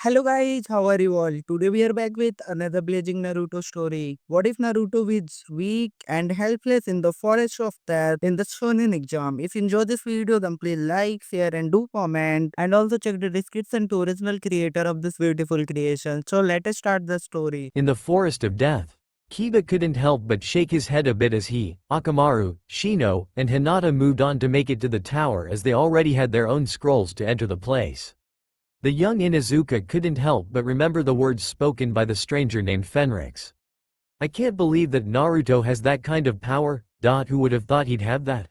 Hello guys, how are you all? Today we are back with another blazing Naruto story. What if Naruto is weak and helpless in the forest of death in the Chunin exam? If you enjoy this video, then please like, share and do comment. And also check the description to original creator of this beautiful creation. So let us start the story. In the forest of death, Kiba couldn't help but shake his head a bit as he, Akamaru, Shino, and Hinata moved on to make it to the tower as they already had their own scrolls to enter the place. The young Inuzuka couldn't help but remember the words spoken by the stranger named Fenrix. I can't believe that Naruto has that kind of power. Who would have thought he'd have that?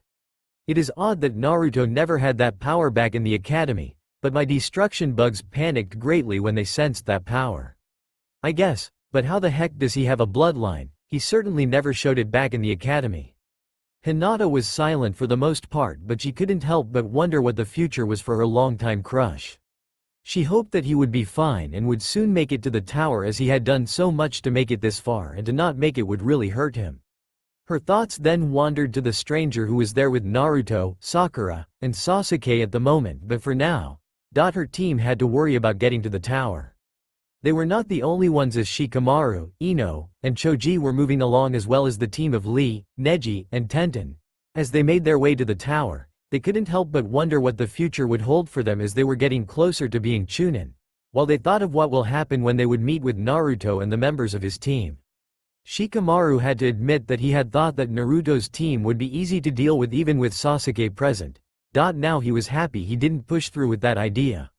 It is odd that Naruto never had that power back in the academy, but my destruction bugs panicked greatly when they sensed that power. I guess, but how the heck does he have a bloodline? He certainly never showed it back in the academy. Hinata was silent for the most part, but she couldn't help but wonder what the future was for her longtime crush. She hoped that he would be fine and would soon make it to the tower, as he had done so much to make it this far, and to not make it would really hurt him. Her thoughts then wandered to the stranger who was there with Naruto, Sakura, and Sasuke at the moment, but for now, her team had to worry about getting to the tower. They were not the only ones, as Shikamaru, Ino, and Choji were moving along, as well as the team of Lee, Neji, and Tenten. As they made their way to the tower, they couldn't help but wonder what the future would hold for them, as they were getting closer to being Chunin, while they thought of what will happen when they would meet with Naruto and the members of his team. Shikamaru had to admit that he had thought that Naruto's team would be easy to deal with even with Sasuke present. Now he was happy he didn't push through with that idea.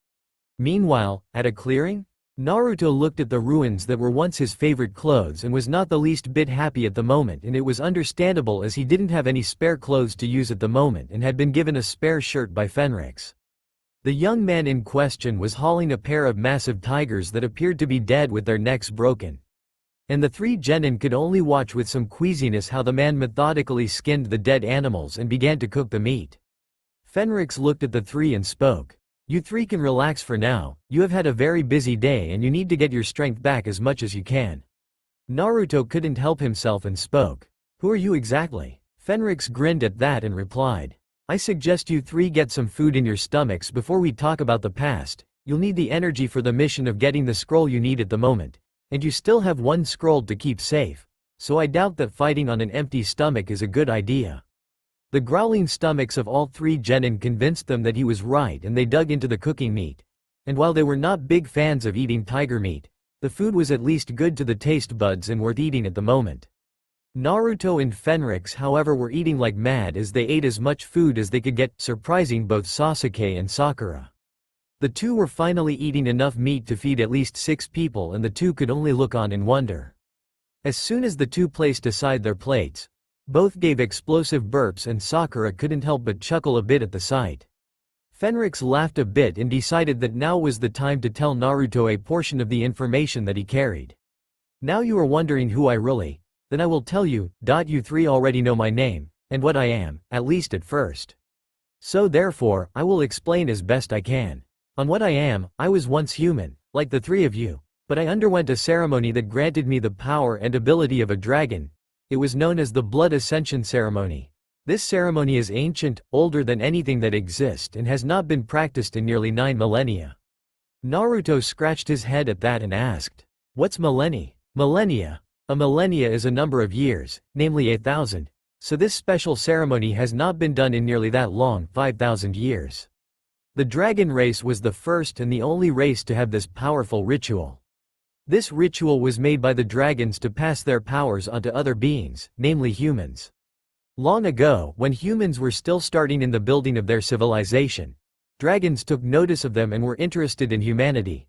Meanwhile, at a clearing, Naruto looked at the ruins that were once his favorite clothes and was not the least bit happy at the moment, and it was understandable, as he didn't have any spare clothes to use at the moment and had been given a spare shirt by Fenrix. The young man in question was hauling a pair of massive tigers that appeared to be dead with their necks broken. And the three genin could only watch with some queasiness how the man methodically skinned the dead animals and began to cook the meat. Fenrix looked at the three and spoke. You three can relax for now. You have had a very busy day and you need to get your strength back as much as you can. Naruto couldn't help himself and spoke. Who are you exactly? Fenrix grinned at that and replied. I suggest you three get some food in your stomachs before we talk about the past. You'll need the energy for the mission of getting the scroll you need at the moment. And you still have one scroll to keep safe. So I doubt that fighting on an empty stomach is a good idea. The growling stomachs of all three genin convinced them that he was right, and they dug into the cooking meat. And while they were not big fans of eating tiger meat, the food was at least good to the taste buds and worth eating at the moment. Naruto and Fenrix, however, were eating like mad as they ate as much food as they could get, surprising both Sasuke and Sakura. The two were finally eating enough meat to feed at least 6 people, and the two could only look on in wonder. As soon as the two placed aside their plates, both gave explosive burps, and Sakura couldn't help but chuckle a bit at the sight. Fenrix laughed a bit and decided that now was the time to tell Naruto a portion of the information that he carried. Now you are wondering who I really, then I will tell you. You three already know my name, and what I am, at least at first. So therefore, I will explain as best I can. On what I am, I was once human, like the three of you, but I underwent a ceremony that granted me the power and ability of a dragon. It was known as the Blood Ascension Ceremony. This ceremony is ancient, older than anything that exists, and has not been practiced in nearly 9 millennia. Naruto scratched his head at that and asked, what's millennia? Millennia? A millennia is a number of years, namely 8,000, so this special ceremony has not been done in nearly that long, 5,000 years. The dragon race was the first and the only race to have this powerful ritual. This ritual was made by the dragons to pass their powers onto other beings, namely humans. Long ago, when humans were still starting in the building of their civilization, dragons took notice of them and were interested in humanity.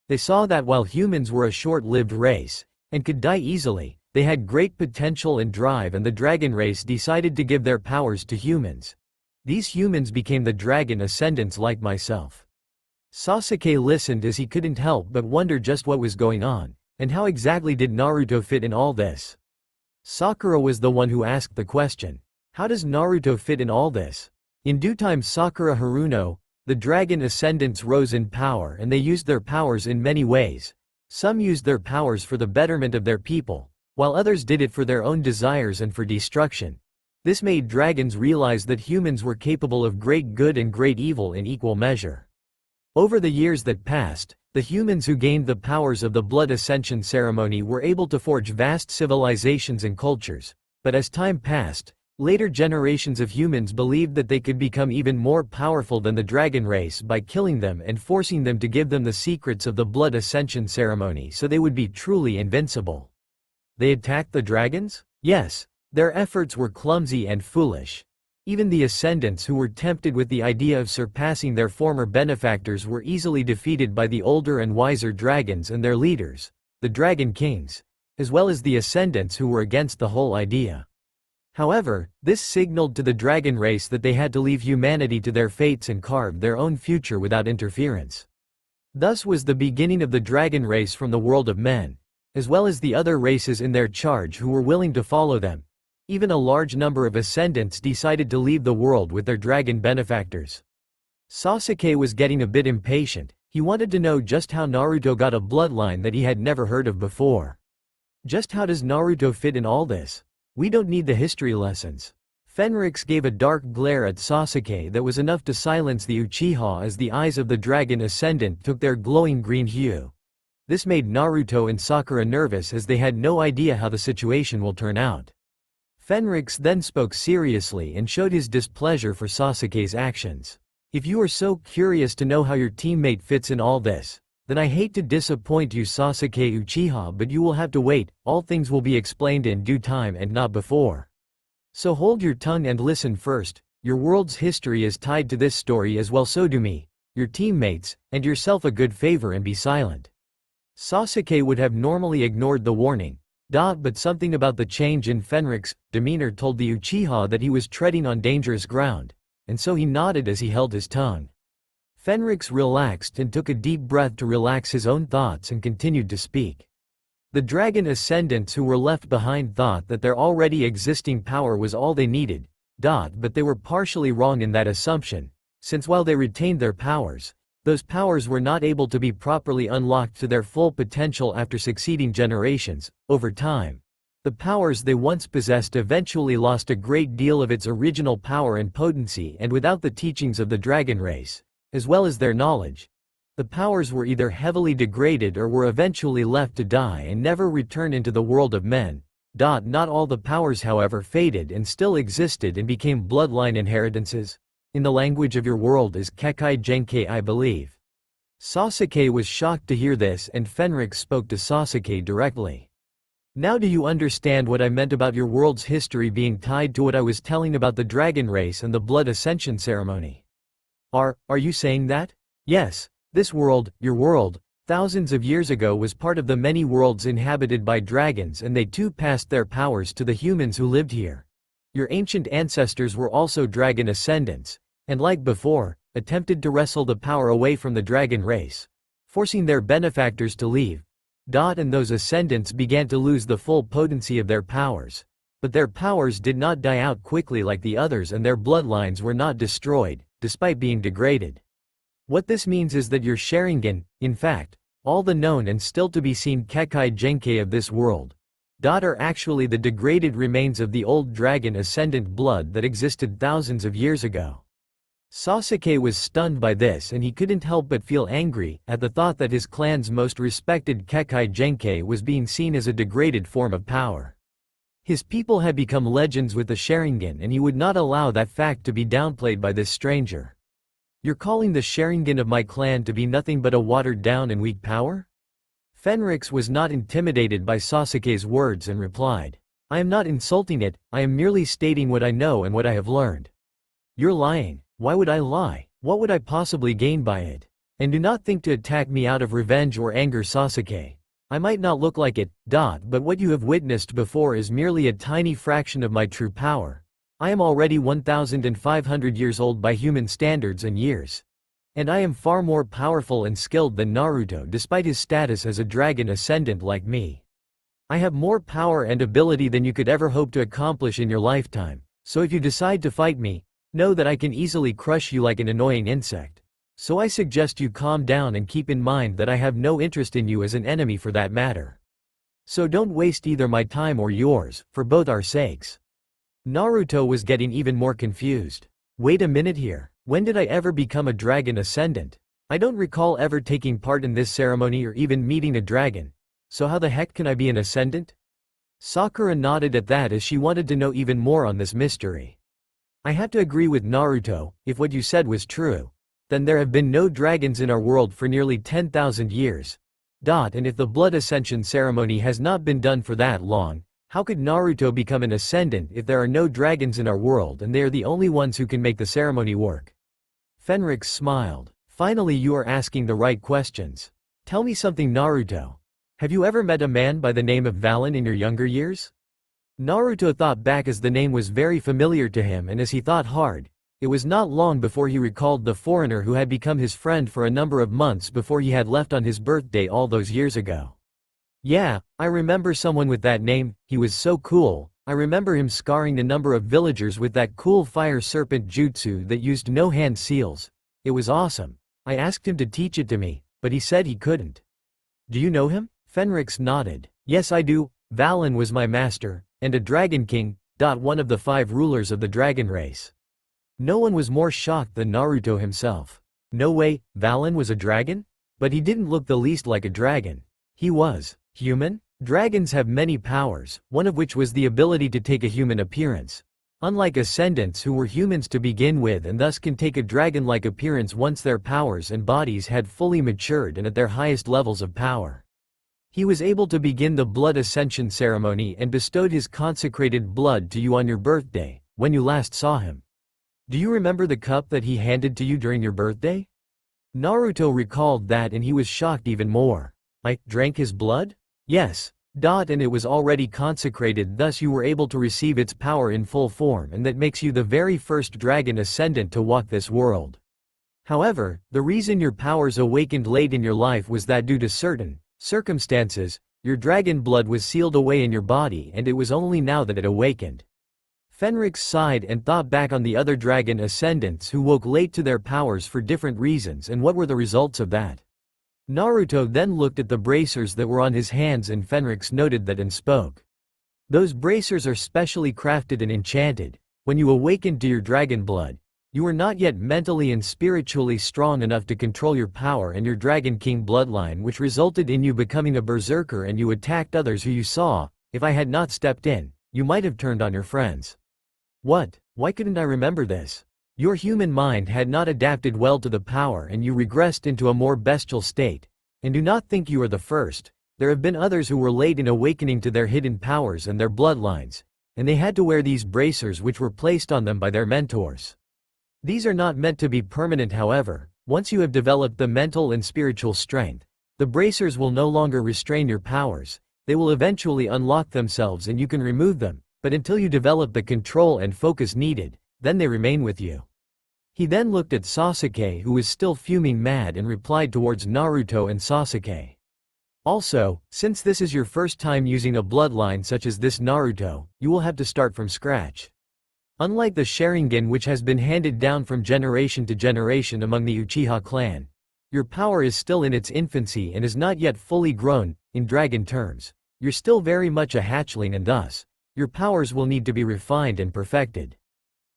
They saw that while humans were a short-lived race, and could die easily, they had great potential and drive, and the dragon race decided to give their powers to humans. These humans became the dragon ascendants like myself. Sasuke listened as he couldn't help but wonder just what was going on, and how exactly did Naruto fit in all this. Sakura was the one who asked the question. How does Naruto fit in all this? In due time Sakura Haruno, the dragon ascendants rose in power, and they used their powers in many ways. Some used their powers for the betterment of their people, while others did it for their own desires and for destruction. This made dragons realize that humans were capable of great good and great evil in equal measure. Over the years that passed, The humans who gained the powers of the blood ascension ceremony were able to forge vast civilizations and cultures, but as time passed, later generations of humans believed that they could become even more powerful than the dragon race by killing them and forcing them to give them the secrets of the blood ascension ceremony so they would be truly invincible. They attacked the dragons? Yes. Their efforts were clumsy and foolish. Even the Ascendants who were tempted with the idea of surpassing their former benefactors were easily defeated by the older and wiser dragons and their leaders, the Dragon Kings, as well as the Ascendants who were against the whole idea. However, this signaled to the dragon race that they had to leave humanity to their fates and carve their own future without interference. Thus was the beginning of the dragon race from the world of men, as well as the other races in their charge who were willing to follow them. Even a large number of Ascendants decided to leave the world with their dragon benefactors. Sasuke was getting a bit impatient. He wanted to know just how Naruto got a bloodline that he had never heard of before. Just how does Naruto fit in all this? We don't need the history lessons. Fenrix gave a dark glare at Sasuke that was enough to silence the Uchiha as the eyes of the dragon Ascendant took their glowing green hue. This made Naruto and Sakura nervous as they had no idea how the situation will turn out. Fenrix then spoke seriously and showed his displeasure for Sasuke's actions. If you are so curious to know how your teammate fits in all this, then I hate to disappoint you, Sasuke Uchiha, but you will have to wait. All things will be explained in due time and not before. So hold your tongue and listen first. Your world's history is tied to this story as well, so do me, your teammates, and yourself a good favor and be silent. Sasuke would have normally ignored the warning, but something about the change in Fenrix's demeanor told the Uchiha that he was treading on dangerous ground, and so he nodded as he held his tongue. Fenrix relaxed and took a deep breath to relax his own thoughts and continued to speak. The dragon Ascendants who were left behind thought that their already existing power was all they needed, but they were partially wrong in that assumption, since while they retained their powers, those powers were not able to be properly unlocked to their full potential after succeeding generations. Over time, the powers they once possessed eventually lost a great deal of its original power and potency, and without the teachings of the dragon race, as well as their knowledge, the powers were either heavily degraded or were eventually left to die and never return into the world of men. Not all the powers, however, faded and still existed and became bloodline inheritances. In the language of your world is Kekkei Genkai, I believe. Sasuke was shocked to hear this, and Fenrix spoke to Sasuke directly. Now do you understand what I meant about your world's history being tied to what I was telling about the dragon race and the blood ascension ceremony? Are you saying that? Yes, this world, your world, thousands of years ago was part of the many worlds inhabited by dragons, and they too passed their powers to the humans who lived here. Your ancient ancestors were also dragon ascendants, and like before, attempted to wrestle the power away from the dragon race, forcing their benefactors to leave. And those ascendants began to lose the full potency of their powers. But their powers did not die out quickly like the others, and their bloodlines were not destroyed, despite being degraded. What this means is that your Sharingan, in fact, all the known and still to be seen Kekkei Genkai of this world, are actually the degraded remains of the old dragon ascendant blood that existed thousands of years ago. Sasuke was stunned by this, and he couldn't help but feel angry at the thought that his clan's most respected Kekkei Genkai was being seen as a degraded form of power. His people had become legends with the Sharingan, and he would not allow that fact to be downplayed by this stranger. You're calling the Sharingan of my clan to be nothing but a watered-down and weak power? Fenrix was not intimidated by Sasuke's words and replied, I am not insulting it, I am merely stating what I know and what I have learned. You're lying. Why would I lie? What would I possibly gain by it? And do not think to attack me out of revenge or anger, Sasuke. I might not look like it, but what you have witnessed before is merely a tiny fraction of my true power. I am already 1,500 years old by human standards and years. And I am far more powerful and skilled than Naruto despite his status as a dragon ascendant like me. I have more power and ability than you could ever hope to accomplish in your lifetime, so if you decide to fight me, know that I can easily crush you like an annoying insect. So I suggest you calm down and keep in mind that I have no interest in you as an enemy for that matter. So don't waste either my time or yours, for both our sakes. Naruto was getting even more confused. Wait a minute here. When did I ever become a dragon ascendant? I don't recall ever taking part in this ceremony or even meeting a dragon. So how the heck can I be an Ascendant? Sakura nodded at that as she wanted to know even more on this mystery. I have to agree with Naruto, if what you said was true. Then there have been no dragons in our world for nearly 10,000 years. And if the blood ascension ceremony has not been done for that long, how could Naruto become an Ascendant if there are no dragons in our world and they are the only ones who can make the ceremony work? Fenrix smiled. Finally, you are asking the right questions. Tell me something, Naruto. Have you ever met a man by the name of Valen in your younger years? Naruto thought back as the name was very familiar to him, and as he thought hard, it was not long before he recalled the foreigner who had become his friend for a number of months before he had left on his birthday all those years ago. Yeah, I remember someone with that name. He was so cool. I remember him scarring a number of villagers with that cool fire serpent jutsu that used no hand seals. It was awesome. I asked him to teach it to me, but he said he couldn't. Do you know him? Fenrix nodded. Yes, I do. Valen was my master, and a Dragon King, one of the 5 rulers of the dragon race. No one was more shocked than Naruto himself. No way, Valen was a dragon? But he didn't look the least like a dragon. He was human? Dragons have many powers, one of which was the ability to take a human appearance. Unlike Ascendants who were humans to begin with and thus can take a dragon-like appearance once their powers and bodies had fully matured and at their highest levels of power. He was able to begin the blood ascension ceremony and bestowed his consecrated blood to you on your birthday, when you last saw him. Do you remember the cup that he handed to you during your birthday? Naruto recalled that and he was shocked even more. I drank his blood? Yes. And it was already consecrated, thus you were able to receive its power in full form, and that makes you the very first dragon ascendant to walk this world. However, the reason your powers awakened late in your life was that due to certain circumstances, your dragon blood was sealed away in your body and it was only now that it awakened. Fenrix sighed and thought back on the other dragon ascendants who woke late to their powers for different reasons and what were the results of that. Naruto then looked at the bracers that were on his hands and Fenrix noted that and spoke. Those bracers are specially crafted and enchanted. When you awakened to your dragon blood, you were not yet mentally and spiritually strong enough to control your power and your Dragon King bloodline, which resulted in you becoming a berserker and you attacked others who you saw. If I had not stepped in, you might have turned on your friends. What? Why couldn't I remember this? Your human mind had not adapted well to the power and you regressed into a more bestial state. And do not think you are the first. There have been others who were late in awakening to their hidden powers and their bloodlines, and they had to wear these bracers which were placed on them by their mentors. These are not meant to be permanent, however. Once you have developed the mental and spiritual strength, the bracers will no longer restrain your powers. They will eventually unlock themselves and you can remove them, but until you develop the control and focus needed, then they remain with you. He then looked at Sasuke, who was still fuming mad, and replied towards Naruto and Sasuke. Also, since this is your first time using a bloodline such as this, Naruto, you will have to start from scratch. Unlike the Sharingan, which has been handed down from generation to generation among the Uchiha clan, your power is still in its infancy and is not yet fully grown. In dragon terms, you're still very much a hatchling and thus, your powers will need to be refined and perfected.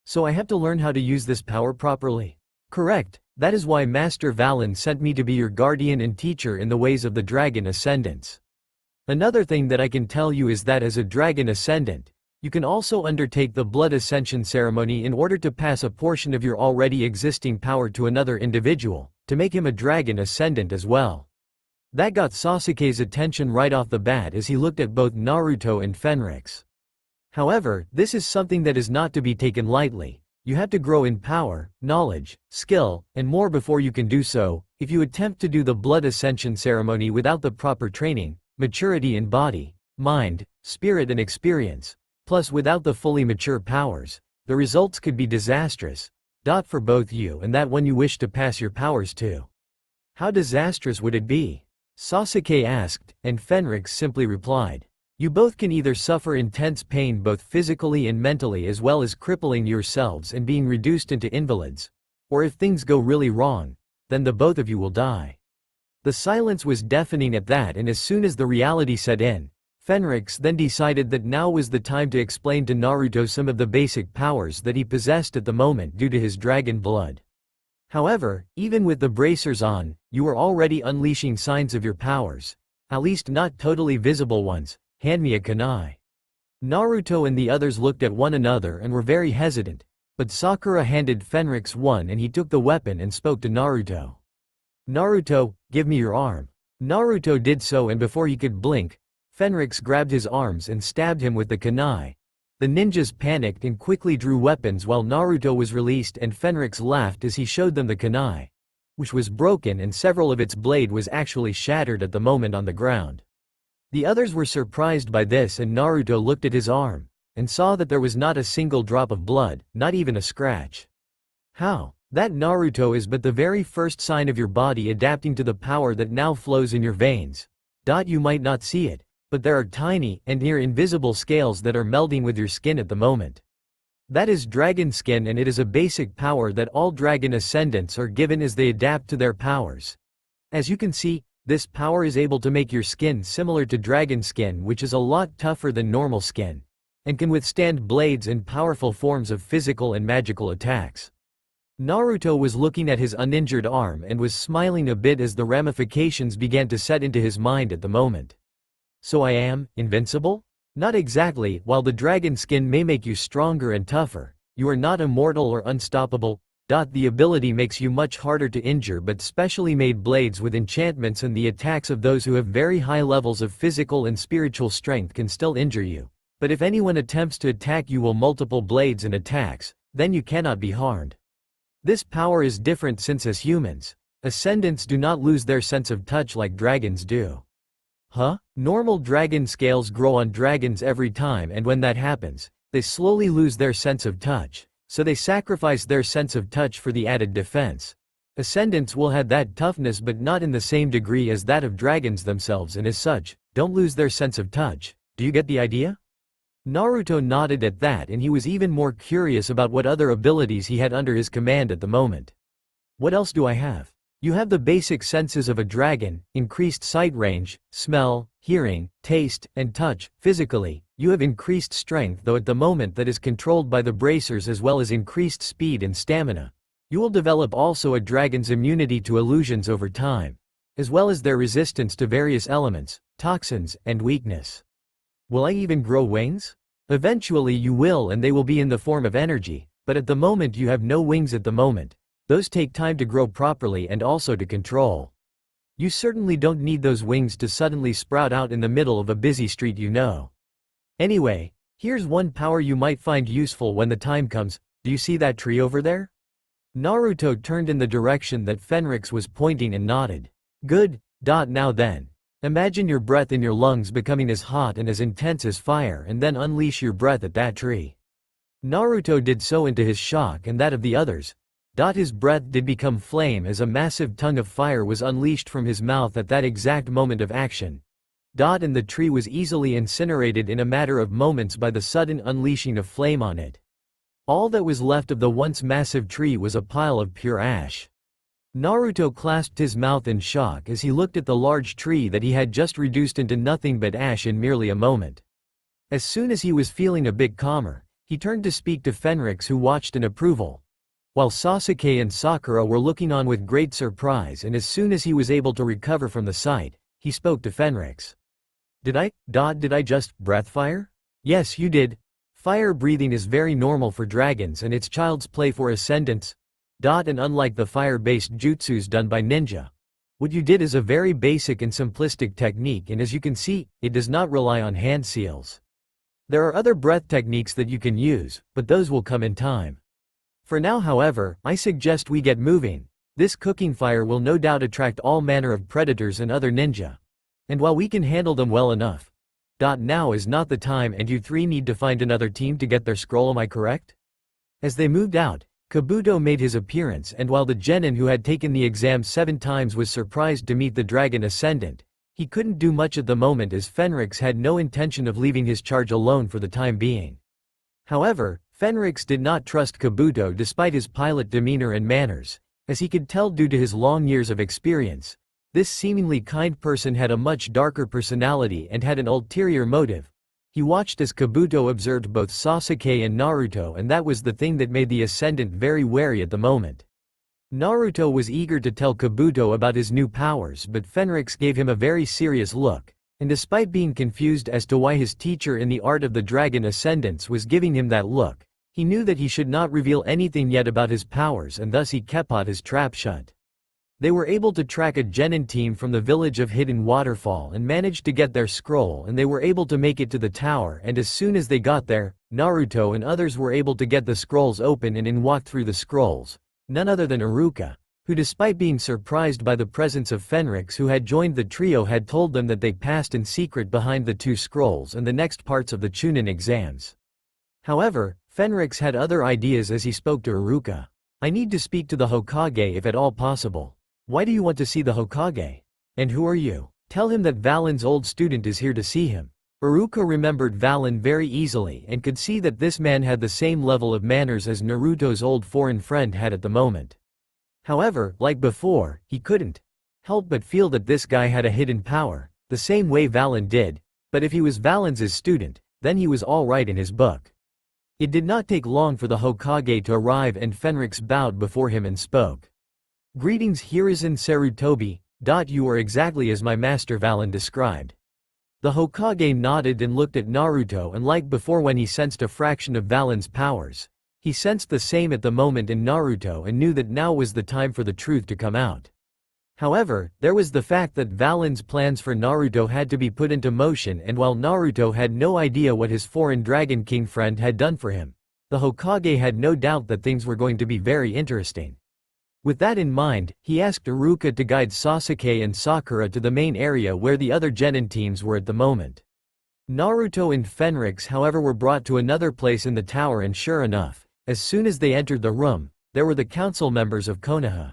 So I have to learn how to use this power properly. Correct, that is why Master Valen sent me to be your guardian and teacher in the ways of the dragon ascendants. Another thing that I can tell you is that as a dragon ascendant, you can also undertake the blood ascension ceremony in order to pass a portion of your already existing power to another individual, to make him a dragon ascendant as well. That got Sasuke's attention right off the bat as he looked at both Naruto and Fenrix. However, this is something that is not to be taken lightly. You have to grow in power, knowledge, skill, and more before you can do so. If you attempt to do the blood ascension ceremony without the proper training, maturity in body, mind, spirit and experience, plus without the fully mature powers, the results could be disastrous. For both you and that one you wish to pass your powers to. How disastrous would it be? Sasuke asked, and Fenrix simply replied. You both can either suffer intense pain both physically and mentally, as well as crippling yourselves and being reduced into invalids. Or if things go really wrong, then the both of you will die. The silence was deafening at that, and as soon as the reality set in, Fenrix then decided that now was the time to explain to Naruto some of the basic powers that he possessed at the moment due to his dragon blood. However, even with the bracers on, you were already unleashing signs of your powers. At least not totally visible ones. Hand me a kunai. Naruto and the others looked at one another and were very hesitant, but Sakura handed Fenrix one and he took the weapon and spoke to Naruto. Naruto, give me your arm. Naruto did so and before he could blink, Fenrix grabbed his arms and stabbed him with the kunai. The ninjas panicked and quickly drew weapons while Naruto was released and Fenrix laughed as he showed them the kunai, which was broken and several of its blade was actually shattered at the moment on the ground. The others were surprised by this and Naruto looked at his arm, and saw that there was not a single drop of blood, not even a scratch. How? That Naruto is but the very first sign of your body adapting to the power that now flows in your veins. You might not see it, but there are tiny and near invisible scales that are melding with your skin at the moment. That is dragon skin and it is a basic power that all dragon ascendants are given as they adapt to their powers. As you can see, this power is able to make your skin similar to dragon skin, which is a lot tougher than normal skin, and can withstand blades and powerful forms of physical and magical attacks. Naruto was looking at his uninjured arm and was smiling a bit as the ramifications began to set into his mind at the moment. So I am invincible? Not exactly. While the dragon skin may make you stronger and tougher, you are not immortal or unstoppable. The ability makes you much harder to injure, but specially made blades with enchantments and the attacks of those who have very high levels of physical and spiritual strength can still injure you. But if anyone attempts to attack you with multiple blades and attacks, then you cannot be harmed. This power is different since as humans, ascendants do not lose their sense of touch like dragons do. Huh? Normal dragon scales grow on dragons every time and when that happens, they slowly lose their sense of touch, so they sacrifice their sense of touch for the added defense. Ascendants will have that toughness but not in the same degree as that of dragons themselves and as such, don't lose their sense of touch. Do you get the idea? Naruto nodded at that and he was even more curious about what other abilities he had under his command at the moment. What else do I have? You have the basic senses of a dragon, increased sight range, smell, hearing, taste, and touch. Physically, you have increased strength though at the moment that is controlled by the bracers as well as increased speed and stamina. You will develop also a dragon's immunity to illusions over time, as well as their resistance to various elements, toxins, and weakness. Will I even grow wings? Eventually you will and they will be in the form of energy, but at the moment you have no wings at the moment. Those take time to grow properly and also to control. You certainly don't need those wings to suddenly sprout out in the middle of a busy street, you know. Anyway, here's one power you might find useful when the time comes. Do you see that tree over there? Naruto turned in the direction that Fenrix was pointing and nodded. Good. Now then. Imagine your breath in your lungs becoming as hot and as intense as fire and then unleash your breath at that tree. Naruto did so into his shock and that of the others. His breath did become flame as a massive tongue of fire was unleashed from his mouth at that exact moment of action. And the tree was easily incinerated in a matter of moments by the sudden unleashing of flame on it. All that was left of the once massive tree was a pile of pure ash. Naruto clasped his mouth in shock as he looked at the large tree that he had just reduced into nothing but ash in merely a moment. As soon as he was feeling a bit calmer, he turned to speak to Fenrix, who watched in approval, while Sasuke and Sakura were looking on with great surprise, and as soon as he was able to recover from the sight, he spoke to Fenrix. Did I just breath fire? Yes, you did. Fire breathing is very normal for dragons and it's child's play for ascendants. And unlike the fire-based jutsus done by ninja, what you did is a very basic and simplistic technique, and as you can see, it does not rely on hand seals. There are other breath techniques that you can use, but those will come in time. For now, however, I suggest we get moving. This cooking fire will no doubt attract all manner of predators and other ninja. And while we can handle them well enough, now is not the time and you three need to find another team to get their scroll, am I correct? As they moved out, Kabuto made his appearance, and while the genin who had taken the exam 7 times was surprised to meet the dragon ascendant, he couldn't do much at the moment as Fenrix had no intention of leaving his charge alone for the time being. However, Fenrix did not trust Kabuto despite his pilot demeanor and manners, as he could tell due to his long years of experience. This seemingly kind person had a much darker personality and had an ulterior motive. He watched as Kabuto observed both Sasuke and Naruto, and that was the thing that made the Ascendant very wary at the moment. Naruto was eager to tell Kabuto about his new powers, but Fenrix gave him a very serious look, and despite being confused as to why his teacher in the art of the dragon Ascendants was giving him that look, he knew that he should not reveal anything yet about his powers, and thus he kept his trap shut. They were able to track a genin team from the village of Hidden Waterfall and managed to get their scroll, and they were able to make it to the tower, and as soon as they got there, Naruto and others were able to get the scrolls open and in walked through the scrolls. None other than Iruka, who despite being surprised by the presence of Fenrix who had joined the trio had told them that they passed in secret behind the two scrolls and the next parts of the Chunin exams. However, Fenrix had other ideas as he spoke to Iruka. I need to speak to the Hokage if at all possible. Why do you want to see the Hokage? And who are you? Tell him that Valen's old student is here to see him. Iruka remembered Valen very easily and could see that this man had the same level of manners as Naruto's old foreign friend had at the moment. However, like before, he couldn't help but feel that this guy had a hidden power, the same way Valen did, but if he was Valen's student, then he was all right in his book. It did not take long for the Hokage to arrive and Fenrix bowed before him and spoke. Greetings Hiruzen Sarutobi. You are exactly as my master Valen described. The Hokage nodded and looked at Naruto, and like before when he sensed a fraction of Valen's powers, he sensed the same at the moment in Naruto and knew that now was the time for the truth to come out. However, there was the fact that Valen's plans for Naruto had to be put into motion, and while Naruto had no idea what his foreign Dragon King friend had done for him, the Hokage had no doubt that things were going to be very interesting. With that in mind, he asked Iruka to guide Sasuke and Sakura to the main area where the other genin teams were at the moment. Naruto and Fenrix however were brought to another place in the tower, and sure enough, as soon as they entered the room, there were the council members of Konoha.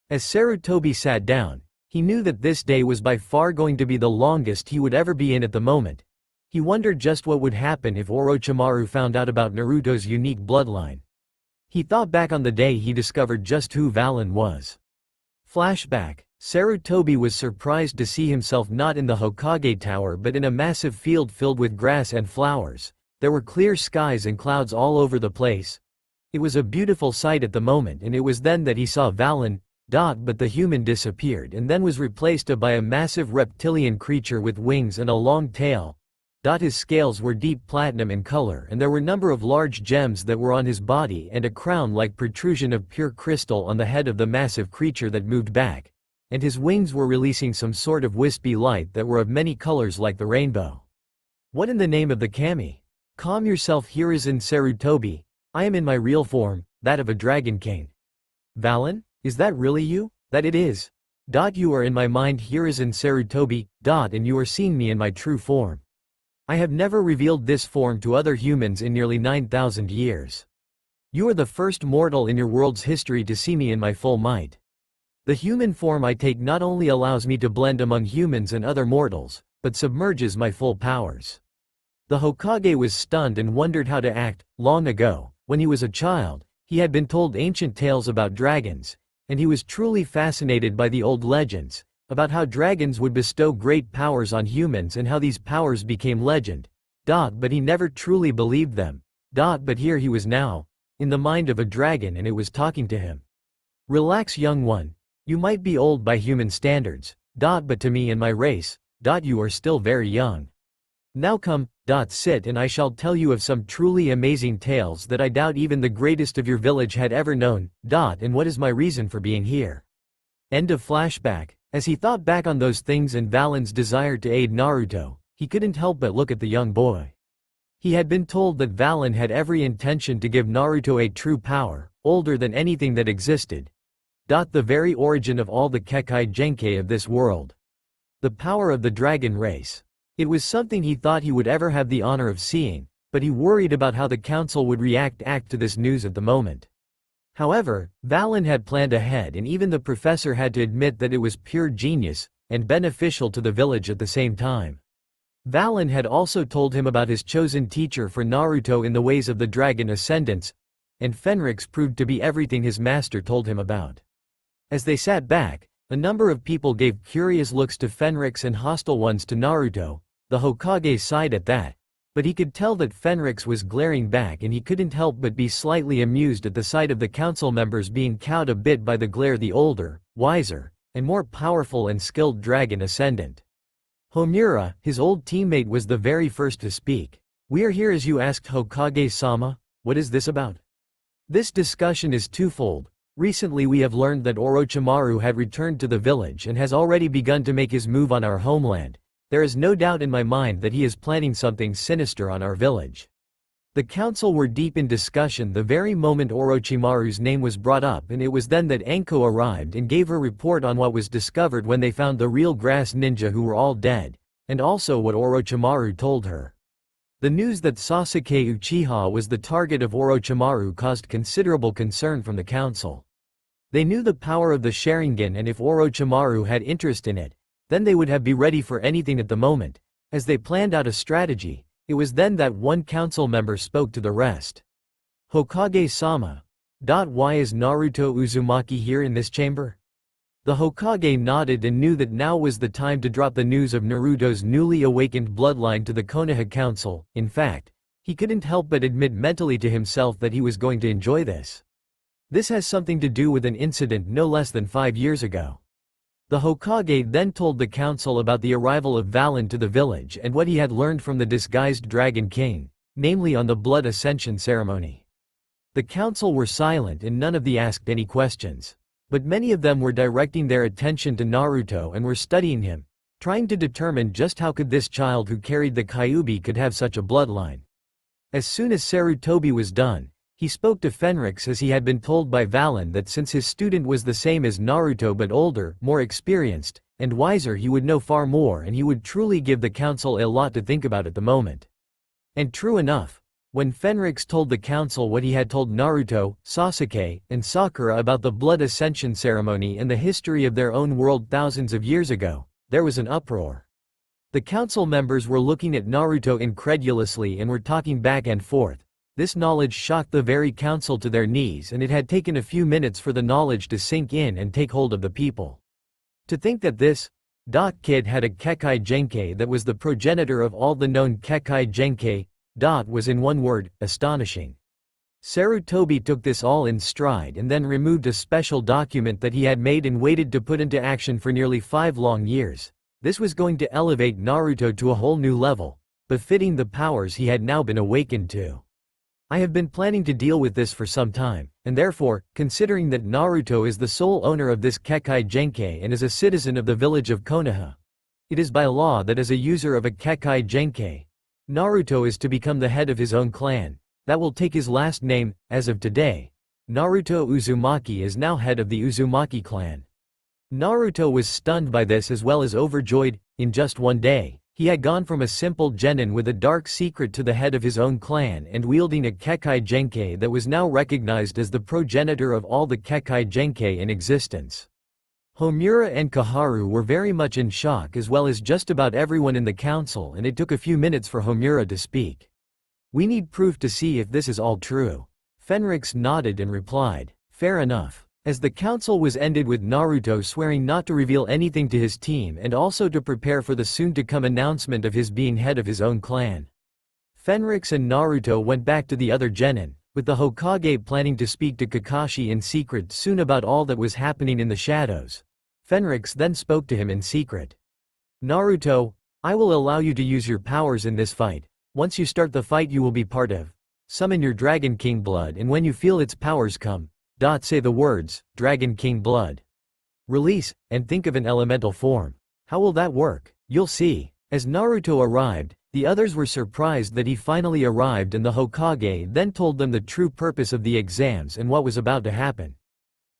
As Sarutobi sat down, he knew that this day was by far going to be the longest he would ever be in at the moment. He wondered just what would happen if Orochimaru found out about Naruto's unique bloodline. He thought back on the day he discovered just who Valen was. Flashback. Sarutobi was surprised to see himself not in the Hokage Tower but in a massive field filled with grass and flowers. There were clear skies and clouds all over the place. It was a beautiful sight at the moment, and it was then that he saw Valen. But the human disappeared and then was replaced by a massive reptilian creature with wings and a long tail. His scales were deep platinum in color, and there were a number of large gems that were on his body and a crown-like protrusion of pure crystal on the head of the massive creature that moved back, and his wings were releasing some sort of wispy light that were of many colors like the rainbow. What in the name of the kami? Calm yourself Hiruzen Sarutobi, I am in my real form, that of a Dragon King. Valen? Is that really you? That it is. You are in my mind Hiruzen Sarutobi, and you are seeing me in my true form. I have never revealed this form to other humans in nearly 9,000 years. You are the first mortal in your world's history to see me in my full might. The human form I take not only allows me to blend among humans and other mortals, but submerges my full powers. The Hokage was stunned and wondered how to act. Long ago, when he was a child, he had been told ancient tales about dragons, and he was truly fascinated by the old legends about how dragons would bestow great powers on humans and how these powers became legend. But he never truly believed them. But here he was now, in the mind of a dragon, and it was talking to him. Relax, young one. You might be old by human standards. But to me and my race, you are still very young. Now come, sit, and I shall tell you of some truly amazing tales that I doubt even the greatest of your village had ever known. And what is my reason for being here? End of flashback. As he thought back on those things and Valen's desire to aid Naruto, he couldn't help but look at the young boy. He had been told that Valen had every intention to give Naruto a true power, older than anything that existed. The very origin of all the Kekkei Genkai of this world. The power of the dragon race. It was something he thought he would ever have the honor of seeing, but he worried about how the council would react to this news at the moment. However, Valen had planned ahead, and even the professor had to admit that it was pure genius, and beneficial to the village at the same time. Valen had also told him about his chosen teacher for Naruto in the ways of the dragon Ascendants, and Fenrix proved to be everything his master told him about. As they sat back, a number of people gave curious looks to Fenrix and hostile ones to Naruto. The Hokage sighed at that. But he could tell that Fenrix was glaring back and he couldn't help but be slightly amused at the sight of the council members being cowed a bit by the glare the older, wiser, and more powerful and skilled dragon Ascendant. Homura, his old teammate, was the very first to speak. "We are here as you asked, Hokage-sama. What is this about?" "This discussion is twofold. Recently we have learned that Orochimaru had returned to the village and has already begun to make his move on our homeland. There is no doubt in my mind that he is planning something sinister on our village." The council were deep in discussion the very moment Orochimaru's name was brought up, and it was then that Anko arrived and gave her report on what was discovered when they found the real grass ninja who were all dead, and also what Orochimaru told her. The news that Sasuke Uchiha was the target of Orochimaru caused considerable concern from the council. They knew the power of the Sharingan, and if Orochimaru had interest in it, then they would have be ready for anything at the moment. As they planned out a strategy, it was then that one council member spoke to the rest. "Hokage-sama. Why is Naruto Uzumaki here in this chamber?" The Hokage nodded and knew that now was the time to drop the news of Naruto's newly awakened bloodline to the Konoha Council. In fact, he couldn't help but admit mentally to himself that he was going to enjoy this. This has something to do with an incident no less than 5 years ago. The Hokage then told the council about the arrival of Valen to the village and what he had learned from the disguised Dragon King, namely on the blood ascension ceremony. The council were silent and none of them asked any questions. But many of them were directing their attention to Naruto and were studying him, trying to determine just how could this child who carried the Kyuubi could have such a bloodline. As soon as Sarutobi was done, he spoke to Fenrix as he had been told by Valen that since his student was the same as Naruto but older, more experienced, and wiser, he would know far more and he would truly give the council a lot to think about at the moment. And true enough, when Fenrix told the council what he had told Naruto, Sasuke, and Sakura about the blood ascension ceremony and the history of their own world thousands of years ago, there was an uproar. The council members were looking at Naruto incredulously and were talking back and forth. This knowledge shocked the very council to their knees, and it had taken a few minutes for the knowledge to sink in and take hold of the people. To think that this kid had a Kekkei Genkai that was the progenitor of all the known Kekkei Genkai was in one word, astonishing. Sarutobi took this all in stride and then removed a special document that he had made and waited to put into action for nearly 5 long years. This was going to elevate Naruto to a whole new level, befitting the powers he had now been awakened to. "I have been planning to deal with this for some time, and therefore, considering that Naruto is the sole owner of this Kekkei Genkai and is a citizen of the village of Konoha, it is by law that as a user of a Kekkei Genkai, Naruto is to become the head of his own clan. That will take his last name. As of today, Naruto Uzumaki is now head of the Uzumaki clan." Naruto was stunned by this as well as overjoyed. In just one day, he had gone from a simple genin with a dark secret to the head of his own clan and wielding a Kekkei Genkai that was now recognized as the progenitor of all the Kekkei Genkai in existence. Homura and Kaharu were very much in shock as well as just about everyone in the council, and it took a few minutes for Homura to speak. "We need proof to see if this is all true." Fenrix nodded and replied, "Fair enough." As the council was ended with Naruto swearing not to reveal anything to his team and also to prepare for the soon-to-come announcement of his being head of his own clan. Fenrix and Naruto went back to the other genin, with the Hokage planning to speak to Kakashi in secret soon about all that was happening in the shadows. Fenrix then spoke to him in secret. "Naruto, I will allow you to use your powers in this fight. Once you start the fight you will be part of. Summon your Dragon King blood, and when you feel its powers come, say the words, Dragon King blood. Release, and think of an elemental form. How will that work? You'll see." As Naruto arrived, the others were surprised that he finally arrived, and the Hokage then told them the true purpose of the exams and what was about to happen.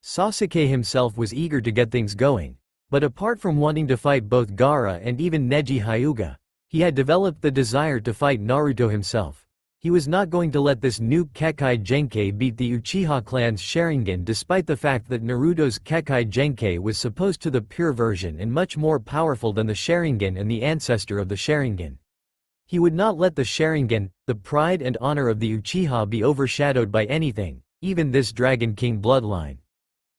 Sasuke himself was eager to get things going, but apart from wanting to fight both Gaara and even Neji Hyuga, he had developed the desire to fight Naruto himself. He was not going to let this new Kekkei Genkai beat the Uchiha clan's Sharingan, despite the fact that Naruto's Kekkei Genkai was supposed to the pure version and much more powerful than the Sharingan and the ancestor of the Sharingan. He would not let the Sharingan, the pride and honor of the Uchiha, be overshadowed by anything, even this Dragon King bloodline.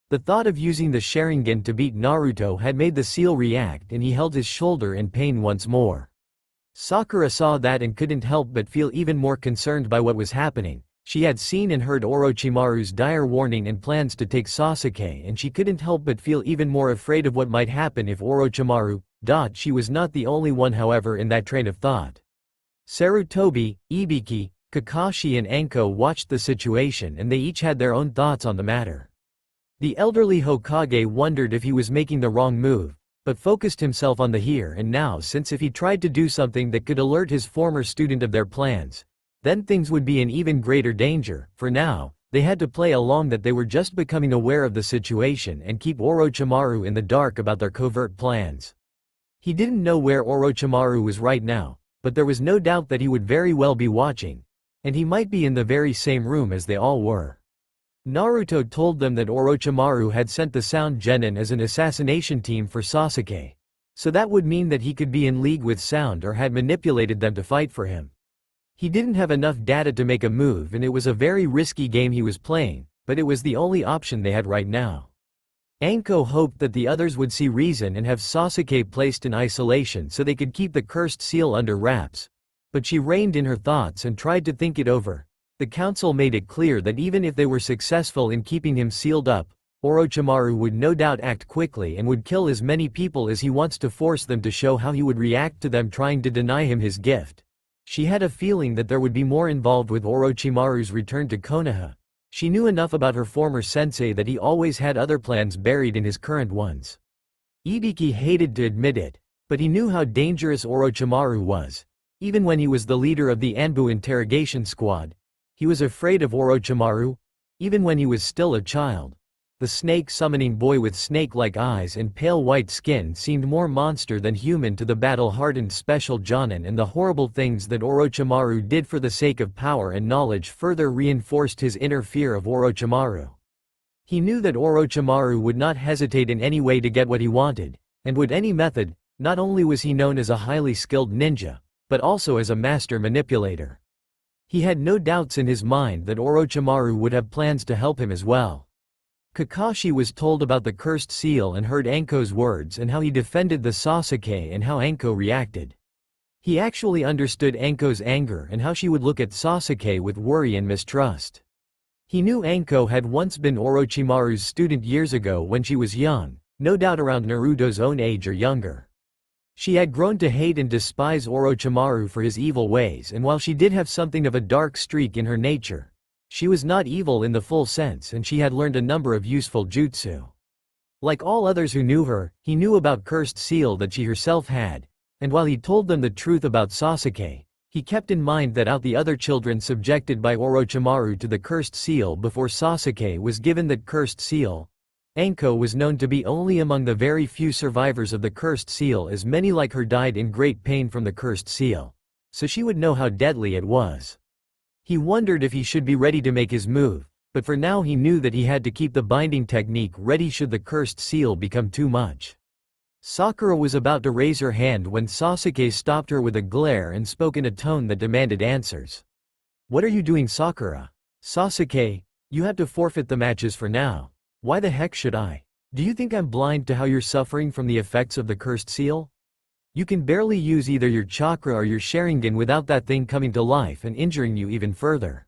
The thought of using the Sharingan to beat Naruto had made the seal react, and he held his shoulder in pain once more. Sakura saw that and couldn't help but feel even more concerned by what was happening. She had seen and heard Orochimaru's dire warning and plans to take Sasuke, and she couldn't help but feel even more afraid of what might happen if Orochimaru. She was not the only one, however, in that train of thought. Sarutobi, Ibiki, Kakashi and Anko watched the situation, and they each had their own thoughts on the matter. The elderly Hokage wondered if he was making the wrong move, but focused himself on the here and now, since if he tried to do something that could alert his former student of their plans, then things would be in even greater danger. For now, they had to play along that they were just becoming aware of the situation and keep Orochimaru in the dark about their covert plans. He didn't know where Orochimaru was right now, but there was no doubt that he would very well be watching, and he might be in the very same room as they all were. Naruto told them that Orochimaru had sent the Sound Genin as an assassination team for Sasuke. So that would mean that he could be in league with Sound or had manipulated them to fight for him. He didn't have enough data to make a move, and it was a very risky game he was playing, but it was the only option they had right now. Anko hoped that the others would see reason and have Sasuke placed in isolation so they could keep the cursed seal under wraps. But she reined in her thoughts and tried to think it over. The council made it clear that even if they were successful in keeping him sealed up, Orochimaru would no doubt act quickly and would kill as many people as he wants to force them to show how he would react to them trying to deny him his gift. She had a feeling that there would be more involved with Orochimaru's return to Konoha. She knew enough about her former sensei that he always had other plans buried in his current ones. Ibiki hated to admit it, but he knew how dangerous Orochimaru was. Even when he was the leader of the Anbu interrogation squad, he was afraid of Orochimaru, even when he was still a child. The snake-summoning boy with snake-like eyes and pale white skin seemed more monster than human to the battle-hardened special Jonin, and the horrible things that Orochimaru did for the sake of power and knowledge further reinforced his inner fear of Orochimaru. He knew that Orochimaru would not hesitate in any way to get what he wanted, and would any method. Not only was he known as a highly skilled ninja, but also as a master manipulator. He had no doubts in his mind that Orochimaru would have plans to help him as well. Kakashi was told about the cursed seal and heard Anko's words and how he defended the Sasuke and how Anko reacted. He actually understood Anko's anger and how she would look at Sasuke with worry and mistrust. He knew Anko had once been Orochimaru's student years ago when she was young, no doubt around Naruto's own age or younger. She had grown to hate and despise Orochimaru for his evil ways, and while she did have something of a dark streak in her nature, she was not evil in the full sense, and she had learned a number of useful jutsu. Like all others who knew her, he knew about cursed seal that she herself had, and while he told them the truth about Sasuke, he kept in mind that out the other children subjected by Orochimaru to the cursed seal before Sasuke was given that cursed seal, Anko was known to be only among the very few survivors of the cursed seal, as many like her died in great pain from the cursed seal. So she would know how deadly it was. He wondered if he should be ready to make his move, but for now he knew that he had to keep the binding technique ready should the cursed seal become too much. Sakura was about to raise her hand when Sasuke stopped her with a glare and spoke in a tone that demanded answers. "What are you doing, Sakura?" "Sasuke, you have to forfeit the matches for now." "Why the heck should I? Do you think I'm blind to how you're suffering from the effects of the cursed seal? You can barely use either your chakra or your Sharingan without that thing coming to life and injuring you even further.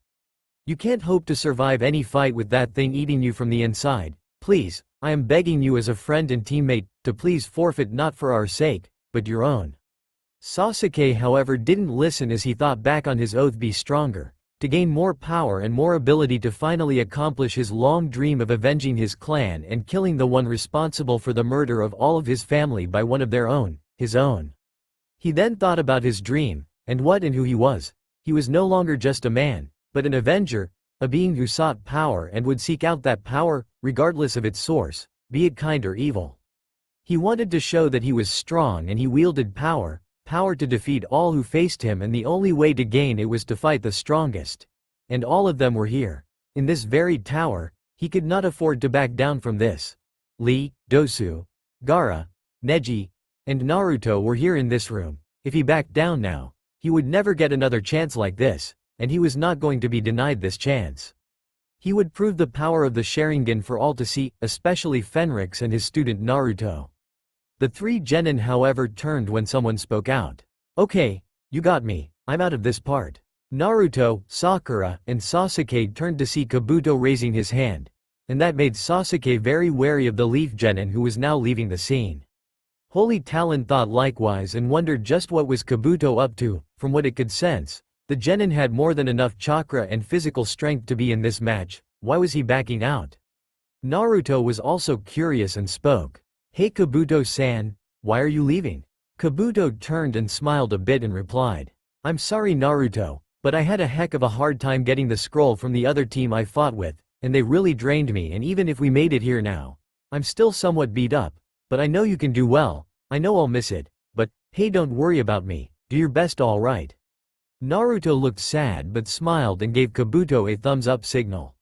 You can't hope to survive any fight with that thing eating you from the inside. Please, I am begging you as a friend and teammate, to please forfeit, not for our sake, but your own." Sasuke, however, didn't listen as he thought back on his oath: be stronger, to gain more power and more ability to finally accomplish his long dream of avenging his clan and killing the one responsible for the murder of all of his family by one of their own, his own. He then thought about his dream, and what and who he was. He was no longer just a man, but an avenger, a being who sought power and would seek out that power, regardless of its source, be it kind or evil. He wanted to show that he was strong, and he wielded power to defeat all who faced him, and the only way to gain it was to fight the strongest. And all of them were here, in this very tower. He could not afford to back down from this. Lee, Dosu, Gaara, Neji, and Naruto were here in this room. If he backed down now, he would never get another chance like this, and he was not going to be denied this chance. He would prove the power of the Sharingan for all to see, especially Fenrix and his student Naruto. The three genin, however, turned when someone spoke out. "Okay, You got me, I'm out of this part. Naruto, Sakura, and Sasuke turned to see Kabuto raising his hand, and that made Sasuke very wary of the Leaf Genin who was now leaving the scene. Holy Talon thought likewise and wondered just what was Kabuto up to. From what it could sense, the Genin had more than enough chakra and physical strength to be in this match. Why was he backing out? Naruto was also curious and spoke. Hey Kabuto-san, why are you leaving? Kabuto turned and smiled a bit and replied. I'm sorry Naruto, but I had a heck of a hard time getting the scroll from the other team I fought with, and they really drained me, and even if we made it here now, I'm still somewhat beat up, but I know you can do well. I know I'll miss it, but, hey, don't worry about me, do your best, alright? Naruto looked sad but smiled and gave Kabuto a thumbs up signal.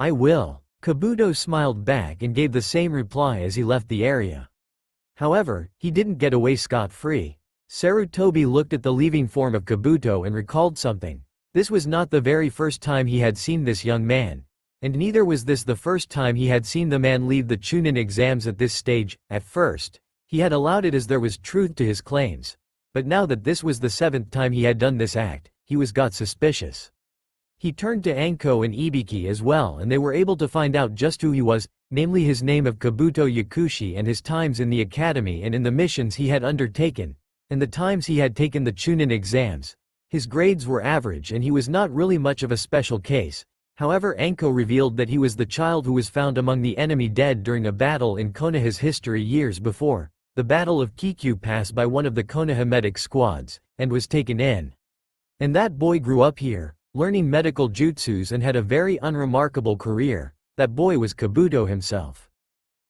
I will. Kabuto smiled back and gave the same reply as he left the area. However, he didn't get away scot-free. Sarutobi looked at the leaving form of Kabuto and recalled something. This was not the very first time he had seen this young man. And neither was this the first time he had seen the man leave the Chunin exams at this stage. At first, he had allowed it as there was truth to his claims. But now that this was the 7th time he had done this act, he got suspicious. He turned to Anko and Ibiki as well, and they were able to find out just who he was, namely his name of Kabuto Yakushi and his times in the academy and in the missions he had undertaken, and the times he had taken the Chunin exams. His grades were average and he was not really much of a special case. However, Anko revealed that he was the child who was found among the enemy dead during a battle in Konoha's history years before, the Battle of Kikyu Pass, by one of the Konoha medic squads, and was taken in. And that boy grew up here, learning medical jutsus, and had a very unremarkable career. That boy was Kabuto himself.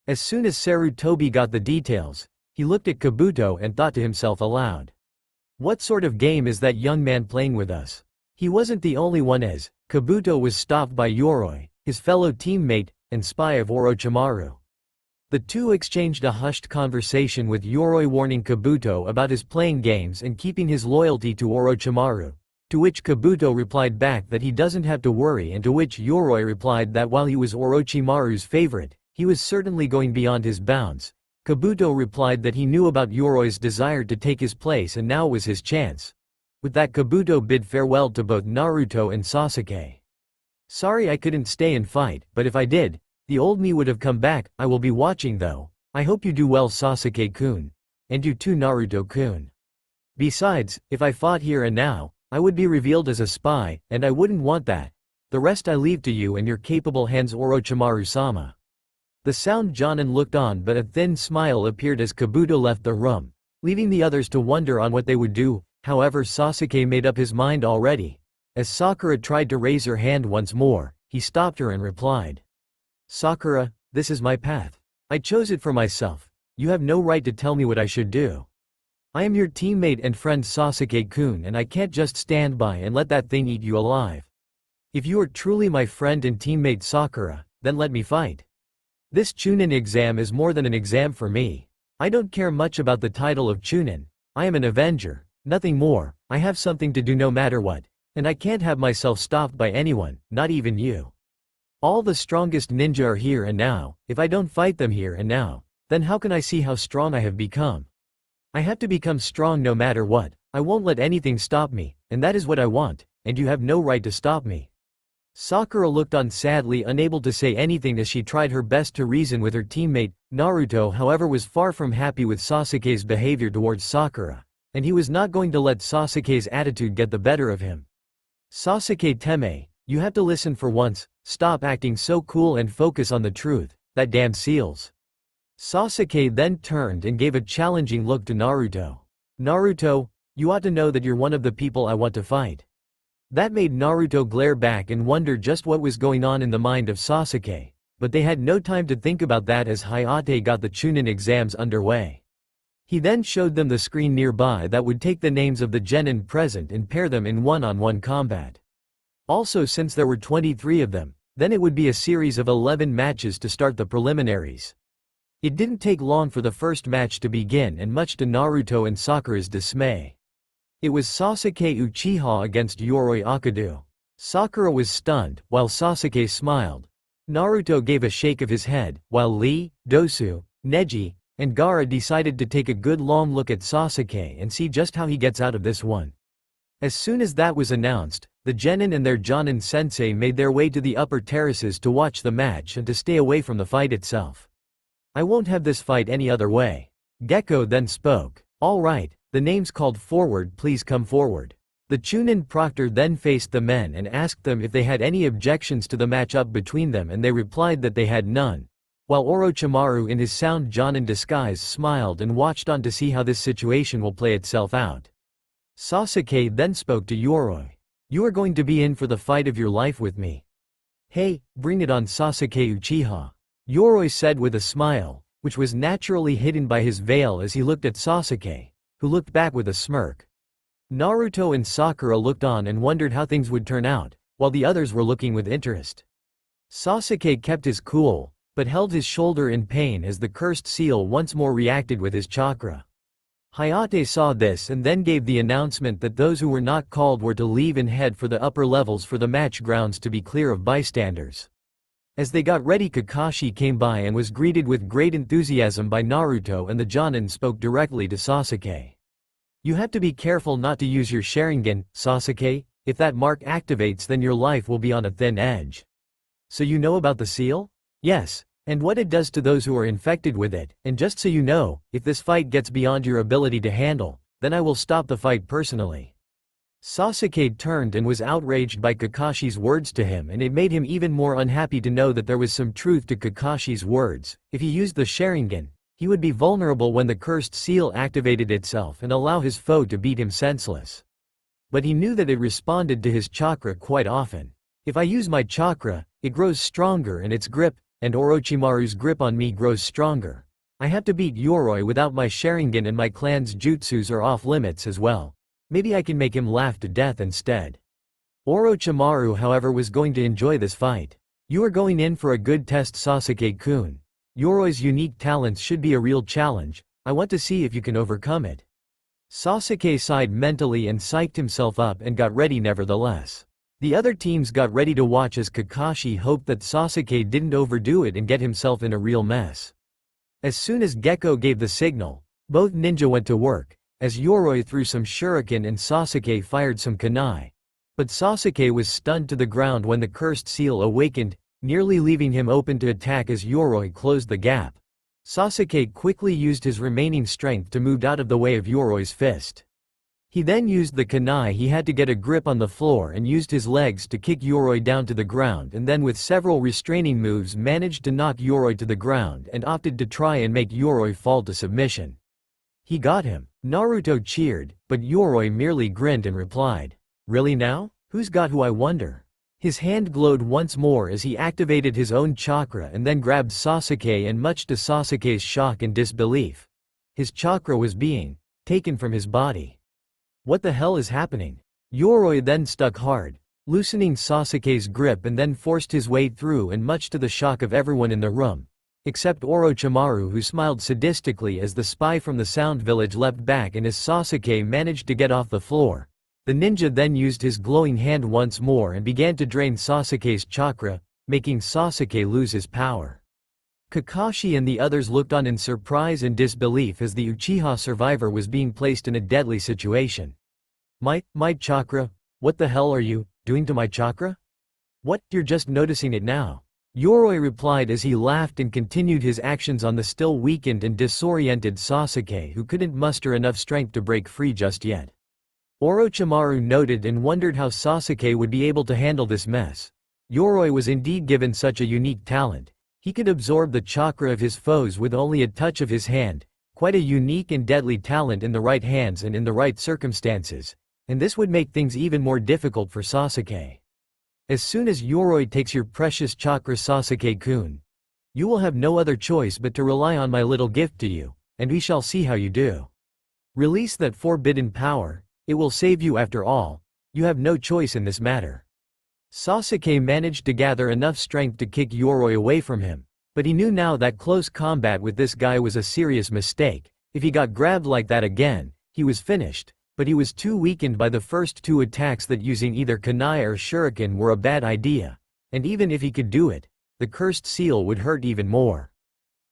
As soon as Sarutobi got the details, he looked at Kabuto and thought to himself aloud. What sort of game is that young man playing with us? He wasn't the only one, as Kabuto was stopped by Yoroi, his fellow teammate, and spy of Orochimaru. The two exchanged a hushed conversation with Yoroi warning Kabuto about his playing games and keeping his loyalty to Orochimaru, to which Kabuto replied back that he doesn't have to worry, and to which Yoroi replied that while he was Orochimaru's favorite, he was certainly going beyond his bounds. Kabuto replied that he knew about Yoroi's desire to take his place and now was his chance. With that, Kabuto bid farewell to both Naruto and Sasuke. Sorry I couldn't stay and fight, but if I did, the old me would have come back. I will be watching though. I hope you do well, Sasuke-kun. And you too, Naruto-kun. Besides, if I fought here and now, I would be revealed as a spy, and I wouldn't want that. The rest I leave to you and your capable hands, Orochimaru-sama. The sound Jonin looked on, but a thin smile appeared as Kabuto left the room, leaving the others to wonder on what they would do. However, Sasuke made up his mind already. As Sakura tried to raise her hand once more, he stopped her and replied. Sakura, this is my path. I chose it for myself. You have no right to tell me what I should do. I am your teammate and friend Sasuke-kun, and I can't just stand by and let that thing eat you alive. If you are truly my friend and teammate Sakura, then let me fight. This Chunin exam is more than an exam for me. I don't care much about the title of Chunin. I am an Avenger, nothing more. I have something to do no matter what, and I can't have myself stopped by anyone, not even you. All the strongest ninja are here and now. If I don't fight them here and now, then how can I see how strong I have become? I have to become strong no matter what. I won't let anything stop me, and that is what I want, and you have no right to stop me. Sakura looked on sadly, unable to say anything as she tried her best to reason with her teammate. Naruto, however, was far from happy with Sasuke's behavior towards Sakura, and he was not going to let Sasuke's attitude get the better of him. Sasuke-teme, you have to listen for once. Stop acting so cool and focus on the truth. That damn seals. Sasuke then turned and gave a challenging look to Naruto. Naruto, you ought to know that you're one of the people I want to fight. That made Naruto glare back and wonder just what was going on in the mind of Sasuke, but they had no time to think about that as Hayate got the Chunin exams underway. He then showed them the screen nearby that would take the names of the genin present and pair them in one-on-one combat. Also, since there were 23 of them, then it would be a series of 11 matches to start the preliminaries. It didn't take long for the first match to begin, and much to Naruto and Sakura's dismay. It was Sasuke Uchiha against Yoroi Akudo. Sakura was stunned, while Sasuke smiled. Naruto gave a shake of his head, while Lee, Dosu, Neji, and Gaara decided to take a good long look at Sasuke and see just how he gets out of this one. As soon as that was announced, the genin and their Jonin sensei made their way to the upper terraces to watch the match and to stay away from the fight itself. I won't have this fight any other way. Gecko then spoke. All right, the names called forward, please come forward. The Chunin proctor then faced the men and asked them if they had any objections to the match-up between them, and they replied that they had none, while Orochimaru in his sound Jonin disguise smiled and watched on to see how this situation will play itself out. Sasuke then spoke to Yoroi. You are going to be in for the fight of your life with me. Hey, bring it on, Sasuke Uchiha. Yoroi said with a smile, which was naturally hidden by his veil as he looked at Sasuke, who looked back with a smirk. Naruto and Sakura looked on and wondered how things would turn out, while the others were looking with interest. Sasuke kept his cool, but held his shoulder in pain as the cursed seal once more reacted with his chakra. Hayate saw this and then gave the announcement that those who were not called were to leave and head for the upper levels for the match grounds to be clear of bystanders. As they got ready, Kakashi came by and was greeted with great enthusiasm by Naruto, and the Jonin spoke directly to Sasuke. You have to be careful not to use your Sharingan, Sasuke. If that mark activates, then your life will be on a thin edge. So you know about the seal? Yes. And what it does to those who are infected with it, and just so you know, if this fight gets beyond your ability to handle, then I will stop the fight personally. Sasuke turned and was outraged by Kakashi's words to him, and it made him even more unhappy to know that there was some truth to Kakashi's words. If he used the Sharingan, he would be vulnerable when the cursed seal activated itself and allow his foe to beat him senseless. But he knew that it responded to his chakra quite often. If I use my chakra, it grows stronger and its grip, and Orochimaru's grip on me grows stronger. I have to beat Yoroi without my Sharingan, and my clan's jutsus are off limits as well. Maybe I can make him laugh to death instead. Orochimaru, however, was going to enjoy this fight. You are going in for a good test, Sasuke-kun. Yoroi's unique talents should be a real challenge. I want to see if you can overcome it. Sasuke sighed mentally and psyched himself up and got ready nevertheless. The other teams got ready to watch as Kakashi hoped that Sasuke didn't overdo it and get himself in a real mess. As soon as Gecko gave the signal, both ninja went to work, as Yoroi threw some shuriken and Sasuke fired some kunai. But Sasuke was stunned to the ground when the cursed seal awakened, nearly leaving him open to attack as Yoroi closed the gap. Sasuke quickly used his remaining strength to move out of the way of Yoroi's fist. He then used the kunai he had to get a grip on the floor and used his legs to kick Yoroi down to the ground, and then with several restraining moves managed to knock Yoroi to the ground and opted to try and make Yoroi fall to submission. He got him. Naruto cheered, but Yoroi merely grinned and replied, "Really now? Who's got who, I wonder?" His hand glowed once more as he activated his own chakra and then grabbed Sasuke, and much to Sasuke's shock and disbelief, his chakra was being taken from his body. What the hell is happening? Yoroi then stuck hard, loosening Sasuke's grip, and then forced his way through, and much to the shock of everyone in the room, except Orochimaru, who smiled sadistically as the spy from the Sound Village leapt back, and as Sasuke managed to get off the floor, the ninja then used his glowing hand once more and began to drain Sasuke's chakra, making Sasuke lose his power. Kakashi and the others looked on in surprise and disbelief as the Uchiha survivor was being placed in a deadly situation. My chakra? What the hell are you doing to my chakra? What, you're just noticing it now? Yoroi replied as he laughed and continued his actions on the still weakened and disoriented Sasuke, who couldn't muster enough strength to break free just yet. Orochimaru noted and wondered how Sasuke would be able to handle this mess. Yoroi was indeed given such a unique talent. He could absorb the chakra of his foes with only a touch of his hand, quite a unique and deadly talent in the right hands and in the right circumstances, and this would make things even more difficult for Sasuke. As soon as Yoroi takes your precious chakra, Sasuke-kun, you will have no other choice but to rely on my little gift to you, and we shall see how you do. Release that forbidden power, it will save you after all, you have no choice in this matter. Sasuke managed to gather enough strength to kick Yoroi away from him, but he knew now that close combat with this guy was a serious mistake. If he got grabbed like that again, he was finished, but he was too weakened by the first two attacks that using either kunai or shuriken were a bad idea, and even if he could do it, the cursed seal would hurt even more.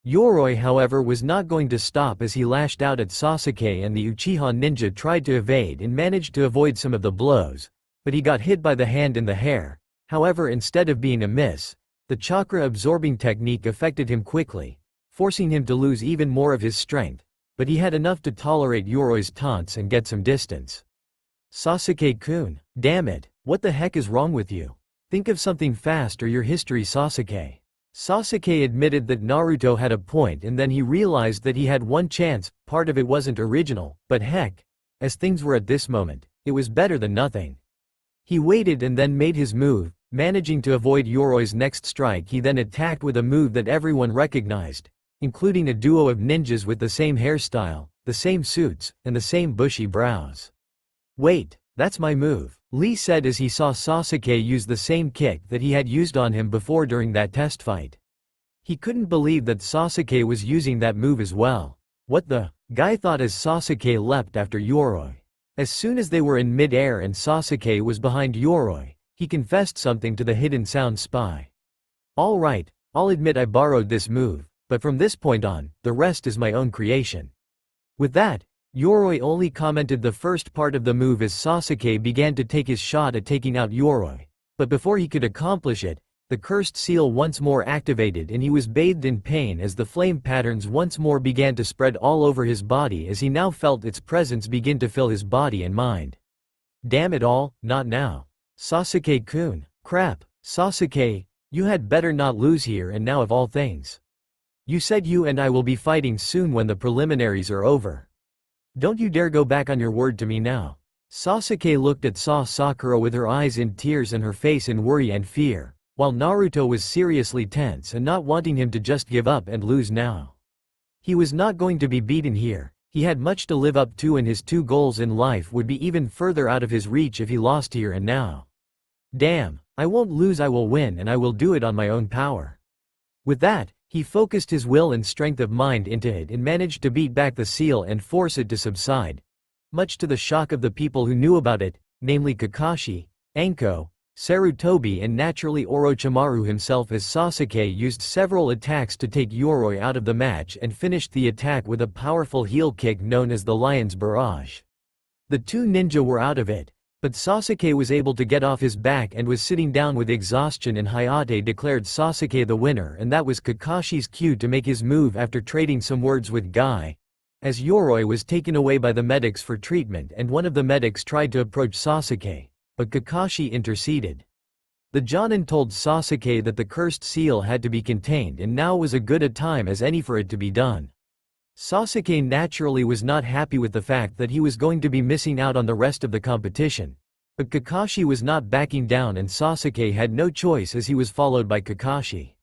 Yoroi however was not going to stop as he lashed out at Sasuke and the Uchiha ninja tried to evade and managed to avoid some of the blows, but he got hit by the hand in the hair. However, instead of being a miss, the chakra absorbing technique affected him quickly, forcing him to lose even more of his strength, but he had enough to tolerate Yoroi's taunts and get some distance. Sasuke-kun, damn it, what the heck is wrong with you? Think of something fast or your history, Sasuke. Sasuke admitted that Naruto had a point and then he realized that he had one chance. Part of it wasn't original, but heck, as things were at this moment, it was better than nothing. He waited and then made his move, managing to avoid Yoroi's next strike. He then attacked with a move that everyone recognized, including a duo of ninjas with the same hairstyle, the same suits, and the same bushy brows. Wait, that's my move, Lee said as he saw Sasuke use the same kick that he had used on him before during that test fight. He couldn't believe that Sasuke was using that move as well. What the? Guy thought as Sasuke leapt after Yoroi. As soon as they were in mid-air and Sasuke was behind Yoroi, he confessed something to the hidden sound spy. Alright, I'll admit I borrowed this move, but from this point on, the rest is my own creation. With that, Yoroi only commented the first part of the move as Sasuke began to take his shot at taking out Yoroi, but before he could accomplish it, the cursed seal once more activated and he was bathed in pain as the flame patterns once more began to spread all over his body as he now felt its presence begin to fill his body and mind. Damn it all, not now. Sasuke-kun, crap, Sasuke, you had better not lose here and now of all things. You said you and I will be fighting soon when the preliminaries are over. Don't you dare go back on your word to me now. Sasuke looked at Sakura with her eyes in tears and her face in worry and fear, while Naruto was seriously tense and not wanting him to just give up and lose now. He was not going to be beaten here, he had much to live up to and his two goals in life would be even further out of his reach if he lost here and now. Damn, I won't lose, I will win and I will do it on my own power. With that, he focused his will and strength of mind into it and managed to beat back the seal and force it to subside. Much to the shock of the people who knew about it, namely Kakashi, Anko, Sarutobi and naturally Orochimaru himself as Sasuke used several attacks to take Yoroi out of the match and finished the attack with a powerful heel kick known as the Lion's Barrage. The two ninja were out of it, but Sasuke was able to get off his back and was sitting down with exhaustion and Hayate declared Sasuke the winner and that was Kakashi's cue to make his move after trading some words with Guy. As Yoroi was taken away by the medics for treatment and one of the medics tried to approach Sasuke, but Kakashi interceded. The Jonin told Sasuke that the cursed seal had to be contained and now was as good a time as any for it to be done. Sasuke naturally was not happy with the fact that he was going to be missing out on the rest of the competition, but Kakashi was not backing down and Sasuke had no choice as he was followed by Kakashi.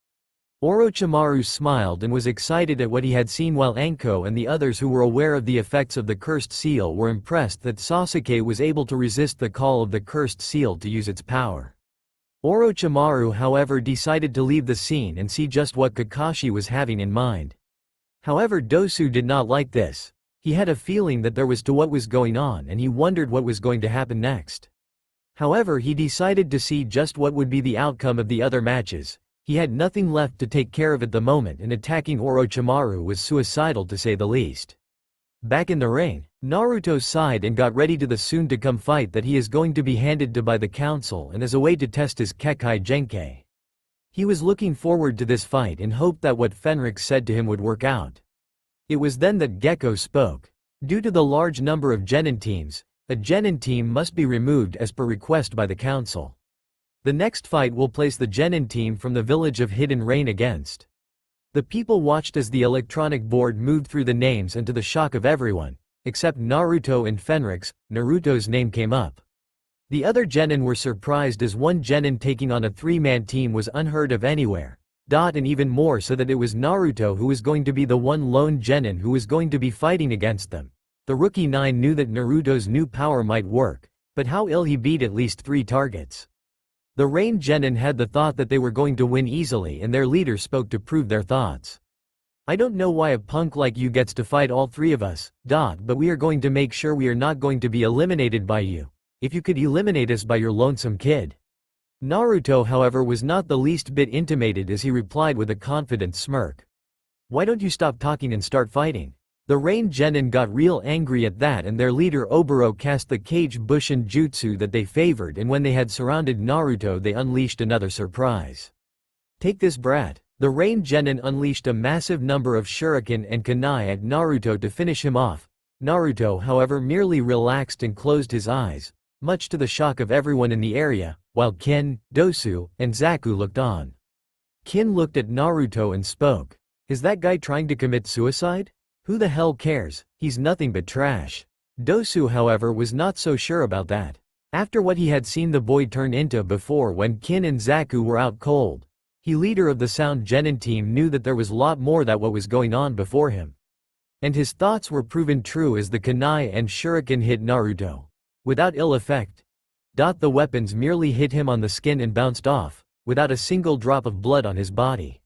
Orochimaru smiled and was excited at what he had seen while Anko and the others who were aware of the effects of the cursed seal were impressed that Sasuke was able to resist the call of the cursed seal to use its power. Orochimaru however decided to leave the scene and see just what Kakashi was having in mind. However, Dosu did not like this. He had a feeling that there was to what was going on and he wondered what was going to happen next. However, he decided to see just what would be the outcome of the other matches. He had nothing left to take care of at the moment and attacking Orochimaru was suicidal to say the least. Back in the ring, Naruto sighed and got ready to the soon-to-come fight that he is going to be handed to by the council and as a way to test his Kekkei Genkai. He was looking forward to this fight and hoped that what Fenrix said to him would work out. It was then that Gekko spoke. Due to the large number of Genin teams, a Genin team must be removed as per request by the council. The next fight will place the Genin team from the village of Hidden Rain against. The people watched as the electronic board moved through the names and to the shock of everyone, except Naruto and Fenrix, Naruto's name came up. The other Genin were surprised as one Genin taking on a three-man team was unheard of anywhere. And even more so that it was Naruto who was going to be the one lone Genin who was going to be fighting against them. The Rookie 9 knew that Naruto's new power might work, but how ill he beat at least 3 targets. The Rain Genin had the thought that they were going to win easily and their leader spoke to prove their thoughts. I don't know why a punk like you gets to fight all 3 of us, but we are going to make sure we are not going to be eliminated by you. If you could eliminate us by your lonesome kid. Naruto however was not the least bit intimidated as he replied with a confident smirk. Why don't you stop talking and start fighting? The Rain Genin got real angry at that, and their leader Oboro cast the Cage Bushin Jutsu that they favored, and when they had surrounded Naruto they unleashed another surprise. Take this brat. The Rain Genin unleashed a massive number of shuriken and kunai at Naruto to finish him off. Naruto, however, merely relaxed and closed his eyes, much to the shock of everyone in the area, while Kin, Dosu, and Zaku looked on. Kin looked at Naruto and spoke. Is that guy trying to commit suicide? Who the hell cares, he's nothing but trash. Dosu, however, was not so sure about that. After what he had seen the boy turn into before when Kin and Zaku were out cold, he, leader of the Sound Genin team, knew that there was a lot more that what was going on before him. And his thoughts were proven true as the kunai and shuriken hit Naruto. Without ill effect. The weapons merely hit him on the skin and bounced off, without a single drop of blood on his body.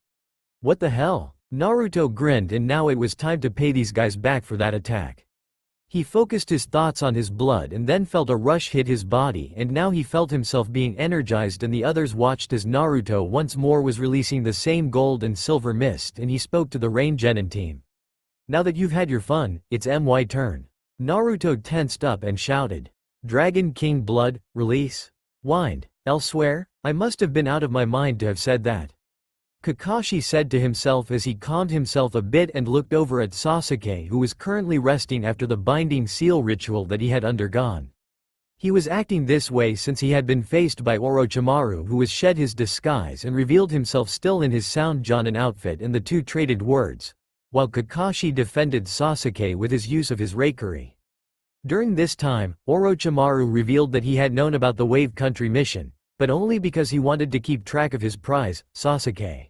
What the hell? Naruto grinned, and now it was time to pay these guys back for that attack. He focused his thoughts on his blood and then felt a rush hit his body, and now he felt himself being energized, and the others watched as Naruto once more was releasing the same gold and silver mist, and he spoke to the Rain Genin team. Now that you've had your fun, it's my turn. Naruto tensed up and shouted. Dragon King blood, release? Whined. Elsewhere? I must have been out of my mind to have said that. Kakashi said to himself as he calmed himself a bit and looked over at Sasuke, who was currently resting after the binding seal ritual that he had undergone. He was acting this way since he had been faced by Orochimaru, who was shed his disguise and revealed himself still in his Sound Jonin outfit, and the two traded words, while Kakashi defended Sasuke with his use of his Reikiri. During this time, Orochimaru revealed that he had known about the Wave Country mission, but only because he wanted to keep track of his prize, Sasuke.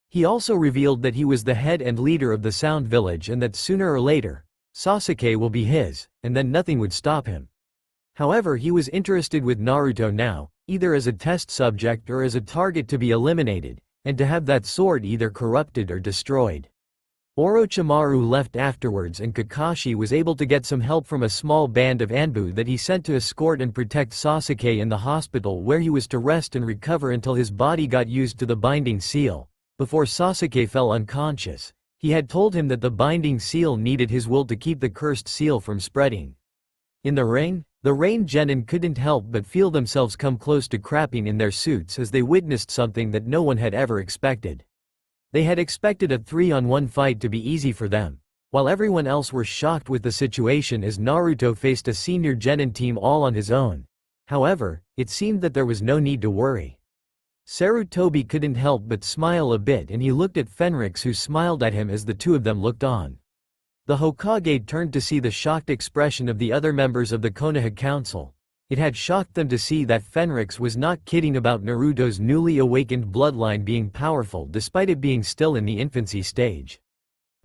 He also revealed that he was the head and leader of the Sound Village, and that sooner or later, Sasuke will be his, and then nothing would stop him. However, he was interested with Naruto now, either as a test subject or as a target to be eliminated, and to have that sword either corrupted or destroyed. Orochimaru left afterwards, and Kakashi was able to get some help from a small band of Anbu that he sent to escort and protect Sasuke in the hospital, where he was to rest and recover until his body got used to the binding seal. Before Sasuke fell unconscious, he had told him that the binding seal needed his will to keep the cursed seal from spreading. In the ring, the Rain Genin couldn't help but feel themselves come close to crapping in their suits as they witnessed something that no one had ever expected. They had expected a 3-on-1 fight to be easy for them, while everyone else were shocked with the situation as Naruto faced a senior Genin team all on his own. However, it seemed that there was no need to worry. Sarutobi couldn't help but smile a bit, and he looked at Fenrix, who smiled at him as the two of them looked on. The Hokage turned to see the shocked expression of the other members of the Konoha Council. It had shocked them to see that Fenrix was not kidding about Naruto's newly awakened bloodline being powerful despite it being still in the infancy stage.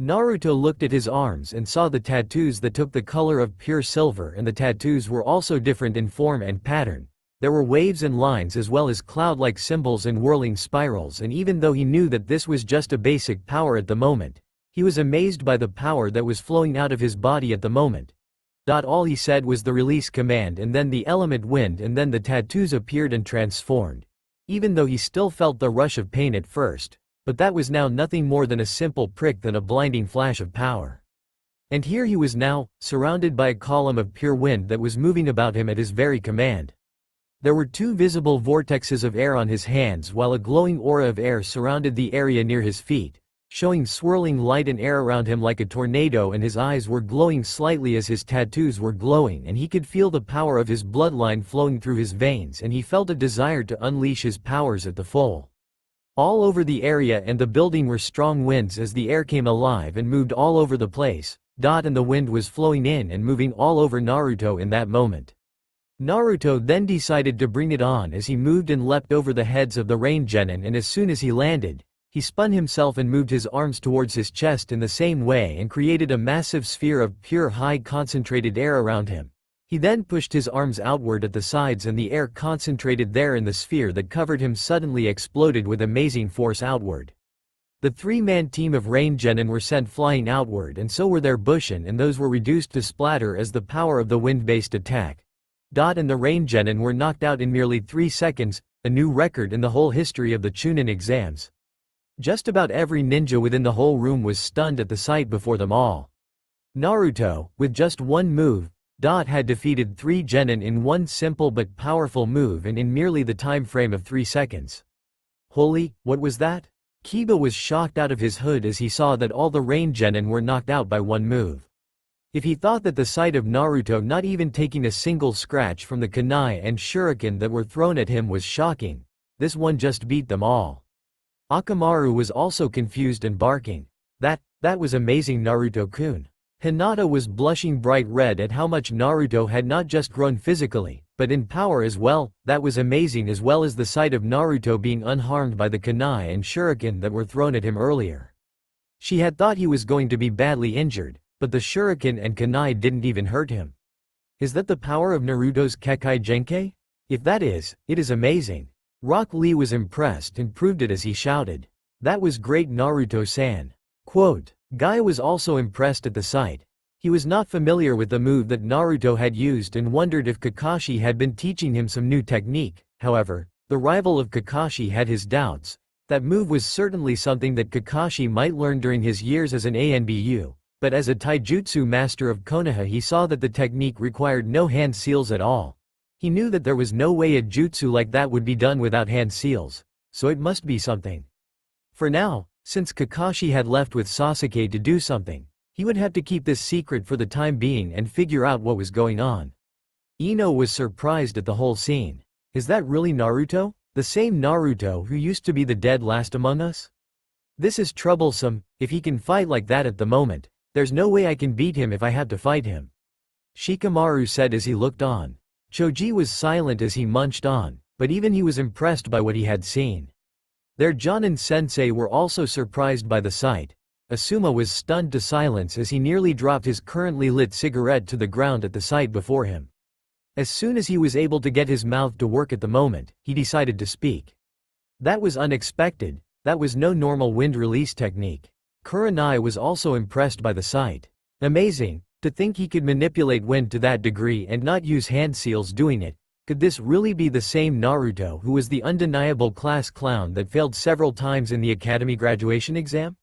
Naruto looked at his arms and saw the tattoos that took the color of pure silver, and the tattoos were also different in form and pattern. There were waves and lines as well as cloud-like symbols and whirling spirals, and even though he knew that this was just a basic power at the moment, he was amazed by the power that was flowing out of his body at the moment. All he said was the release command, and then the element wind, and then the tattoos appeared and transformed. Even though he still felt the rush of pain at first, but that was now nothing more than a simple prick than a blinding flash of power. And here he was now, surrounded by a column of pure wind that was moving about him at his very command. There were 2 visible vortexes of air on his hands, while a glowing aura of air surrounded the area near his feet, showing swirling light and air around him like a tornado, and his eyes were glowing slightly as his tattoos were glowing, and he could feel the power of his bloodline flowing through his veins, and he felt a desire to unleash his powers at the full. All over the area and the building were strong winds as the air came alive and moved all over the place, and the wind was flowing in and moving all over Naruto in that moment. Naruto then decided to bring it on as he moved and leapt over the heads of the Rain Genin, and as soon as he landed, he spun himself and moved his arms towards his chest in the same way and created a massive sphere of pure high concentrated air around him. He then pushed his arms outward at the sides, and the air concentrated there in the sphere that covered him suddenly exploded with amazing force outward. The 3-man team of Rain Genin were sent flying outward, and so were their Bushin, and those were reduced to splatter as the power of the wind-based attack. And the Rain Genin were knocked out in merely 3 seconds, a new record in the whole history of the Chunin exams. Just about every ninja within the whole room was stunned at the sight before them all. Naruto, with just one move, had defeated 3 genin in one simple but powerful move and in merely the time frame of 3 seconds. Holy, what was that? Kiba was shocked out of his hood as he saw that all the rain genin were knocked out by one move. If he thought that the sight of Naruto not even taking a single scratch from the kunai and shuriken that were thrown at him was shocking, this one just beat them all. Akamaru was also confused and barking. That was amazing, Naruto-kun. Hinata was blushing bright red at how much Naruto had not just grown physically, but in power as well. That was amazing, as well as the sight of Naruto being unharmed by the kunai and shuriken that were thrown at him earlier. She had thought he was going to be badly injured, but the shuriken and kunai didn't even hurt him. Is that the power of Naruto's Kekai Genkai? If that is, it is amazing. Rock Lee was impressed and proved it as he shouted, "That was great, Naruto-san." Quote, Guy was also impressed at the sight. He was not familiar with the move that Naruto had used and wondered if Kakashi had been teaching him some new technique. However, the rival of Kakashi had his doubts. That move was certainly something that Kakashi might learn during his years as an ANBU, but as a taijutsu master of Konoha he saw that the technique required no hand seals at all. He knew that there was no way a jutsu like that would be done without hand seals, so it must be something. For now, since Kakashi had left with Sasuke to do something, he would have to keep this secret for the time being and figure out what was going on. Ino was surprised at the whole scene. Is that really Naruto? The same Naruto who used to be the dead last among us? This is troublesome. If he can fight like that at the moment, there's no way I can beat him if I have to fight him. Shikamaru said as he looked on. Choji was silent as he munched on, but even he was impressed by what he had seen. Their Jonin sensei were also surprised by the sight. Asuma was stunned to silence as he nearly dropped his currently lit cigarette to the ground at the sight before him. As soon as he was able to get his mouth to work at the moment, he decided to speak. That was unexpected. That was no normal wind release technique. Kurenai was also impressed by the sight. Amazing, to think he could manipulate wind to that degree and not use hand seals doing it. Could this really be the same Naruto who was the undeniable class clown that failed several times in the academy graduation exam?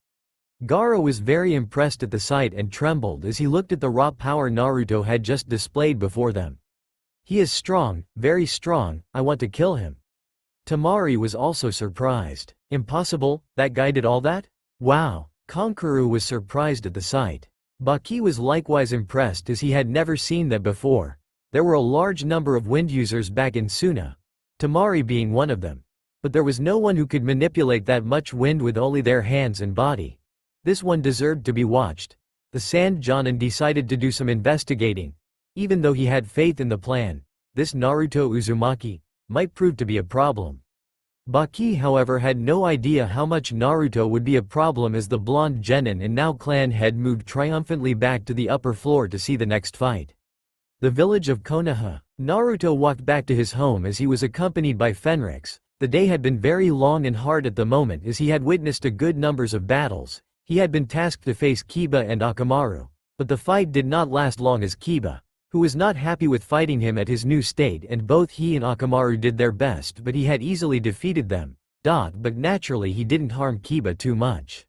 Gaara was very impressed at the sight and trembled as he looked at the raw power Naruto had just displayed before them. He is strong, very strong, I want to kill him. Tamari was also surprised. Impossible, that guy did all that? Wow. Kankuru was surprised at the sight. Baki was likewise impressed as he had never seen that before. There were a large number of wind users back in Suna, Tamari being one of them. But there was no one who could manipulate that much wind with only their hands and body. This one deserved to be watched. The Sand Jonin decided to do some investigating. Even though he had faith in the plan, this Naruto Uzumaki might prove to be a problem. Baki however had no idea how much Naruto would be a problem as the blonde genin and now clan head moved triumphantly back to the upper floor to see the next fight. The village of Konoha. Naruto walked back to his home as he was accompanied by Fenrix. The day had been very long and hard at the moment as he had witnessed a good numbers of battles. He had been tasked to face Kiba and Akamaru, but the fight did not last long as Kiba, who was not happy with fighting him at his new state, and both he and Akamaru did their best, but he had easily defeated them. But naturally he didn't harm Kiba too much.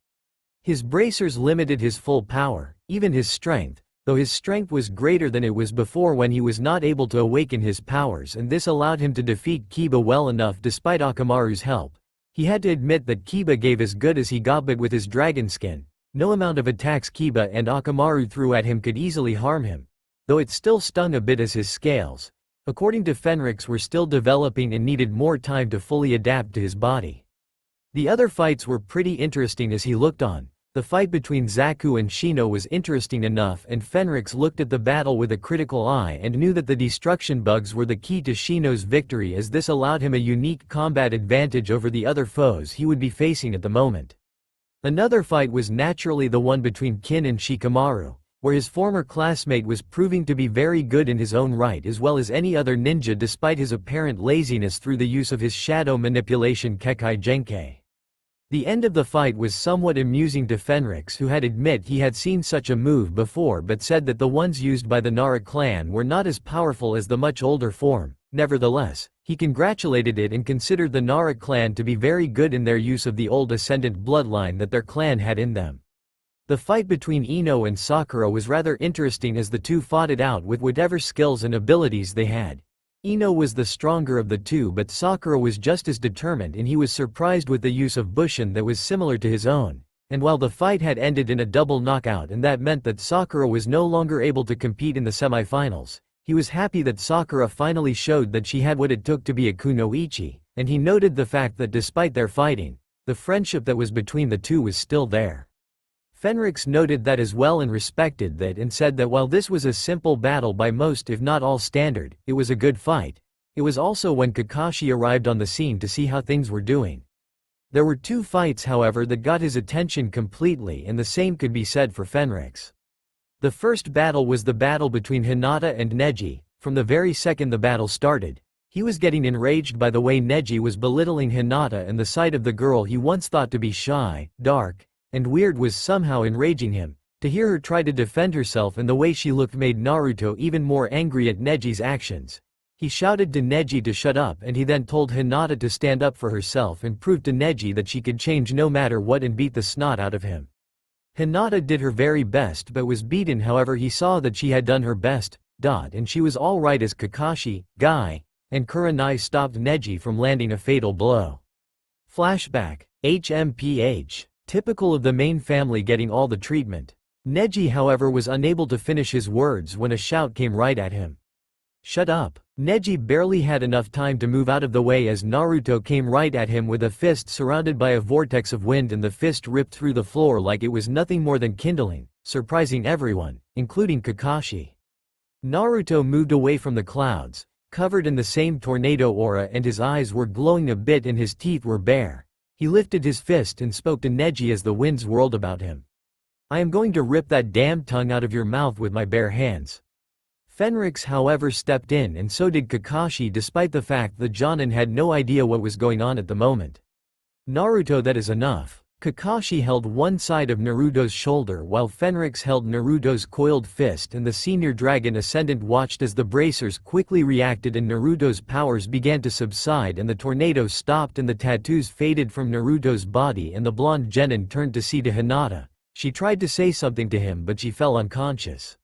His bracers limited his full power, even his strength, though his strength was greater than it was before when he was not able to awaken his powers, and this allowed him to defeat Kiba well enough despite Akamaru's help. He had to admit that Kiba gave as good as he got, but with his dragon skin, no amount of attacks Kiba and Akamaru threw at him could easily harm him. Though it still stung a bit as his scales, according to Fenrix, were still developing and needed more time to fully adapt to his body. The other fights were pretty interesting as he looked on. The fight between Zaku and Shino was interesting enough, and Fenrix looked at the battle with a critical eye and knew that the destruction bugs were the key to Shino's victory, as this allowed him a unique combat advantage over the other foes he would be facing at the moment. Another fight was naturally the one between Kin and Shikamaru, where his former classmate was proving to be very good in his own right as well as any other ninja despite his apparent laziness through the use of his shadow manipulation Kekai Genkai. The end of the fight was somewhat amusing to Fenrix, who had admit he had seen such a move before but said that the ones used by the Nara clan were not as powerful as the much older form. Nevertheless, he congratulated it and considered the Nara clan to be very good in their use of the old Ascendant bloodline that their clan had in them. The fight between Ino and Sakura was rather interesting as the two fought it out with whatever skills and abilities they had. Ino was the stronger of the two, but Sakura was just as determined, and he was surprised with the use of Bushin that was similar to his own. And while the fight had ended in a double knockout and that meant that Sakura was no longer able to compete in the semifinals, he was happy that Sakura finally showed that she had what it took to be a kunoichi, and he noted the fact that despite their fighting, the friendship that was between the two was still there. Fenrix noted that as well and respected that, and said that while this was a simple battle by most if not all standard, it was a good fight. It was also when Kakashi arrived on the scene to see how things were doing. There were two fights however that got his attention completely, and the same could be said for Fenrix. The first battle was the battle between Hinata and Neji. From the very second the battle started, he was getting enraged by the way Neji was belittling Hinata, and the sight of the girl he once thought to be shy, dark, and weird was somehow enraging him. To hear her try to defend herself and the way she looked made Naruto even more angry at Neji's actions. He shouted to Neji to shut up, and he then told Hinata to stand up for herself and proved to Neji that she could change no matter what and beat the snot out of him. Hinata did her very best but was beaten. However, he saw that she had done her best, and she was alright as Kakashi, Guy, and Kurenai stopped Neji from landing a fatal blow. Flashback. HMPH. Typical of the main family getting all the treatment. Neji however was unable to finish his words when a shout came right at him. Shut up. Neji barely had enough time to move out of the way as Naruto came right at him with a fist surrounded by a vortex of wind, and the fist ripped through the floor like it was nothing more than kindling, surprising everyone, including Kakashi. Naruto moved away from the clouds, covered in the same tornado aura, and his eyes were glowing a bit and his teeth were bare. He lifted his fist and spoke to Neji as the winds whirled about him. I am going to rip that damn tongue out of your mouth with my bare hands. Fenrix however stepped in, and so did Kakashi, despite the fact that Jonin had no idea what was going on at the moment. Naruto, that is enough. Kakashi held one side of Naruto's shoulder while Fenrix held Naruto's coiled fist, and the senior dragon Ascendant watched as the bracers quickly reacted and Naruto's powers began to subside and the tornado stopped and the tattoos faded from Naruto's body, and the blonde genin turned to see to Hinata. She tried to say something to him but she fell unconscious.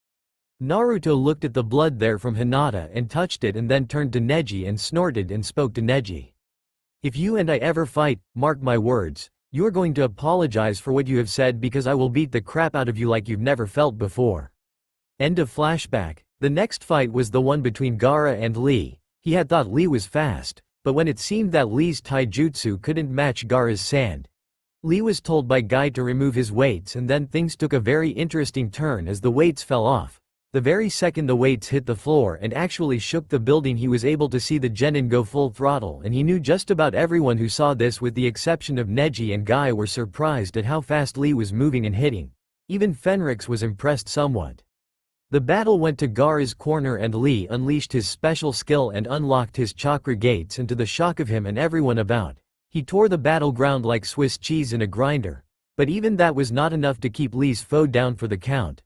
Naruto looked at the blood there from Hinata and touched it, and then turned to Neji and snorted and spoke to Neji. If you and I ever fight, mark my words, you are going to apologize for what you have said, because I will beat the crap out of you like you've never felt before. End of flashback. The next fight was the one between Gaara and Lee. He had thought Lee was fast, but when it seemed that Lee's taijutsu couldn't match Gaara's sand, Lee was told by Guy to remove his weights, and then things took a very interesting turn as the weights fell off. The very second the weights hit the floor and actually shook the building, he was able to see the genin go full throttle, and he knew just about everyone who saw this with the exception of Neji and Guy were surprised at how fast Lee was moving and hitting. Even Fenrix was impressed somewhat. The battle went to Gaara's corner and Lee unleashed his special skill and unlocked his chakra gates, and to the shock of him and everyone about, he tore the battleground like Swiss cheese in a grinder. But even that was not enough to keep Lee's foe down for the count.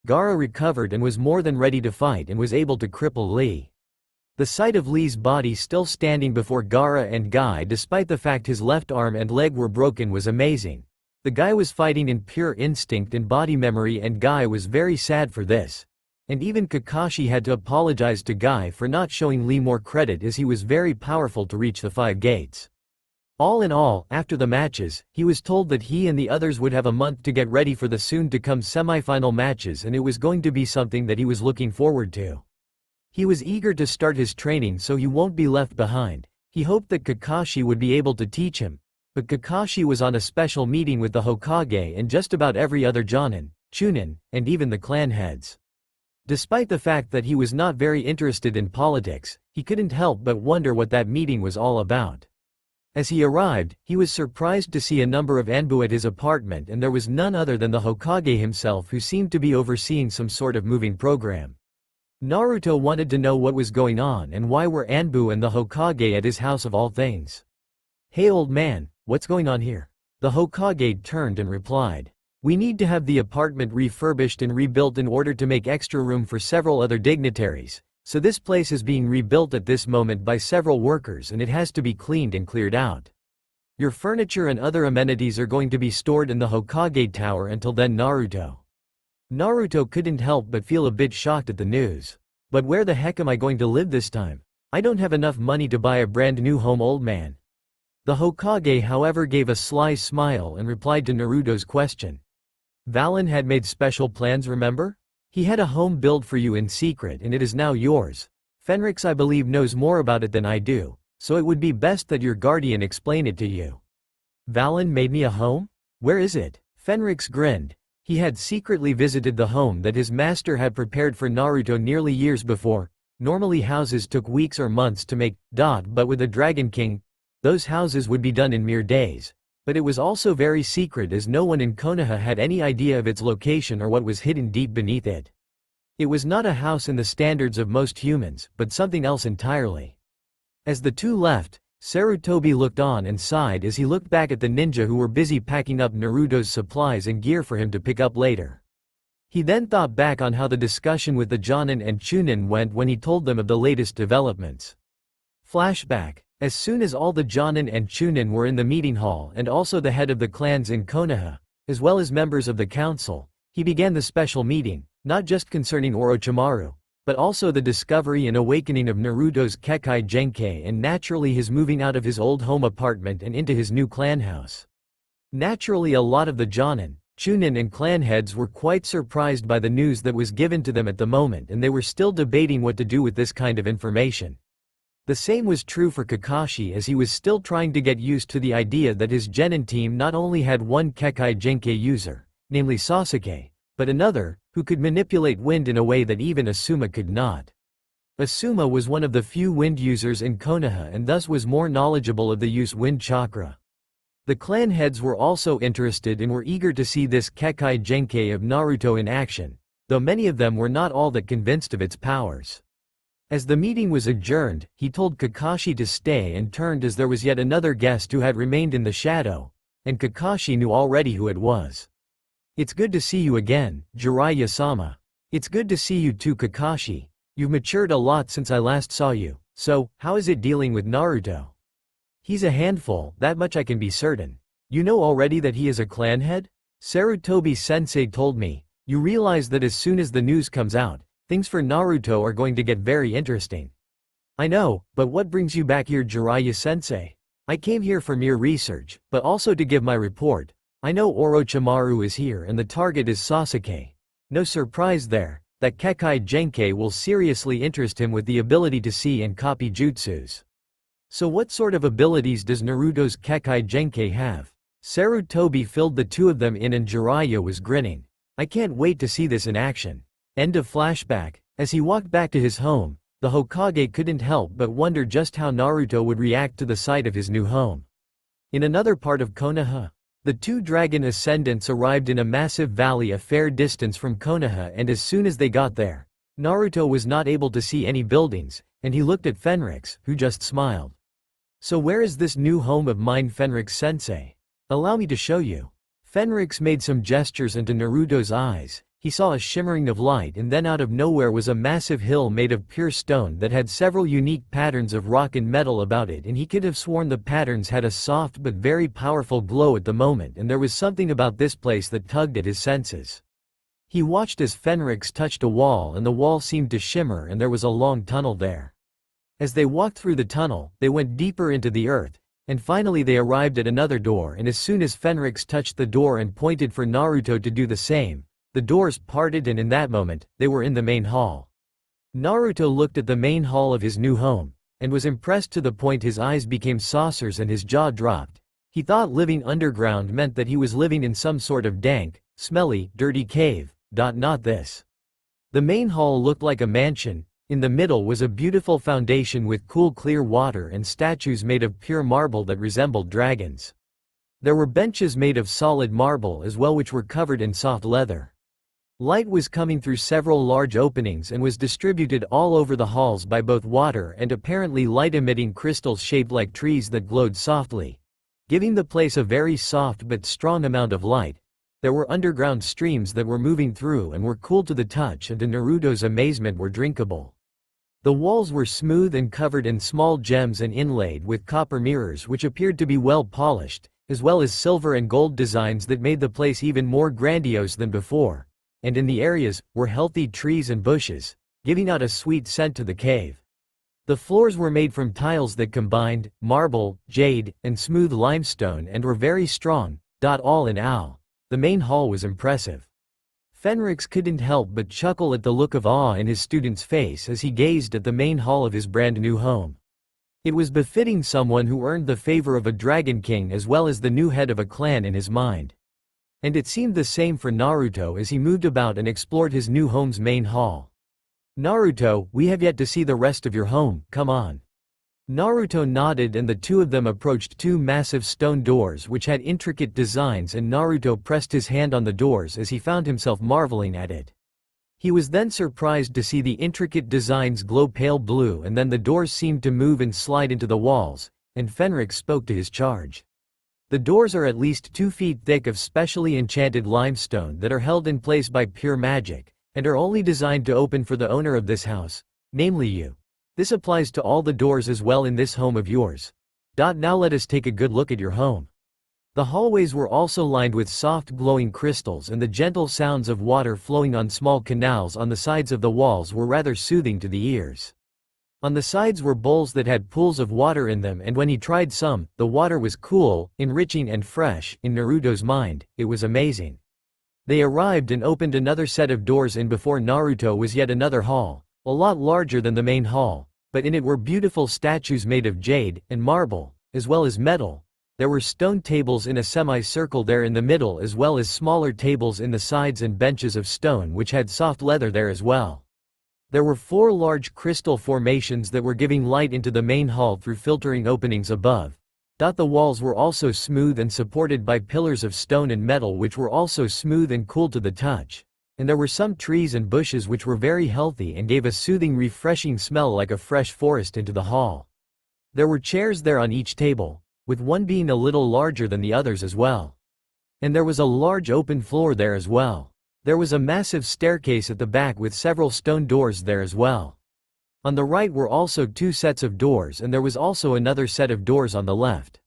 Gaara recovered and was more than ready to fight and was able to cripple Lee. The sight of Lee's body still standing before Gaara and Guy despite the fact his left arm and leg were broken was amazing. The guy was fighting in pure instinct and body memory, and Guy was very sad for this. And even Kakashi had to apologize to Guy for not showing Lee more credit, as he was very powerful to reach the 5 gates. All in all, after the matches, he was told that he and the others would have a month to get ready for the soon-to-come semi-final matches, and it was going to be something that he was looking forward to. He was eager to start his training so he won't be left behind. He hoped that Kakashi would be able to teach him. But Kakashi was on a special meeting with the Hokage and just about every other Jonin, Chunin, and even the clan heads. Despite the fact that he was not very interested in politics, he couldn't help but wonder what that meeting was all about. As he arrived, he was surprised to see a number of Anbu at his apartment, and there was none other than the Hokage himself, who seemed to be overseeing some sort of moving program. Naruto wanted to know what was going on and why were Anbu and the Hokage at his house of all things. Hey old man, what's going on here? The Hokage turned and replied. We need to have the apartment refurbished and rebuilt in order to make extra room for several other dignitaries, so this place is being rebuilt at this moment by several workers and it has to be cleaned and cleared out. Your furniture and other amenities are going to be stored in the Hokage Tower until then. Naruto couldn't help but feel a bit shocked at the news. But where the heck am I going to live this time? I don't have enough money to buy a brand new home, old man. The Hokage however gave a sly smile and replied to Naruto's question. Valen had made special plans, remember? He had a home built for you in secret and it is now yours. Fenrix I believe knows more about it than I do, so it would be best that your guardian explain it to you. Valen made me a home? Where is it? Fenrix grinned. He had secretly visited the home that his master had prepared for Naruto nearly years before. Normally houses took weeks or months to make, but with the Dragon King, those houses would be done in mere days. But it was also very secret as no one in Konoha had any idea of its location or what was hidden deep beneath it. It was not a house in the standards of most humans, but something else entirely. As the two left, Sarutobi looked on and sighed as he looked back at the ninja who were busy packing up Naruto's supplies and gear for him to pick up later. He then thought back on how the discussion with the Jonin and Chunin went when he told them of the latest developments. Flashback. As soon as all the Jonin and Chunin were in the meeting hall and also the head of the clans in Konoha, as well as members of the council, he began the special meeting, not just concerning Orochimaru, but also the discovery and awakening of Naruto's Kekkei Genkai and naturally his moving out of his old home apartment and into his new clan house. Naturally a lot of the Jonin, Chunin and clan heads were quite surprised by the news that was given to them at the moment and they were still debating what to do with this kind of information. The same was true for Kakashi as he was still trying to get used to the idea that his Genin team not only had one Kekkei Genkai user, namely Sasuke, but another, who could manipulate wind in a way that even Asuma could not. Asuma was one of the few wind users in Konoha and thus was more knowledgeable of the use wind chakra. The clan heads were also interested and were eager to see this Kekkei Genkai of Naruto in action, though many of them were not all that convinced of its powers. As the meeting was adjourned, he told Kakashi to stay and turned as there was yet another guest who had remained in the shadow, and Kakashi knew already who it was. It's good to see you again, Jiraiya-sama. It's good to see you too, Kakashi. You've matured a lot since I last saw you, so, how is it dealing with Naruto? He's a handful, that much I can be certain. You know already that he is a clan head? Sarutobi-sensei told me. You realize that as soon as the news comes out, things for Naruto are going to get very interesting. I know, but what brings you back here, Jiraiya-sensei? I came here for mere research, but also to give my report. I know Orochimaru is here and the target is Sasuke. No surprise there, that Kekkei Genkai will seriously interest him with the ability to see and copy jutsus. So what sort of abilities does Naruto's Kekkei Genkai have? Sarutobi filled the two of them in and Jiraiya was grinning. I can't wait to see this in action. End of flashback. As he walked back to his home, the Hokage couldn't help but wonder just how Naruto would react to the sight of his new home. In another part of Konoha, the two dragon ascendants arrived in a massive valley a fair distance from Konoha, and as soon as they got there, Naruto was not able to see any buildings, and he looked at Fenrix, who just smiled. So where is this new home of mine, Fenrix-sensei? Allow me to show you. Fenrix made some gestures into Naruto's eyes. He saw a shimmering of light and then out of nowhere was a massive hill made of pure stone that had several unique patterns of rock and metal about it, and he could have sworn the patterns had a soft but very powerful glow at the moment, and there was something about this place that tugged at his senses. He watched as Fenrix touched a wall and the wall seemed to shimmer and there was a long tunnel there. As they walked through the tunnel, they went deeper into the earth, and finally they arrived at another door, and as soon as Fenrix touched the door and pointed for Naruto to do the same, the doors parted and in that moment, they were in the main hall. Naruto looked at the main hall of his new home, and was impressed to the point his eyes became saucers and his jaw dropped. He thought living underground meant that he was living in some sort of dank, smelly, dirty cave. Not this. The main hall looked like a mansion. In the middle was a beautiful foundation with cool clear water and statues made of pure marble that resembled dragons. There were benches made of solid marble as well which were covered in soft leather. Light was coming through several large openings and was distributed all over the halls by both water and apparently light-emitting crystals shaped like trees that glowed softly. giving the place a very soft but strong amount of light. There were underground streams that were moving through and were cool to the touch, and to Naruto's amazement were drinkable. The walls were smooth and covered in small gems and inlaid with copper mirrors which appeared to be well polished, as well as silver and gold designs that made the place even more grandiose than before. And in the areas were healthy trees and bushes, giving out a sweet scent to the cave. The floors were made from tiles that combined marble, jade, and smooth limestone and were very strong. All in all, the main hall was impressive. Fenrix couldn't help but chuckle at the look of awe in his student's face as he gazed at the main hall of his brand new home. It was befitting someone who earned the favor of a dragon king as well as the new head of a clan in his mind. And it seemed the same for Naruto as he moved about and explored his new home's main hall. Naruto, we have yet to see the rest of your home, come on. Naruto nodded and the two of them approached two massive stone doors which had intricate designs, and Naruto pressed his hand on the doors as he found himself marveling at it. He was then surprised to see the intricate designs glow pale blue, and then the doors seemed to move and slide into the walls, and Fenrix spoke to his charge. The doors are at least 2 feet thick of specially enchanted limestone that are held in place by pure magic, and are only designed to open for the owner of this house, namely you. This applies to all the doors as well in this home of yours. Now let us take a good look at your home. The hallways were also lined with soft glowing crystals, and the gentle sounds of water flowing on small canals on the sides of the walls were rather soothing to the ears. On the sides were bowls that had pools of water in them, and when he tried some, the water was cool, enriching and fresh. In Naruto's mind, it was amazing. They arrived and opened another set of doors, and before Naruto was yet another hall, a lot larger than the main hall, but in it were beautiful statues made of jade and marble, as well as metal. There were stone tables in a semicircle there in the middle, as well as smaller tables in the sides and benches of stone which had soft leather there as well. There were 4 large crystal formations that were giving light into the main hall through filtering openings above. The walls were also smooth and supported by pillars of stone and metal which were also smooth and cool to the touch. And there were some trees and bushes which were very healthy and gave a soothing, refreshing smell like a fresh forest into the hall. There were chairs there on each table, with one being a little larger than the others as well. And there was a large open floor there as well. There was a massive staircase at the back with several stone doors there as well. On the right were also 2 sets of doors, and there was also another set of doors on the left.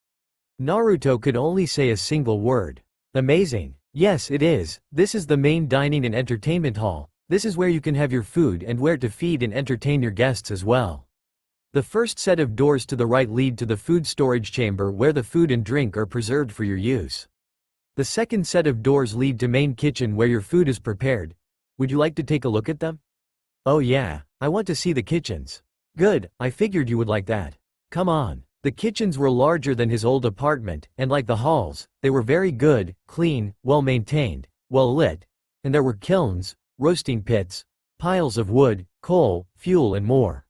Naruto could only say a single word. Amazing. Yes, it is. This is the main dining and entertainment hall. This is where you can have your food and where to feed and entertain your guests as well. The first set of doors to the right lead to the food storage chamber where the food and drink are preserved for your use. The second set of doors lead to main kitchen where your food is prepared. Would you like to take a look at them? Oh yeah, I want to see the kitchens. Good, I figured you would like that. Come on. The kitchens were larger than his old apartment, and like the halls, they were very good, clean, well maintained, well lit, and there were kilns, roasting pits, piles of wood, coal, fuel and more.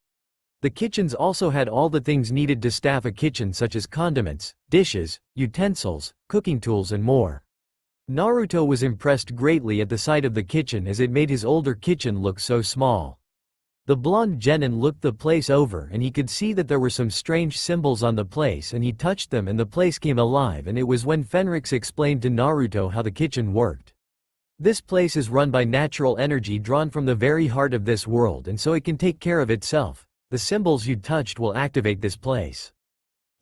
The kitchens also had all the things needed to staff a kitchen, such as condiments, dishes, utensils, cooking tools and more. Naruto was impressed greatly at the sight of the kitchen as it made his older kitchen look so small. The blonde genin looked the place over and he could see that there were some strange symbols on the place, and he touched them and the place came alive, and it was when Fenrix explained to Naruto how the kitchen worked. This place is run by natural energy drawn from the very heart of this world, and so it can take care of itself. The symbols you touched will activate this place.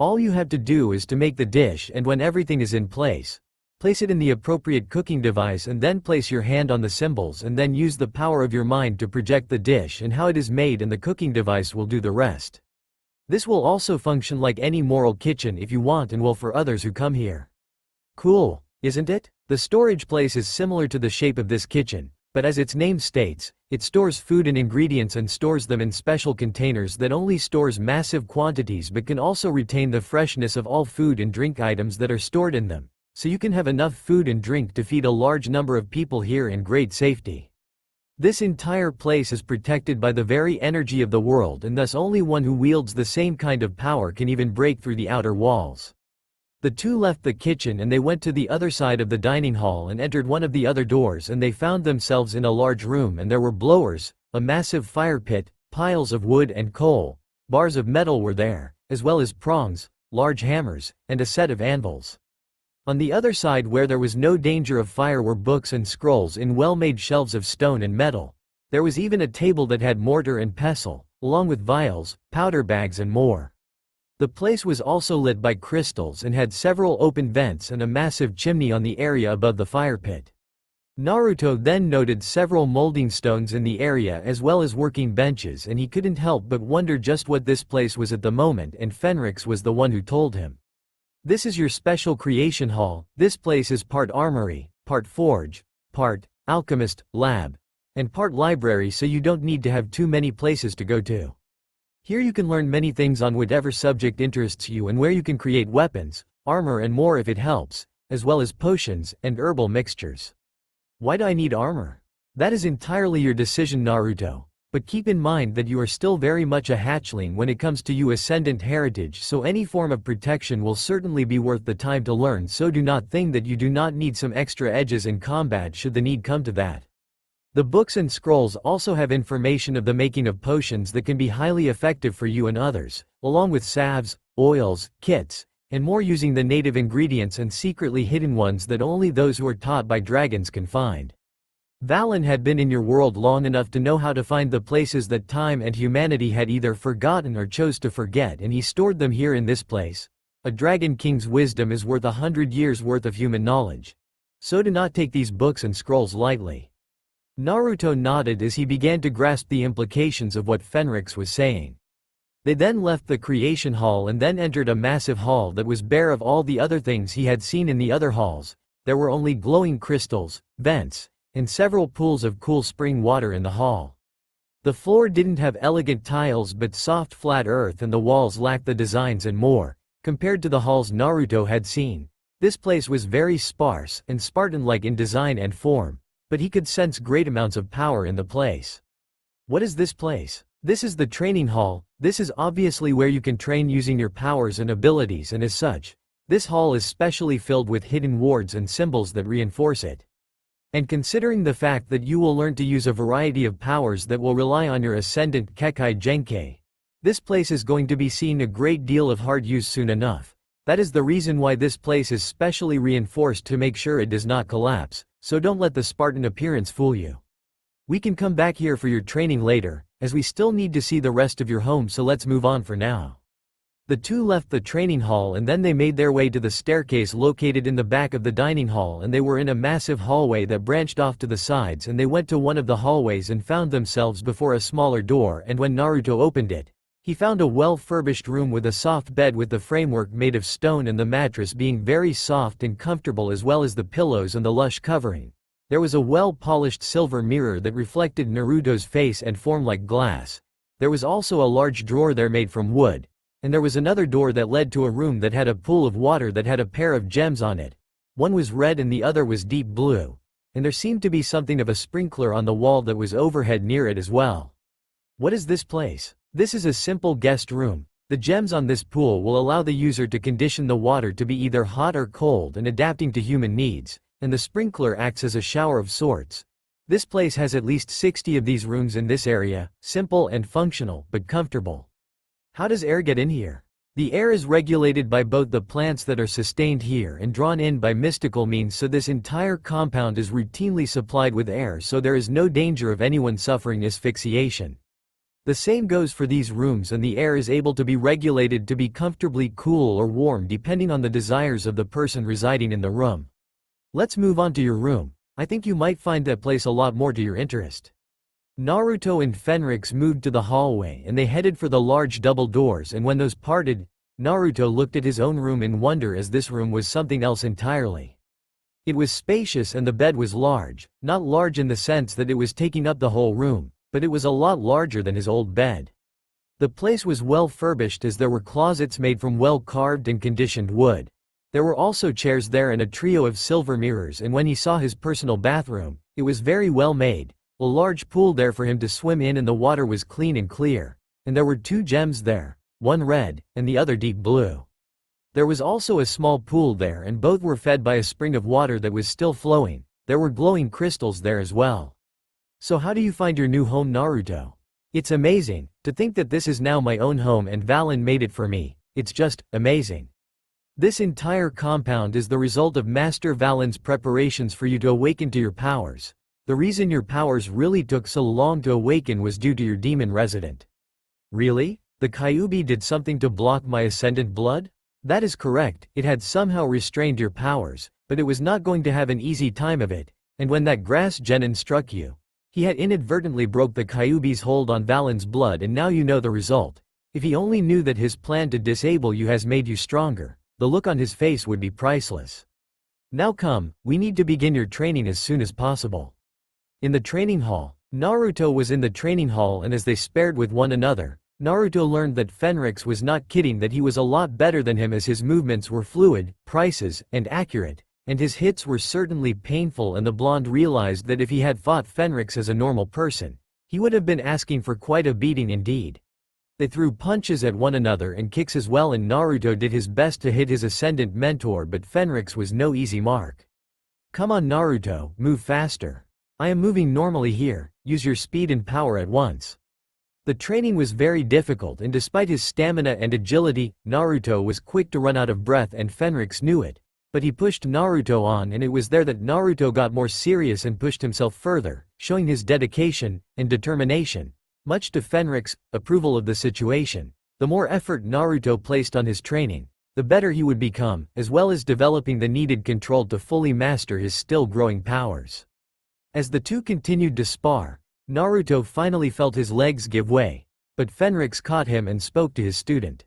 All you have to do is to make the dish, and when everything is in place, place it in the appropriate cooking device and then place your hand on the symbols and then use the power of your mind to project the dish and how it is made, and the cooking device will do the rest. This will also function like any moral kitchen if you want, and will for others who come here. Cool, isn't it? The storage place is similar to the shape of this kitchen, but as its name states, it stores food and ingredients and stores them in special containers that only stores massive quantities but can also retain the freshness of all food and drink items that are stored in them. So you can have enough food and drink to feed a large number of people here in great safety. This entire place is protected by the very energy of the world, and thus only one who wields the same kind of power can even break through the outer walls. The two left the kitchen and they went to the other side of the dining hall and entered one of the other doors, and they found themselves in a large room, and there were blowers, a massive fire pit, piles of wood and coal, bars of metal were there, as well as prongs, large hammers, and a set of anvils. On the other side where there was no danger of fire were books and scrolls in well-made shelves of stone and metal. There was even a table that had mortar and pestle, along with vials, powder bags and more. The place was also lit by crystals and had several open vents and a massive chimney on the area above the fire pit. Naruto then noted several molding stones in the area as well as working benches, and he couldn't help but wonder just what this place was at the moment, and Fenrix was the one who told him. This is your special creation hall. This place is part armory, part forge, part alchemist lab, and part library, so you don't need to have too many places to go to. Here you can learn many things on whatever subject interests you and where you can create weapons, armor and more if it helps, as well as potions and herbal mixtures. Why do I need armor? That is entirely your decision, Naruto, but keep in mind that you are still very much a hatchling when it comes to your Ascendant heritage, so any form of protection will certainly be worth the time to learn, so do not think that you do not need some extra edges in combat should the need come to that. The books and scrolls also have information of the making of potions that can be highly effective for you and others, along with salves, oils, kits, and more using the native ingredients and secretly hidden ones that only those who are taught by dragons can find. Valen had been in your world long enough to know how to find the places that time and humanity had either forgotten or chose to forget, and he stored them here in this place. A dragon king's wisdom is worth 100 years worth of human knowledge. So do not take these books and scrolls lightly. Naruto nodded as he began to grasp the implications of what Fenrix was saying. They then left the creation hall and then entered a massive hall that was bare of all the other things he had seen in the other halls. There were only glowing crystals, vents, and several pools of cool spring water in the hall. The floor didn't have elegant tiles but soft flat earth, and the walls lacked the designs and more. Compared to the halls Naruto had seen, this place was very sparse and Spartan-like in design and form, but he could sense great amounts of power in the place. What is this place? This is the training hall. This is obviously where you can train using your powers and abilities, and as such, this hall is specially filled with hidden wards and symbols that reinforce it. And considering the fact that you will learn to use a variety of powers that will rely on your Ascendant Kekkei Genkei, this place is going to be seeing a great deal of hard use soon enough. That is the reason why this place is specially reinforced to make sure it does not collapse, so don't let the Spartan appearance fool you. We can come back here for your training later, as we still need to see the rest of your home, so let's move on for now. The two left the training hall and then they made their way to the staircase located in the back of the dining hall, and they were in a massive hallway that branched off to the sides, and they went to one of the hallways and found themselves before a smaller door, and when Naruto opened it, he found a well-furbished room with a soft bed with the framework made of stone and the mattress being very soft and comfortable, as well as the pillows and the lush covering. There was a well-polished silver mirror that reflected Naruto's face and form like glass. There was also a large drawer there made from wood, and there was another door that led to a room that had a pool of water that had a pair of gems on it. One was red and the other was deep blue, and there seemed to be something of a sprinkler on the wall that was overhead near it as well. What is this place? This is a simple guest room. The gems on this pool will allow the user to condition the water to be either hot or cold and adapting to human needs, and the sprinkler acts as a shower of sorts. This place has at least 60 of these rooms in this area, simple and functional, but comfortable. How does air get in here? The air is regulated by both the plants that are sustained here and drawn in by mystical means, so this entire compound is routinely supplied with air, so there is no danger of anyone suffering asphyxiation. The same goes for these rooms, and the air is able to be regulated to be comfortably cool or warm depending on the desires of the person residing in the room. Let's move on to your room. I think you might find that place a lot more to your interest. Naruto and Fenrix moved to the hallway and they headed for the large double doors, and when those parted, Naruto looked at his own room in wonder, as this room was something else entirely. It was spacious and the bed was large, not large in the sense that it was taking up the whole room, but it was a lot larger than his old bed. The place was well furbished, as there were closets made from well-carved and conditioned wood. There were also chairs there and a trio of silver mirrors, and when he saw his personal bathroom, it was very well made. A large pool there for him to swim in, and the water was clean and clear. And there were two gems there, one red, and the other deep blue. There was also a small pool there, and both were fed by a spring of water that was still flowing. There were glowing crystals there as well. So how do you find your new home, Naruto? It's amazing to think that this is now my own home and Valen made it for me. It's just amazing. This entire compound is the result of Master Valen's preparations for you to awaken to your powers. The reason your powers really took so long to awaken was due to your demon resident. Really? The Kyuubi did something to block my ascendant blood? That is correct, it had somehow restrained your powers, but it was not going to have an easy time of it, and when that grass genin struck you, he had inadvertently broke the Kyuubi's hold on Valen's blood, and now you know the result. If he only knew that his plan to disable you has made you stronger, the look on his face would be priceless. Now come, we need to begin your training as soon as possible. In the training hall, Naruto was in the training hall, and as they spared with one another, Naruto learned that Fenrix was not kidding, that he was a lot better than him, as his movements were fluid, precise, and accurate, and his hits were certainly painful, and the blonde realized that if he had fought Fenrix as a normal person, he would have been asking for quite a beating indeed. They threw punches at one another and kicks as well, and Naruto did his best to hit his ascendant mentor, but Fenrix was no easy mark. Come on Naruto, move faster. I am moving normally here, use your speed and power at once. The training was very difficult, and despite his stamina and agility, Naruto was quick to run out of breath, and Fenrix knew it. But he pushed Naruto on, and it was there that Naruto got more serious and pushed himself further, showing his dedication and determination. Much to Fenrix's approval of the situation, the more effort Naruto placed on his training, the better he would become, as well as developing the needed control to fully master his still growing powers. As the two continued to spar, Naruto finally felt his legs give way, but Fenrix caught him and spoke to his student.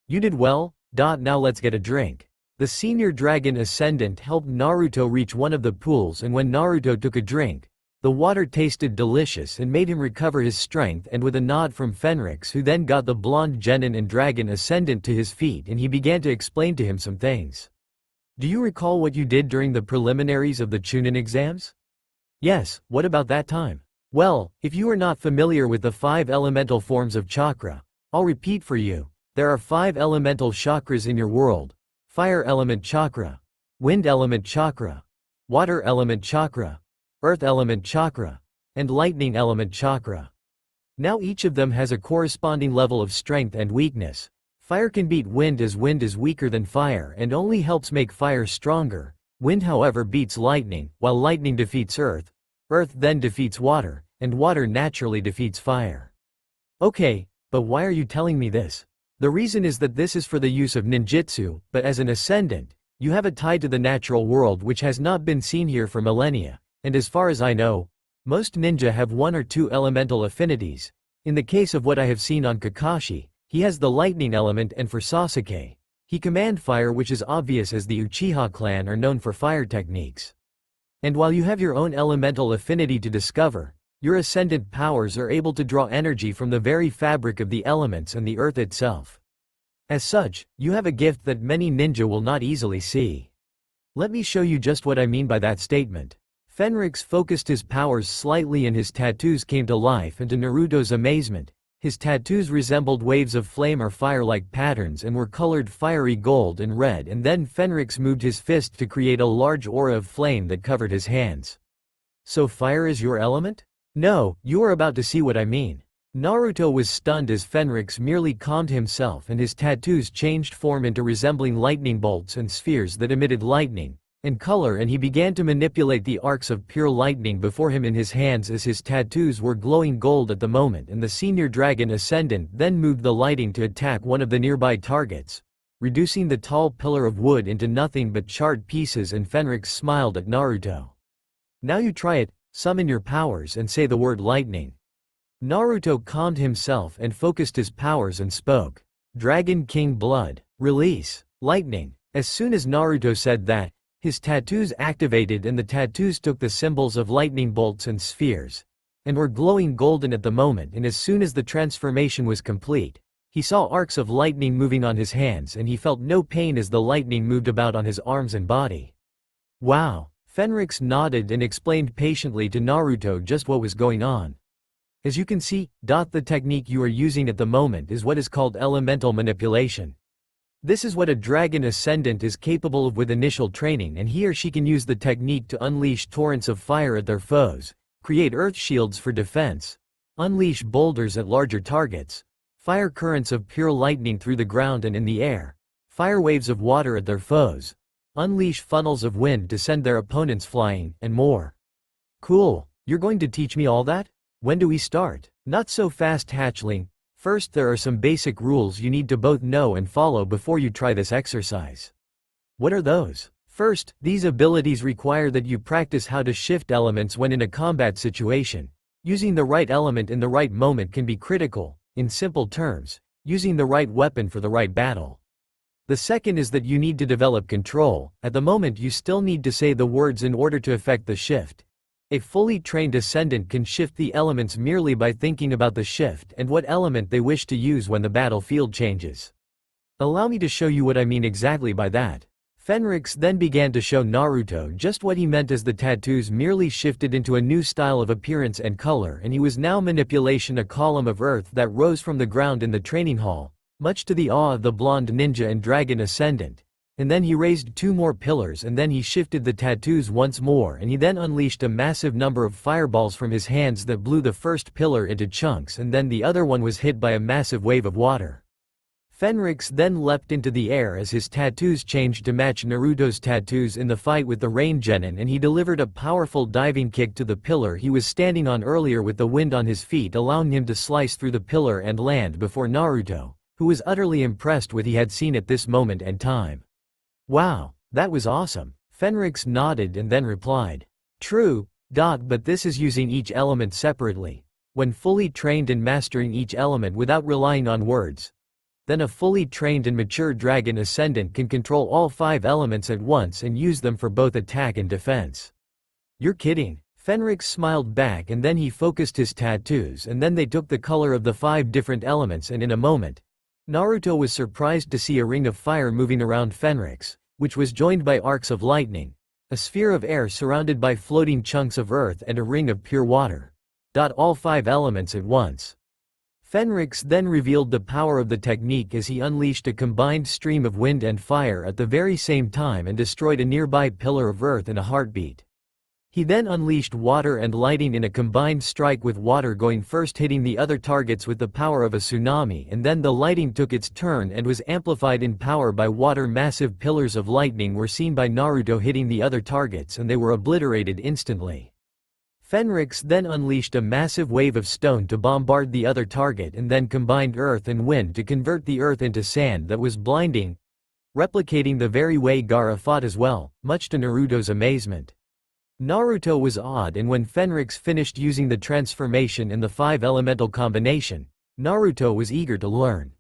You did well, now let's get a drink. The senior dragon Ascendant helped Naruto reach one of the pools, and when Naruto took a drink, the water tasted delicious and made him recover his strength, and with a nod from Fenrix, who then got the blonde genin and dragon Ascendant to his feet, and he began to explain to him some things. Do you recall what you did during the preliminaries of the Chunin exams? Yes, what about that time? Well, if you are not familiar with the 5 elemental forms of chakra, I'll repeat for you. There are 5 elemental chakras in your world: fire element chakra, wind element chakra, water element chakra, earth element chakra, and lightning element chakra. Now each of them has a corresponding level of strength and weakness. Fire can beat wind, as wind is weaker than fire and only helps make fire stronger. Wind however beats lightning, while lightning defeats earth. Earth then defeats water, and water naturally defeats fire. Okay, but why are you telling me this? The reason is that this is for the use of ninjutsu, but as an ascendant, you have a tie to the natural world which has not been seen here for millennia, and as far as I know, most ninja have 1 or 2 elemental affinities. In the case of what I have seen on Kakashi, he has the lightning element, and for Sasuke, he command fire, which is obvious as the Uchiha clan are known for fire techniques. And while you have your own elemental affinity to discover, your ascendant powers are able to draw energy from the very fabric of the elements and the earth itself. As such, you have a gift that many ninja will not easily see. Let me show you just what I mean by that statement. Fenrix focused his powers slightly and his tattoos came to life, and to Naruto's amazement, his tattoos resembled waves of flame or fire-like patterns and were colored fiery gold and red, and then Fenrix moved his fist to create a large aura of flame that covered his hands. So fire is your element? No, you are about to see what I mean. Naruto was stunned as Fenrix merely calmed himself, and his tattoos changed form into resembling lightning bolts and spheres that emitted lightning and color, and he began to manipulate the arcs of pure lightning before him in his hands, as his tattoos were glowing gold at the moment, and the senior dragon Ascendant then moved the lighting to attack one of the nearby targets, reducing the tall pillar of wood into nothing but charred pieces, and Fenrix smiled at Naruto. Now you try it, summon your powers and say the word lightning. Naruto calmed himself and focused his powers and spoke. Dragon King Blood, release, lightning. As soon as Naruto said that, his tattoos activated, and the tattoos took the symbols of lightning bolts and spheres, and were glowing golden at the moment, and as soon as the transformation was complete, he saw arcs of lightning moving on his hands, and he felt no pain as the lightning moved about on his arms and body. Wow! Fenrix nodded and explained patiently to Naruto just what was going on. As you can see, the technique you are using at the moment is what is called elemental manipulation. This is what a dragon ascendant is capable of with initial training, and he or she can use the technique to unleash torrents of fire at their foes, create earth shields for defense, unleash boulders at larger targets, fire currents of pure lightning through the ground and in the air, fire waves of water at their foes, unleash funnels of wind to send their opponents flying, and more. Cool, you're going to teach me all that? When do we start? Not so fast, hatchling. First, there are some basic rules you need to both know and follow before you try this exercise. What are those? First, these abilities require that you practice how to shift elements when in a combat situation. Using the right element in the right moment can be critical. In simple terms, using the right weapon for the right battle. The second is that you need to develop control. At the moment, you still need to say the words in order to effect the shift. A fully trained Ascendant can shift the elements merely by thinking about the shift and what element they wish to use when the battlefield changes. Allow me to show you what I mean exactly by that. Fenrix then began to show Naruto just what he meant as the tattoos merely shifted into a new style of appearance and color, and he was now manipulation a column of earth that rose from the ground in the training hall, much to the awe of the blonde ninja and dragon Ascendant. And then he raised 2 more pillars, and then he shifted the tattoos once more, and he then unleashed a massive number of fireballs from his hands that blew the first pillar into chunks, and then the other one was hit by a massive wave of water. Fenrix then leapt into the air as his tattoos changed to match Naruto's tattoos in the fight with the Rain Genin, and he delivered a powerful diving kick to the pillar he was standing on earlier with the wind on his feet, allowing him to slice through the pillar and land before Naruto, who was utterly impressed with what he had seen at this moment and time. Wow, that was awesome. Fenrix nodded and then replied. True, but this is using each element separately. When fully trained in mastering each element without relying on words, then a fully trained and mature dragon Ascendant can control all 5 elements at once and use them for both attack and defense. You're kidding. Fenrix smiled back, and then he focused his tattoos, and then they took the color of the 5 different elements, and in a moment, Naruto was surprised to see a ring of fire moving around Fenrix, which was joined by arcs of lightning, a sphere of air surrounded by floating chunks of earth, and a ring of pure water. All 5 elements at once. Fenrix then revealed the power of the technique as he unleashed a combined stream of wind and fire at the very same time and destroyed a nearby pillar of earth in a heartbeat. He then unleashed water and lighting in a combined strike, with water going first, hitting the other targets with the power of a tsunami, and then the lighting took its turn and was amplified in power by water. Massive pillars of lightning were seen by Naruto hitting the other targets, and they were obliterated instantly. Fenrix then unleashed a massive wave of stone to bombard the other target, and then combined earth and wind to convert the earth into sand that was blinding, replicating the very way Gaara fought as well, much to Naruto's amazement. Naruto was awed, and when Fenrix finished using the transformation in the 5 elemental combination, Naruto was eager to learn.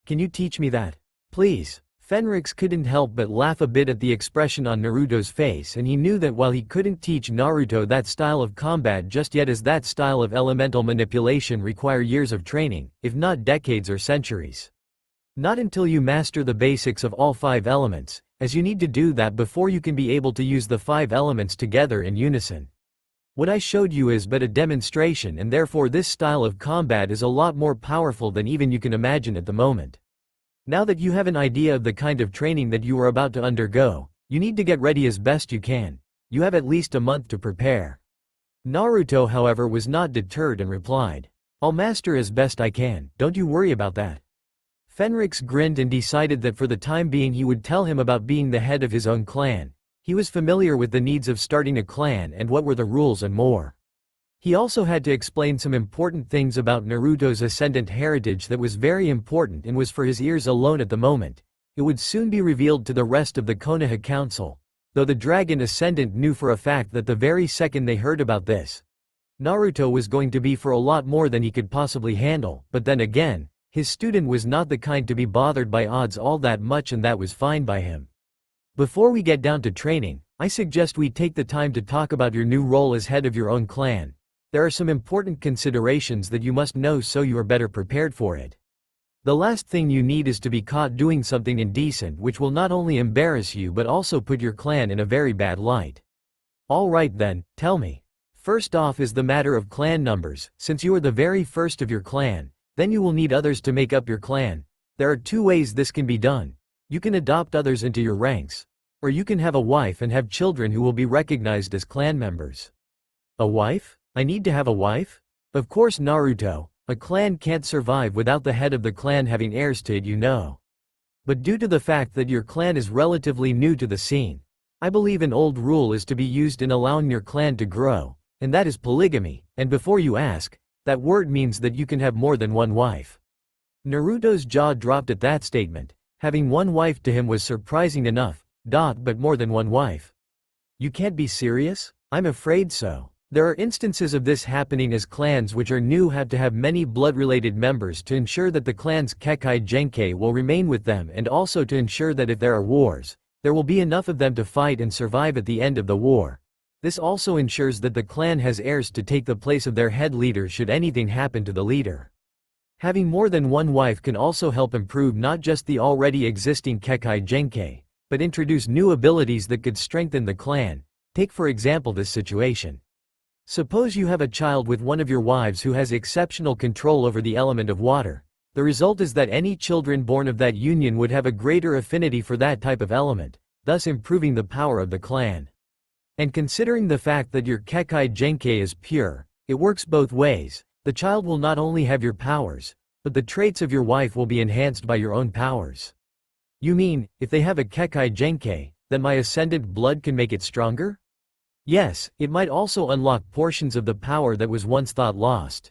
Can you teach me that? Please. Fenrix couldn't help but laugh a bit at the expression on Naruto's face, and he knew that while he couldn't teach Naruto that style of combat just yet, as that style of elemental manipulation require years of training, if not decades or centuries. Not until you master the basics of all 5 elements, as you need to do that before you can be able to use the 5 elements together in unison. What I showed you is but a demonstration, and therefore this style of combat is a lot more powerful than even you can imagine at the moment. Now that you have an idea of the kind of training that you are about to undergo, you need to get ready as best you can. You have at least a month to prepare. Naruto, however, was not deterred and replied, I'll master as best I can, don't you worry about that. Fenrix grinned and decided that for the time being he would tell him about being the head of his own clan. He was familiar with the needs of starting a clan and what were the rules and more. He also had to explain some important things about Naruto's Ascendant heritage that was very important and was for his ears alone at the moment. It would soon be revealed to the rest of the Konoha Council, though the Dragon Ascendant knew for a fact that the very second they heard about this, Naruto was going to be for a lot more than he could possibly handle. But then again, his student was not the kind to be bothered by odds all that much, and that was fine by him. Before we get down to training, I suggest we take the time to talk about your new role as head of your own clan. There are some important considerations that you must know so you are better prepared for it. The last thing you need is to be caught doing something indecent, which will not only embarrass you but also put your clan in a very bad light. Alright then, tell me. First off is the matter of clan numbers. Since you are the very first of your clan, then you will need others to make up your clan. There are 2 ways this can be done. You can adopt others into your ranks, or you can have a wife and have children who will be recognized as clan members. A wife? I need to have a wife? Of course, Naruto. A clan can't survive without the head of the clan having heirs to it, you know. But due to the fact that your clan is relatively new to the scene, I believe an old rule is to be used in allowing your clan to grow, and that is polygamy, and before you ask, that word means that you can have more than one wife. Naruto's jaw dropped at that statement. Having one wife to him was surprising enough, but more than one wife. You can't be serious? I'm afraid so. There are instances of this happening as clans which are new have to have many blood-related members to ensure that the clan's Kekkei Genkai will remain with them, and also to ensure that if there are wars, there will be enough of them to fight and survive at the end of the war. This also ensures that the clan has heirs to take the place of their head leader should anything happen to the leader. Having more than one wife can also help improve not just the already existing Kekkei Genkai, but introduce new abilities that could strengthen the clan. Take for example this situation. Suppose you have a child with one of your wives who has exceptional control over the element of water. The result is that any children born of that union would have a greater affinity for that type of element, thus improving the power of the clan. And considering the fact that your Kekkei Genkai is pure, it works both ways. The child will not only have your powers, but the traits of your wife will be enhanced by your own powers. You mean, if they have a Kekkei Genkai, then my ascendant blood can make it stronger? Yes, it might also unlock portions of the power that was once thought lost.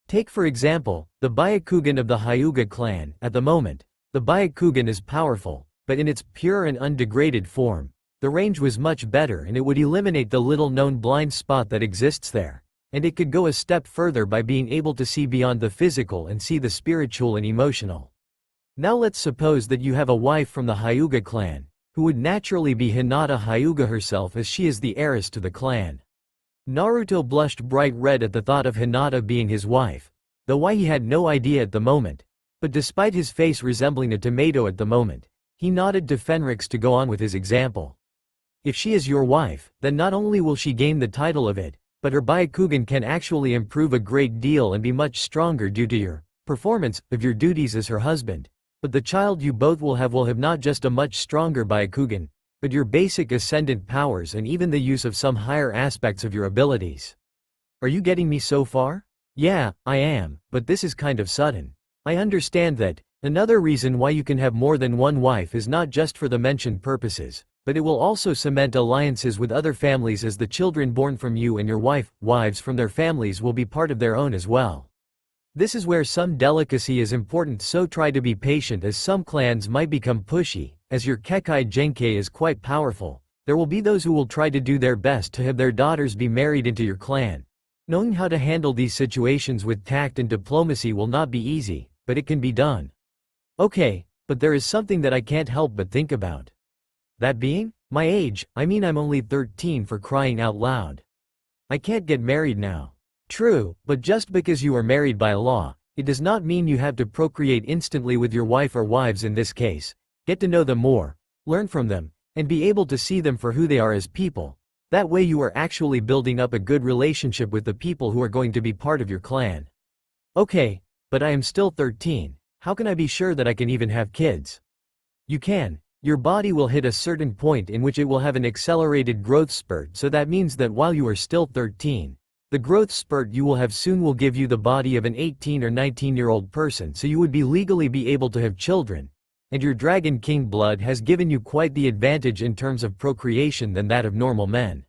Take for example, the Byakugan of the Hyuga clan. At the moment, the Byakugan is powerful, but in its pure and undegraded form, the range was much better and it would eliminate the little-known blind spot that exists there. And it could go a step further by being able to see beyond the physical and see the spiritual and emotional. Now let's suppose that you have a wife from the Hyuga clan, who would naturally be Hinata Hyuga herself, as she is the heiress to the clan. Naruto blushed bright red at the thought of Hinata being his wife, though why he had no idea at the moment. But despite his face resembling a tomato at the moment, he nodded to Fenrix to go on with his example. If she is your wife, then not only will she gain the title of it, but her Byakugan can actually improve a great deal and be much stronger due to your performance of your duties as her husband. But the child you both will have not just a much stronger Byakugan, but your basic ascendant powers and even the use of some higher aspects of your abilities. Are you getting me so far? Yeah, I am, but this is kind of sudden. I understand that. Another reason why you can have more than one wife is not just for the mentioned purposes, but it will also cement alliances with other families, as the children born from you and your wives from their families will be part of their own as well. This is where some delicacy is important, so try to be patient, as some clans might become pushy. As your Kekkei Genkai is quite powerful, there will be those who will try to do their best to have their daughters be married into your clan. Knowing how to handle these situations with tact and diplomacy will not be easy, but it can be done. Okay, but there is something that I can't help but think about. That being? My age. I mean, I'm only 13, for crying out loud. I can't get married now. True, but just because you are married by law, it does not mean you have to procreate instantly with your wife or wives in this case. Get to know them more, learn from them, and be able to see them for who they are as people. That way you are actually building up a good relationship with the people who are going to be part of your clan. Okay, but I am still 13. How can I be sure that I can even have kids? You can. Your body will hit a certain point in which it will have an accelerated growth spurt, so that means that while you are still 13, the growth spurt you will have soon will give you the body of an 18 or 19-year-old person, so you would be legally be able to have children. And your Dragon King blood has given you quite the advantage in terms of procreation than that of normal men.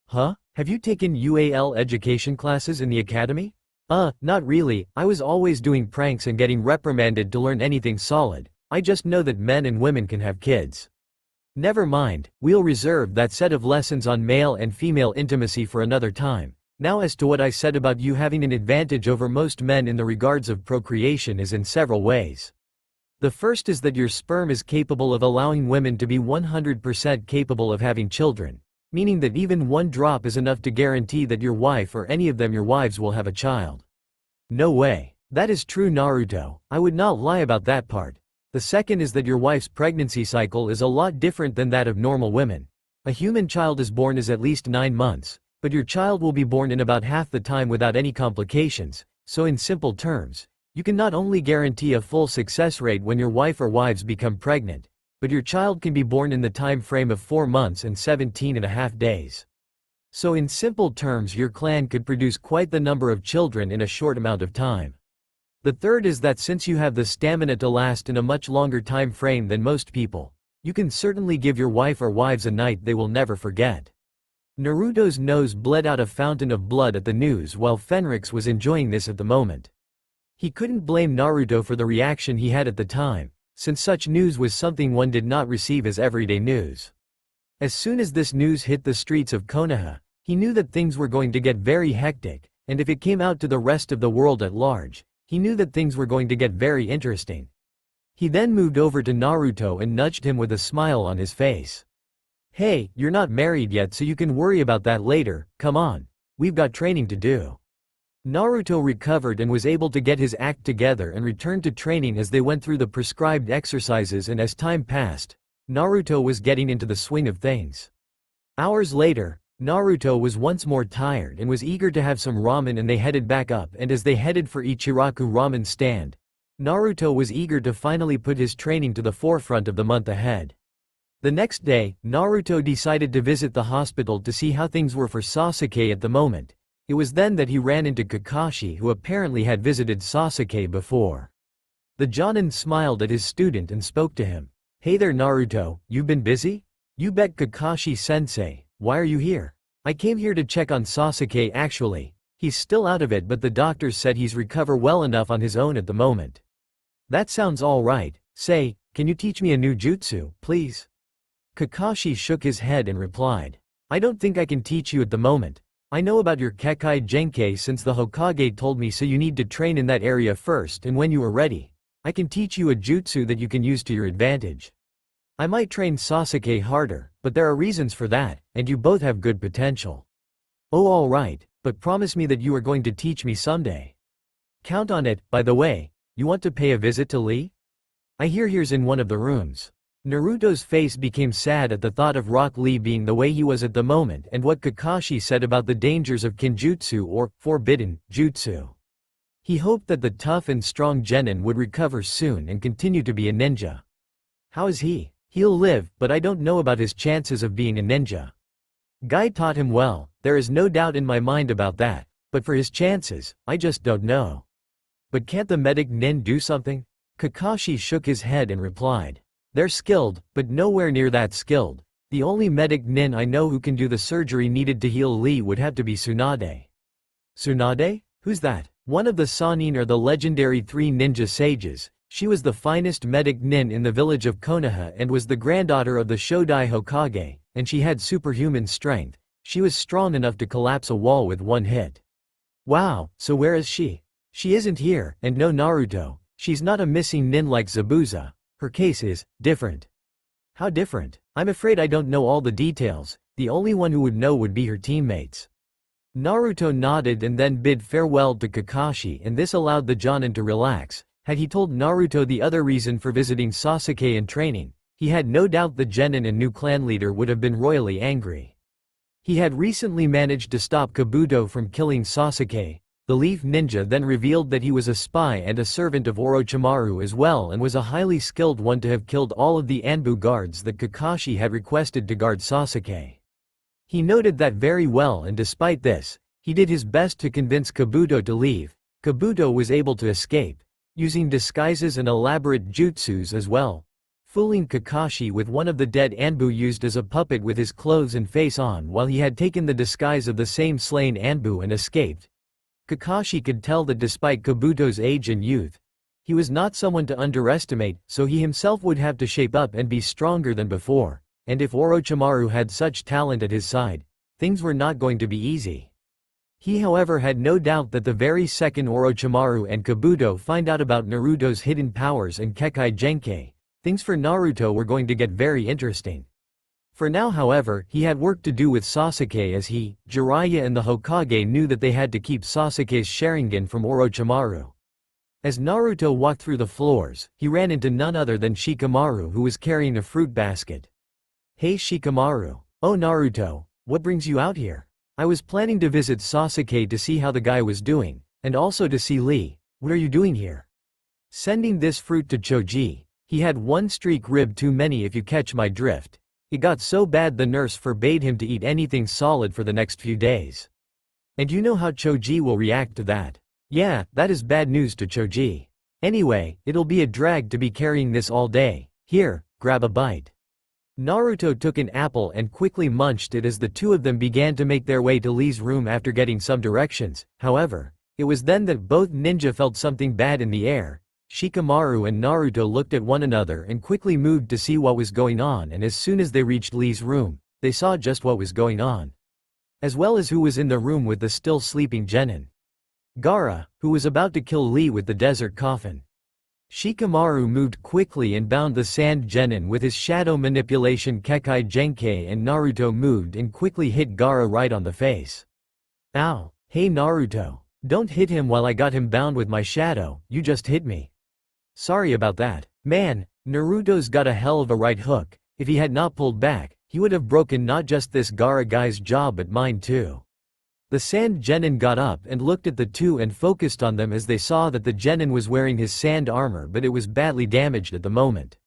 Huh? Have you taken UAL education classes in the academy? Not really. I was always doing pranks and getting reprimanded to learn anything solid. I just know that men and women can have kids. Never mind, we'll reserve that set of lessons on male and female intimacy for another time. Now, as to what I said about you having an advantage over most men in the regards of procreation is in several ways. The first is that your sperm is capable of allowing women to be 100% capable of having children, meaning that even one drop is enough to guarantee that your wife or any of them your wives will have a child. No way. That is true, Naruto. I would not lie about that part. The second is that your wife's pregnancy cycle is a lot different than that of normal women. A human child is born as at least 9 months, but your child will be born in about half the time without any complications. So in simple terms, you can not only guarantee a full success rate when your wife or wives become pregnant, but your child can be born in the time frame of 4 months and 17.5 days. So in simple terms, your clan could produce quite the number of children in a short amount of time. The third is that since you have the stamina to last in a much longer time frame than most people, you can certainly give your wife or wives a night they will never forget. Naruto's nose bled out a fountain of blood at the news while Fenrix was enjoying this at the moment. He couldn't blame Naruto for the reaction he had at the time, since such news was something one did not receive as everyday news. As soon as this news hit the streets of Konoha, he knew that things were going to get very hectic, and if it came out to the rest of the world at large, he knew that things were going to get very interesting. He then moved over to Naruto and nudged him with a smile on his face. "Hey, you're not married yet, so you can worry about that later, come on. We've got training to do." Naruto recovered and was able to get his act together and returned to training as they went through the prescribed exercises, and as time passed, Naruto was getting into the swing of things. Hours later, Naruto was once more tired and was eager to have some ramen, and they headed back up, and as they headed for Ichiraku ramen stand, Naruto was eager to finally put his training to the forefront of the month ahead. The next day, Naruto decided to visit the hospital to see how things were for Sasuke at the moment. It was then that he ran into Kakashi, who apparently had visited Sasuke before. The Jonin smiled at his student and spoke to him. "Hey there Naruto, you've been busy? You bet Kakashi-sensei, why are you here?" "I came here to check on Sasuke actually. He's still out of it, but the doctors said he's recovered well enough on his own at the moment." "That sounds alright. Say, can you teach me a new jutsu, please?" Kakashi shook his head and replied. "I don't think I can teach you at the moment. I know about your Kekai Genkai since the Hokage told me, so you need to train in that area first, and when you are ready, I can teach you a jutsu that you can use to your advantage. I might train Sasuke harder, but there are reasons for that, and you both have good potential." "Oh alright, but promise me that you are going to teach me someday." "Count on it. By the way, you want to pay a visit to Lee? I hear he's in one of the rooms." Naruto's face became sad at the thought of Rock Lee being the way he was at the moment and what Kakashi said about the dangers of Kinjutsu, or forbidden jutsu. He hoped that the tough and strong genin would recover soon and continue to be a ninja. "How is he?" "He'll live, but I don't know about his chances of being a ninja. Guy taught him well, there is no doubt in my mind about that, but for his chances, I just don't know." "But can't the medic nin do something?" Kakashi shook his head and replied. "They're skilled, but nowhere near that skilled. The only medic nin I know who can do the surgery needed to heal Lee would have to be Tsunade." "Tsunade? Who's that?" "One of the Sannin, or the legendary 3 ninja sages. She was the finest medic nin in the village of Konoha and was the granddaughter of the Shodai Hokage, and she had superhuman strength. She was strong enough to collapse a wall with one hit." "Wow, so where is she?" "She isn't here, and no Naruto. She's not a missing nin like Zabuza. Her case is different." "How different?" "I'm afraid I don't know all the details. The only one who would know would be her teammates." Naruto nodded and then bid farewell to Kakashi, and this allowed the Jonin to relax. Had he told Naruto the other reason for visiting Sasuke and training, he had no doubt the genin and new clan leader would have been royally angry. He had recently managed to stop Kabuto from killing Sasuke. The Leaf Ninja then revealed that he was a spy and a servant of Orochimaru as well, and was a highly skilled one to have killed all of the Anbu guards that Kakashi had requested to guard Sasuke. He noted that very well, and despite this, he did his best to convince Kabuto to leave. Kabuto was able to escape, using disguises and elaborate jutsus as well, fooling Kakashi with one of the dead Anbu used as a puppet with his clothes and face on while he had taken the disguise of the same slain Anbu and escaped. Kakashi could tell that despite Kabuto's age and youth, he was not someone to underestimate, so he himself would have to shape up and be stronger than before, and if Orochimaru had such talent at his side, things were not going to be easy. He however had no doubt that the very second Orochimaru and Kabuto find out about Naruto's hidden powers and Kekai Genkai, things for Naruto were going to get very interesting. For now however, he had work to do with Sasuke, as he, Jiraiya and the Hokage knew that they had to keep Sasuke's Sharingan from Orochimaru. As Naruto walked through the floors, he ran into none other than Shikamaru, who was carrying a fruit basket. "Hey Shikamaru." "Oh Naruto, what brings you out here?" "I was planning to visit Sasuke to see how the guy was doing, and also to see Lee. What are you doing here?" "Sending this fruit to Choji. He had one streak rib too many, if you catch my drift. It got so bad the nurse forbade him to eat anything solid for the next few days. And you know how Choji will react to that. Yeah, that is bad news to Choji. Anyway, it'll be a drag to be carrying this all day. Here, grab a bite. Naruto took an apple and quickly munched it as the two of them began to make their way to Lee's room after getting some directions. However, it was then that both ninja felt something bad in the air. Shikamaru and Naruto looked at one another and quickly moved to see what was going on, and as soon as they reached Lee's room, they saw just what was going on, as well as who was in the room with the still sleeping Genin. Gaara, who was about to kill Lee with the desert coffin. Shikamaru moved quickly and bound the sand Genin with his shadow manipulation Kekai Genkei, and Naruto moved and quickly hit Gaara right on the face. Ow, hey Naruto. Don't hit him while I got him bound with my shadow, you just hit me. Sorry about that. Man, Naruto's got a hell of a right hook. If he had not pulled back, he would have broken not just this Gaara guy's jaw but mine too. The sand Genin got up and looked at the two and focused on them as they saw that the Genin was wearing his sand armor, but it was badly damaged at the moment.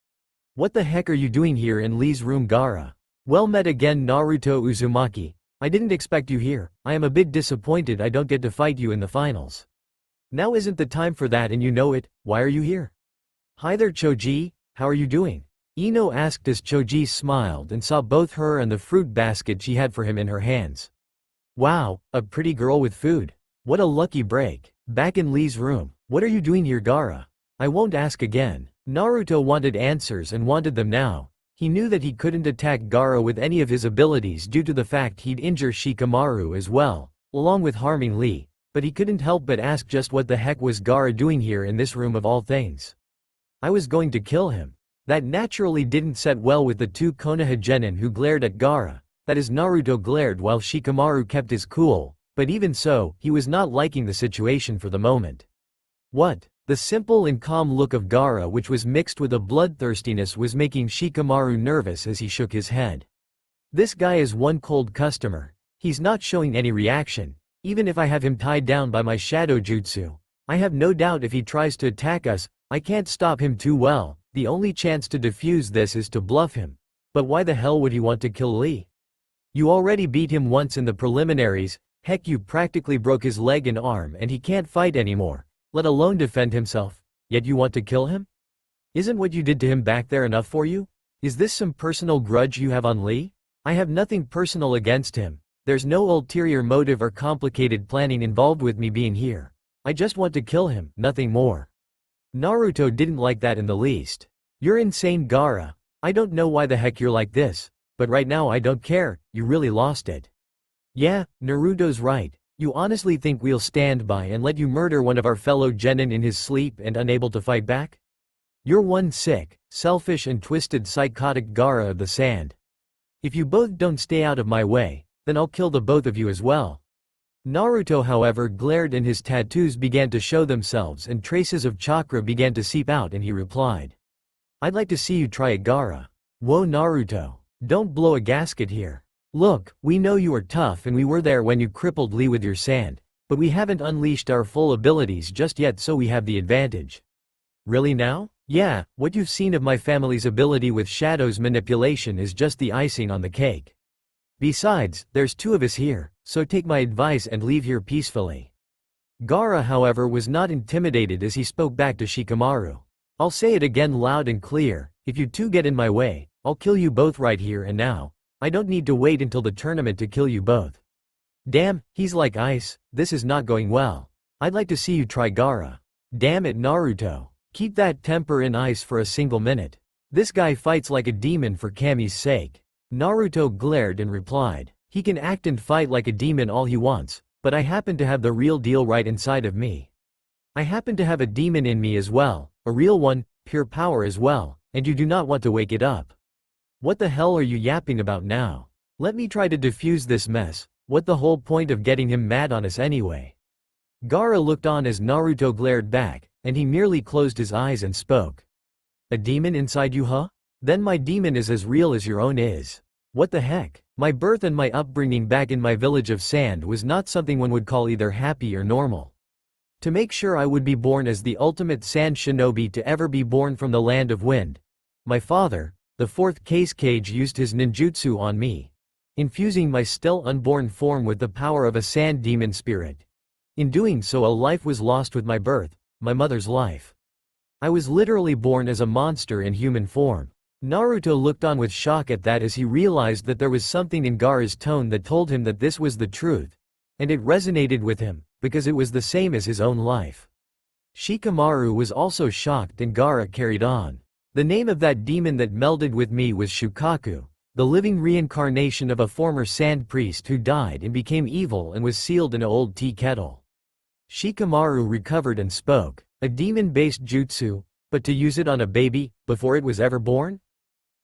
What the heck are you doing here in Lee's room, Gaara? Well met again, Naruto Uzumaki. I didn't expect you here. I am a bit disappointed I don't get to fight you in the finals. Now isn't the time for that and you know it. Why are you here? Hi there Choji, how are you doing? Ino asked as Choji smiled and saw both her and the fruit basket she had for him in her hands. Wow, a pretty girl with food. What a lucky break. Back in Lee's room. What are you doing here, Gaara? I won't ask again. Naruto wanted answers and wanted them now. He knew that he couldn't attack Gaara with any of his abilities due to the fact he'd injure Shikamaru as well, along with harming Lee, but he couldn't help but ask just what the heck was Gaara doing here in this room of all things. I was going to kill him. That naturally didn't set well with the two Konoha Genin who glared at Gaara. That is, Naruto glared while Shikamaru kept his cool, but even so, he was not liking the situation for the moment. What? The simple and calm look of Gaara, which was mixed with a bloodthirstiness, was making Shikamaru nervous as he shook his head. This guy is one cold customer. He's not showing any reaction. Even if I have him tied down by my shadow jutsu, I have no doubt if he tries to attack us, I can't stop him too well. The only chance to defuse this is to bluff him. But why the hell would he want to kill Lee? You already beat him once in the preliminaries. Heck, you practically broke his leg and arm and he can't fight anymore, let alone defend himself, yet you want to kill him? Isn't what you did to him back there enough for you? Is this some personal grudge you have on Lee? I have nothing personal against him. There's no ulterior motive or complicated planning involved with me being here. I just want to kill him, nothing more. Naruto didn't like that in the least. You're insane, Gaara. I don't know why the heck you're like this, but right now I don't care, you really lost it. Yeah, Naruto's right. You honestly think we'll stand by and let you murder one of our fellow Genin in his sleep and unable to fight back? You're one sick, selfish and twisted psychotic Gaara of the sand. If you both don't stay out of my way, then I'll kill the both of you as well. Naruto, however, glared and his tattoos began to show themselves and traces of chakra began to seep out, and he replied, I'd like to see you try it, Gaara. Whoa Naruto. Don't blow a gasket here. Look, we know you are tough and we were there when you crippled Lee with your sand, but we haven't unleashed our full abilities just yet, so we have the advantage. Really now? Yeah, what you've seen of my family's ability with shadows manipulation is just the icing on the cake. Besides, there's two of us here, so take my advice and leave here peacefully. Gaara, however, was not intimidated as he spoke back to Shikamaru. I'll say it again loud and clear, if you two get in my way, I'll kill you both right here and now. I don't need to wait until the tournament to kill you both. Damn, he's like ice, this is not going well. I'd like to see you try, Gaara. Damn it Naruto. Keep that temper in ice for a single minute. This guy fights like a demon for Kami's sake. Naruto glared and replied, he can act and fight like a demon all he wants, but I happen to have the real deal right inside of me. I happen to have a demon in me as well, a real one, pure power as well, and you do not want to wake it up. What the hell are you yapping about now? Let me try to defuse this mess. What the whole point of getting him mad on us anyway? Gaara looked on as Naruto glared back, and he merely closed his eyes and spoke. A demon inside you, huh? Then my demon is as real as your own is. What the heck? My birth and my upbringing back in my village of sand was not something one would call either happy or normal. To make sure I would be born as the ultimate sand shinobi to ever be born from the land of wind, my father, the fourth Kage, used his ninjutsu on me, infusing my still unborn form with the power of a sand demon spirit. In doing so, a life was lost with my birth, my mother's life. I was literally born as a monster in human form. Naruto looked on with shock at that as he realized that there was something in Gaara's tone that told him that this was the truth. And it resonated with him, because it was the same as his own life. Shikamaru was also shocked and Gaara carried on. The name of that demon that melded with me was Shukaku, the living reincarnation of a former sand priest who died and became evil and was sealed in an old tea kettle. Shikamaru recovered and spoke. A demon-based jutsu, but to use it on a baby, before it was ever born?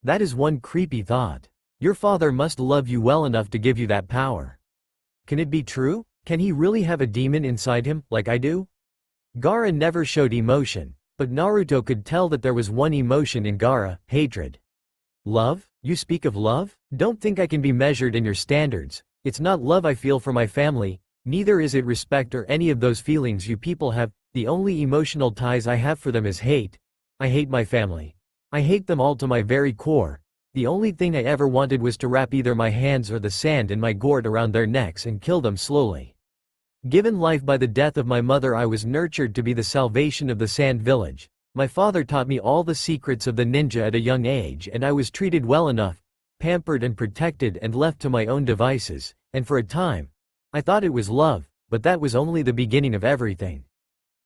That is one creepy thought. Your father must love you well enough to give you that power. Can it be true? Can he really have a demon inside him, like I do? Gaara never showed emotion, but Naruto could tell that there was one emotion in Gaara: hatred. Love? You speak of love? Don't think I can be measured in your standards. It's not love I feel for my family, neither is it respect or any of those feelings you people have. The only emotional ties I have for them is hate. I hate my family. I hate them all to my very core. The only thing I ever wanted was to wrap either my hands or the sand in my gourd around their necks and kill them slowly. Given life by the death of my mother, I was nurtured to be the salvation of the sand village. My father taught me all the secrets of the ninja at a young age, and I was treated well enough, pampered and protected and left to my own devices, and for a time, I thought it was love, but that was only the beginning of everything.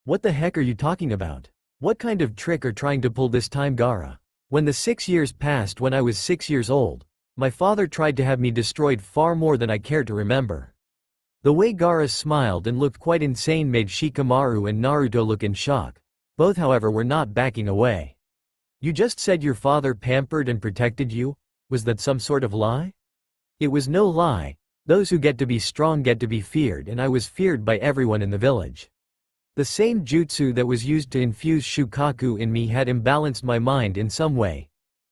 What the heck are you talking about? What kind of trick are trying to pull this time, Gaara? When the 6 years passed, when I was 6 years old, my father tried to have me destroyed far more than I cared to remember. The way Gaara smiled and looked quite insane made Shikamaru and Naruto look in shock. Both, however, were not backing away. You just said your father pampered and protected you? Was that some sort of lie? It was no lie. Those who get to be strong get to be feared, and I was feared by everyone in the village. The same jutsu that was used to infuse Shukaku in me had imbalanced my mind in some way.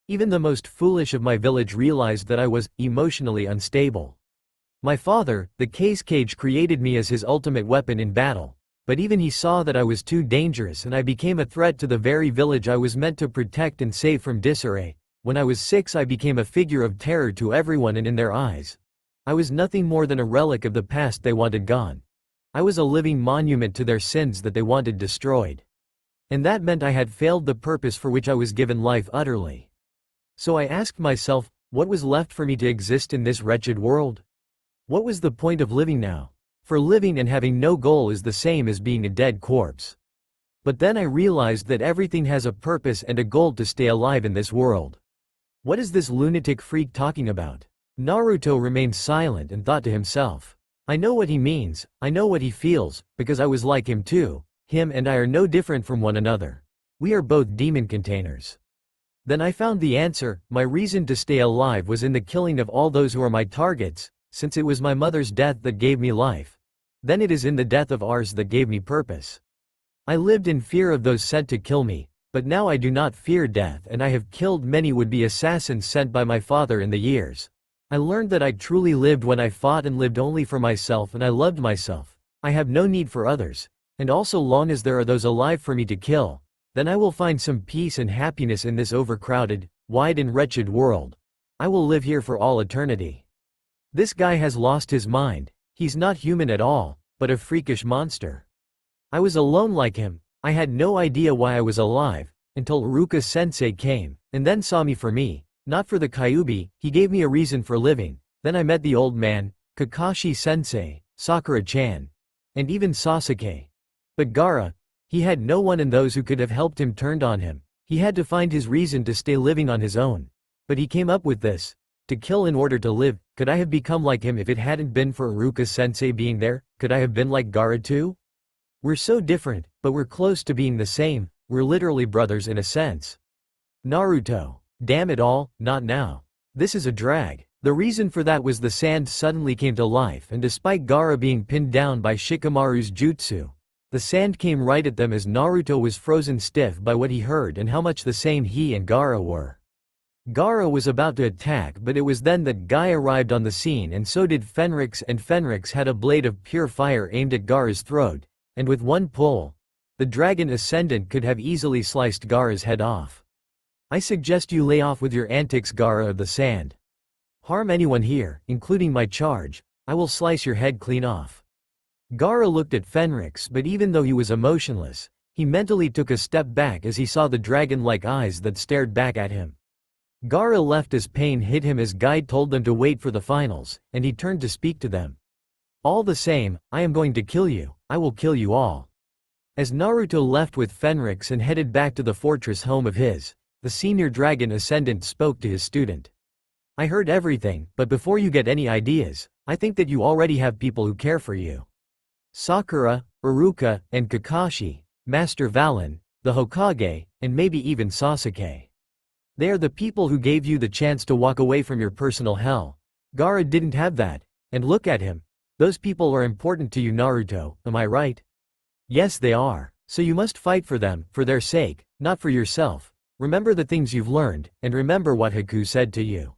Even the most foolish of my village realized that I was emotionally unstable. My father, the case cage, created me as his ultimate weapon in battle, but even he saw that I was too dangerous and I became a threat to the very village I was meant to protect and save from disarray. When I was 6, I became a figure of terror to everyone, and in their eyes, I was nothing more than a relic of the past they wanted gone. I was a living monument to their sins that they wanted destroyed. And that meant I had failed the purpose for which I was given life utterly. So I asked myself, what was left for me to exist in this wretched world? What was the point of living now? For living and having no goal is the same as being a dead corpse. But then I realized that everything has a purpose and a goal to stay alive in this world. What is this lunatic freak talking about? Naruto remained silent and thought to himself. I know what he means, I know what he feels, because I was like him too. Him and I are no different from one another. We are both demon containers. Then I found the answer. My reason to stay alive was in the killing of all those who are my targets, since it was my mother's death that gave me life. Then it is in the death of ours that gave me purpose. I lived in fear of those sent to kill me, but now I do not fear death, and I have killed many would-be assassins sent by my father in the years. I learned that I truly lived when I fought and lived only for myself, and I loved myself. I have no need for others, and also long as there are those alive for me to kill, then I will find some peace and happiness in this overcrowded, wide and wretched world. I will live here for all eternity. This guy has lost his mind. He's not human at all, but a freakish monster. I was alone like him. I had no idea why I was alive, until Iruka-sensei came, and then saw me for me. Not for the Kyuubi, he gave me a reason for living. Then I met the old man, Kakashi-sensei, Sakura-chan, and even Sasuke. But Gaara, he had no one, and those who could have helped him turned on him. He had to find his reason to stay living on his own. But he came up with this. To kill in order to live. Could I have become like him if it hadn't been for Iruka-sensei being there? Could I have been like Gaara too? We're so different, but we're close to being the same. We're literally brothers in a sense. Naruto. Damn it all, not now. This is a drag. The reason for that was the sand suddenly came to life, and despite Gaara being pinned down by Shikamaru's jutsu, the sand came right at them as Naruto was frozen stiff by what he heard and how much the same he and Gaara were. Gaara was about to attack, but it was then that Guy arrived on the scene, and so did Fenrix, and Fenrix had a blade of pure fire aimed at Gaara's throat, and with one pull, the dragon Ascendant could have easily sliced Gaara's head off. I suggest you lay off with your antics, Gaara of the Sand. Harm anyone here, including my charge, I will slice your head clean off. Gaara looked at Fenrix, but even though he was emotionless, he mentally took a step back as he saw the dragon-like eyes that stared back at him. Gaara left as pain hit him as Guide told them to wait for the finals, and he turned to speak to them. All the same, I am going to kill you, I will kill you all. As Naruto left with Fenrix and headed back to the fortress home of his, the senior dragon Ascendant spoke to his student. I heard everything, but before you get any ideas, I think that you already have people who care for you. Sakura, Iruka, and Kakashi, Master Valen, the Hokage, and maybe even Sasuke. They are the people who gave you the chance to walk away from your personal hell. Gaara didn't have that, and look at him. Those people are important to you, Naruto, am I right? Yes, they are. So you must fight for them, for their sake, not for yourself. Remember the things you've learned, and remember what Haku said to you.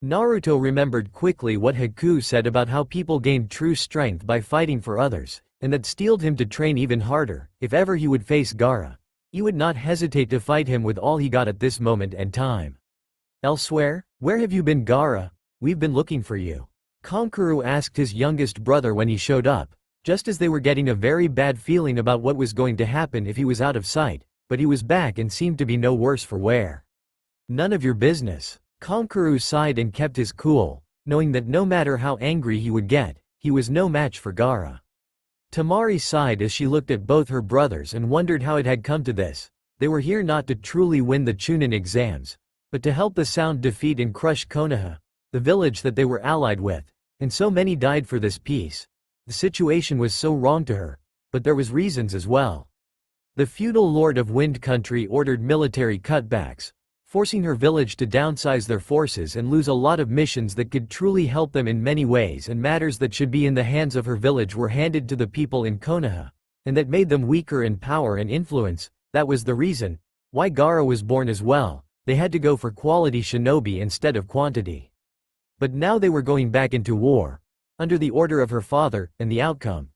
Naruto remembered quickly what Haku said about how people gained true strength by fighting for others, and that steeled him to train even harder. If ever he would face Gaara, he would not hesitate to fight him with all he got at this moment and time. Elsewhere, where have you been, Gaara? We've been looking for you. Kankuro asked his youngest brother when he showed up, just as they were getting a very bad feeling about what was going to happen if he was out of sight, but he was back and seemed to be no worse for wear. None of your business. Kankuro sighed and kept his cool, knowing that no matter how angry he would get, he was no match for Gaara. Tamari sighed as she looked at both her brothers and wondered how it had come to this. They were here not to truly win the Chunin exams, but to help the Sound defeat and crush Konoha, the village that they were allied with, and so many died for this peace. The situation was so wrong to her, but there was reasons as well. The feudal lord of Wind Country ordered military cutbacks, forcing her village to downsize their forces and lose a lot of missions that could truly help them in many ways, and matters that should be in the hands of her village were handed to the people in Konoha, and that made them weaker in power and influence. That was the reason why Gaara was born as well. They had to go for quality shinobi instead of quantity. But now they were going back into war, under the order of her father, and the outcome.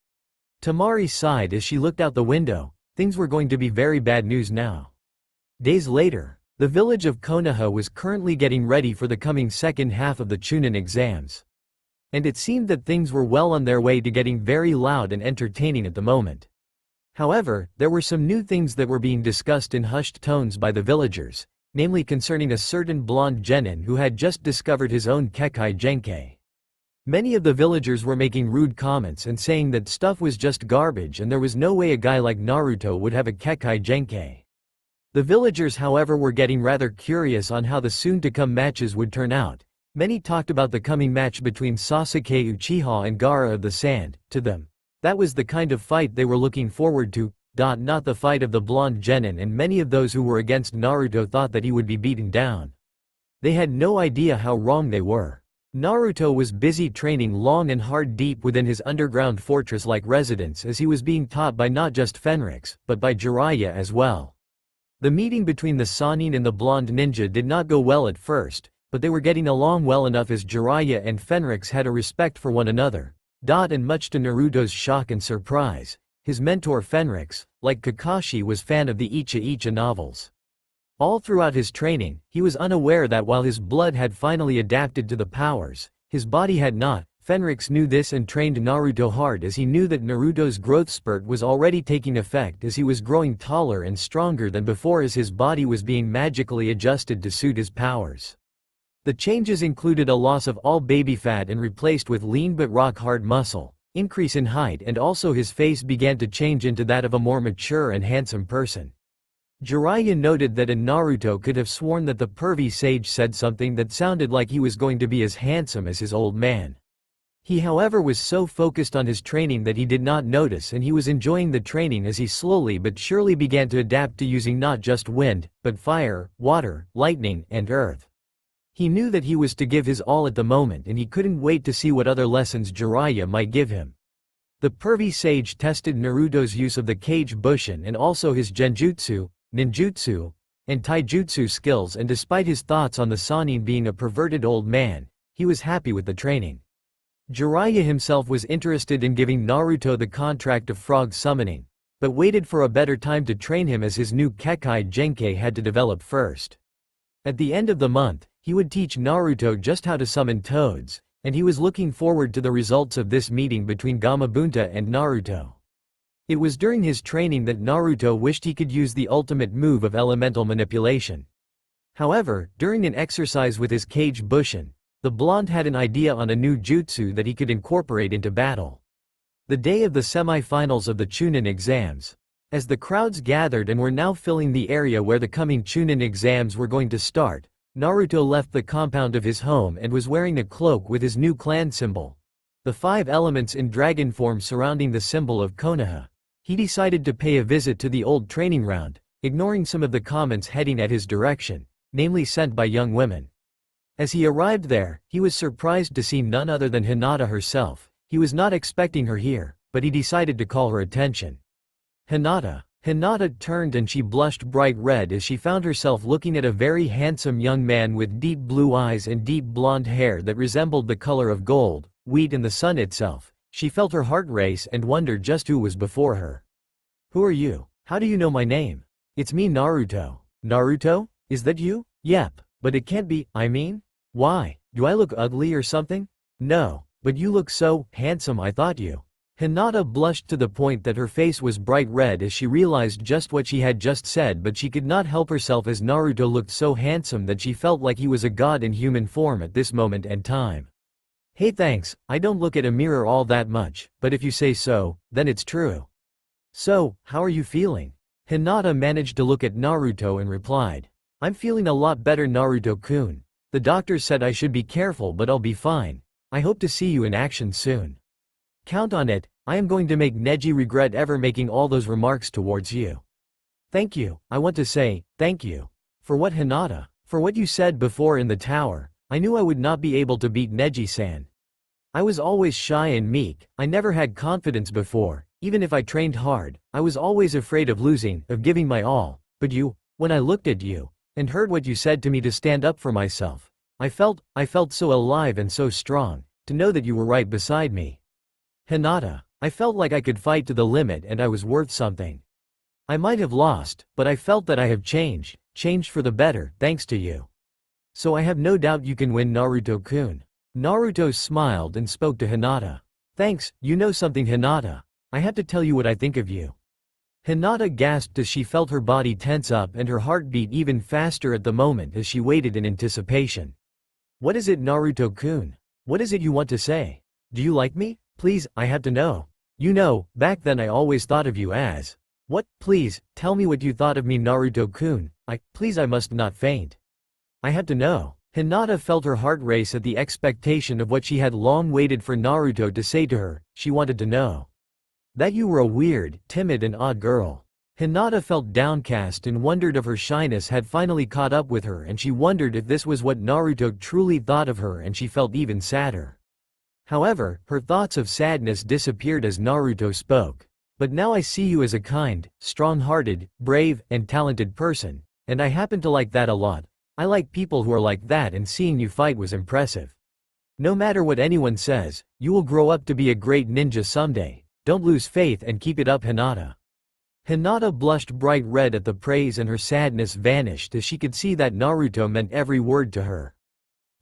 Tamari sighed as she looked out the window. Things were going to be very bad news now. Days later, the village of Konoha was currently getting ready for the coming second half of the Chunin exams. And it seemed that things were well on their way to getting very loud and entertaining at the moment. However, there were some new things that were being discussed in hushed tones by the villagers, namely concerning a certain blonde genin who had just discovered his own Kekai Genkei. Many of the villagers were making rude comments and saying that stuff was just garbage and there was no way a guy like Naruto would have a Kekai Genkei. The villagers, however, were getting rather curious on how the soon-to-come matches would turn out. Many talked about the coming match between Sasuke Uchiha and Gaara of the Sand. To them, that was the kind of fight they were looking forward to, not the fight of the blonde genin, and many of those who were against Naruto thought that he would be beaten down. They had no idea how wrong they were. Naruto was busy training long and hard deep within his underground fortress-like residence, as he was being taught by not just Fenrix, but by Jiraiya as well. The meeting between the Sannin and the blonde ninja did not go well at first, but they were getting along well enough as Jiraiya and Fenrix had a respect for one another. And much to Naruto's shock and surprise, his mentor Fenrix, like Kakashi, was fan of the Icha Icha novels. All throughout his training, he was unaware that while his blood had finally adapted to the powers, his body had not. Fenrix knew this and trained Naruto hard, as he knew that Naruto's growth spurt was already taking effect as he was growing taller and stronger than before, as his body was being magically adjusted to suit his powers. The changes included a loss of all baby fat and replaced with lean but rock-hard muscle, increase in height, and also his face began to change into that of a more mature and handsome person. Jiraiya noted that, and Naruto could have sworn that the pervy sage said something that sounded like he was going to be as handsome as his old man. He, however, was so focused on his training that he did not notice, and he was enjoying the training as he slowly but surely began to adapt to using not just wind, but fire, water, lightning, and earth. He knew that he was to give his all at the moment, and he couldn't wait to see what other lessons Jiraiya might give him. The pervy sage tested Naruto's use of the Kage Bushin and also his genjutsu, ninjutsu, and taijutsu skills, and despite his thoughts on the Sannin being a perverted old man, he was happy with the training. Jiraiya himself was interested in giving Naruto the contract of frog summoning, but waited for a better time to train him, as his new Kekai Genkei had to develop first. At the end of the month, he would teach Naruto just how to summon toads, and he was looking forward to the results of this meeting between Gamabunta and Naruto. It was during his training that Naruto wished he could use the ultimate move of elemental manipulation. However, during an exercise with his Kage Bushin, the blonde had an idea on a new jutsu that he could incorporate into battle. The day of the semi-finals of the Chunin exams. As the crowds gathered and were now filling the area where the coming Chunin exams were going to start, Naruto left the compound of his home and was wearing a cloak with his new clan symbol, the 5 elements in dragon form surrounding the symbol of Konoha. He decided to pay a visit to the old training ground, ignoring some of the comments heading at his direction, namely sent by young women. As he arrived there, he was surprised to see none other than Hinata herself. He was not expecting her here, but he decided to call her attention. Hinata. Hinata turned and she blushed bright red as she found herself looking at a very handsome young man with deep blue eyes and deep blonde hair that resembled the color of gold, wheat and the sun itself. She felt her heart race and wondered just who was before her. "Who are you? How do you know my name?" "It's me, Naruto." "Naruto? Is that you?" "Yep, but it can't be, I mean? Why? Do I look ugly or something?" "No, but you look so handsome, I thought you." Hinata blushed to the point that her face was bright red as she realized just what she had just said, but she could not help herself as Naruto looked so handsome that she felt like he was a god in human form at this moment and time. "Hey, thanks, I don't look at a mirror all that much, but if you say so, then it's true." "So, how are you feeling?" Hinata managed to look at Naruto and replied, "I'm feeling a lot better, Naruto-kun. The doctor said I should be careful, but I'll be fine. I hope to see you in action soon." "Count on it, I am going to make Neji regret ever making all those remarks towards you." "Thank you, I want to say, thank you." "For what, Hinata?" "For what you said before in the tower. I knew I would not be able to beat Neji-san. I was always shy and meek, I never had confidence before, even if I trained hard, I was always afraid of losing, of giving my all, but you, when I looked at you, and heard what you said to me to stand up for myself, I felt so alive and so strong, to know that you were right beside me. Hinata, I felt like I could fight to the limit and I was worth something. I might have lost, but I felt that I have changed for the better, thanks to you. So I have no doubt you can win, Naruto-kun." Naruto smiled and spoke to Hinata. "Thanks, you know something, Hinata. I have to tell you what I think of you." Hinata gasped as she felt her body tense up and her heart beat even faster at the moment as she waited in anticipation. "What is it, Naruto-kun? What is it you want to say? Do you like me? Please, I have to know. You know, back then I always thought of you as…" "What? Please, tell me what you thought of me, Naruto-kun. I must not faint. I have to know." Hinata felt her heart race at the expectation of what she had long waited for Naruto to say to her. She wanted to know that you were a weird, timid and odd girl. Hinata felt downcast and wondered if her shyness had finally caught up with her, and she wondered if this was what Naruto truly thought of her, and she felt even sadder. However, her thoughts of sadness disappeared as Naruto spoke. "But now I see you as a kind, strong-hearted, brave, and talented person, and I happen to like that a lot. I like people who are like that, and seeing you fight was impressive. No matter what anyone says, you will grow up to be a great ninja someday. Don't lose faith and keep it up, Hinata." Hinata blushed bright red at the praise and her sadness vanished as she could see that Naruto meant every word to her.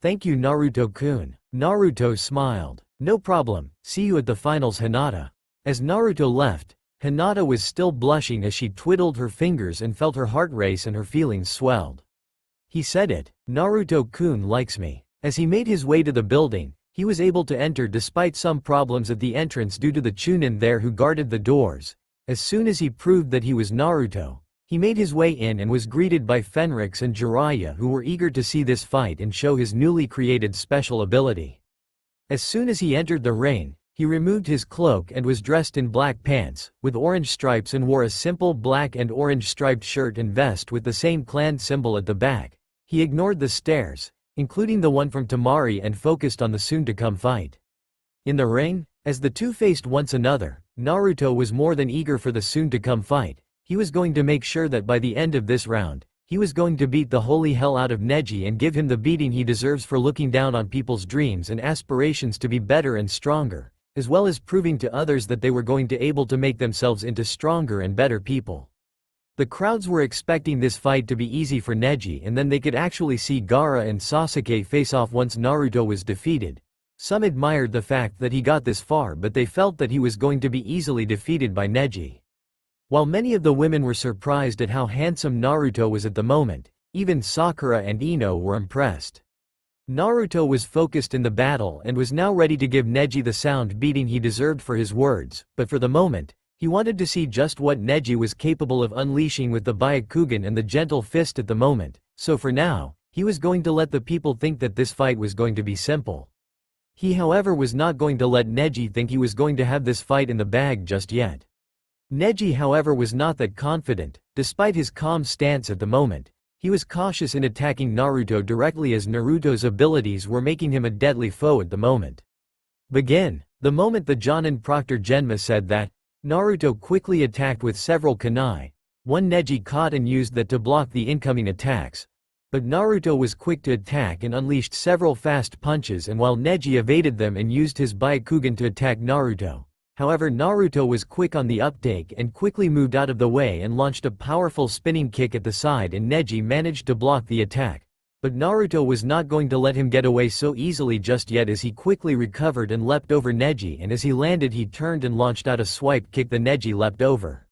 "Thank you, Naruto-kun." Naruto smiled. "No problem, see you at the finals, Hinata." As Naruto left, Hinata was still blushing as she twiddled her fingers and felt her heart race and her feelings swelled. He said it, Naruto-kun likes me. As he made his way to the building, he was able to enter despite some problems at the entrance due to the Chunin there who guarded the doors. As soon as he proved that he was Naruto, he made his way in and was greeted by Fenrix and Jiraiya, who were eager to see this fight and show his newly created special ability. As soon as he entered the ring, he removed his cloak and was dressed in black pants, with orange stripes, and wore a simple black and orange striped shirt and vest with the same clan symbol at the back. He ignored the stares, including the one from Temari, and focused on the soon-to-come fight. In the ring, as the two faced once another, Naruto was more than eager for the soon-to-come fight. He was going to make sure that by the end of this round, he was going to beat the holy hell out of Neji and give him the beating he deserves for looking down on people's dreams and aspirations to be better and stronger, as well as proving to others that they were going to able to make themselves into stronger and better people. The crowds were expecting this fight to be easy for Neji, and then they could actually see Gaara and Sasuke face off once Naruto was defeated. Some admired the fact that he got this far, but they felt that he was going to be easily defeated by Neji. While many of the women were surprised at how handsome Naruto was at the moment, even Sakura and Ino were impressed. Naruto was focused in the battle and was now ready to give Neji the sound beating he deserved for his words, but for the moment, he wanted to see just what Neji was capable of unleashing with the Byakugan and the gentle fist at the moment, so for now, he was going to let the people think that this fight was going to be simple. He however was not going to let Neji think he was going to have this fight in the bag just yet. Neji however was not that confident, despite his calm stance at the moment. He was cautious in attacking Naruto directly as Naruto's abilities were making him a deadly foe at the moment. Begin. The moment the Jonin Proctor Genma said that, Naruto quickly attacked with several kunai. One Neji caught and used that to block the incoming attacks. But Naruto was quick to attack and unleashed several fast punches, and while Neji evaded them and used his Byakugan to attack Naruto. However, Naruto was quick on the uptake and quickly moved out of the way and launched a powerful spinning kick at the side, and Neji managed to block the attack. But Naruto was not going to let him get away so easily just yet, as he quickly recovered and leapt over Neji, and as he landed he turned and launched out a swipe kick the Neji leapt over.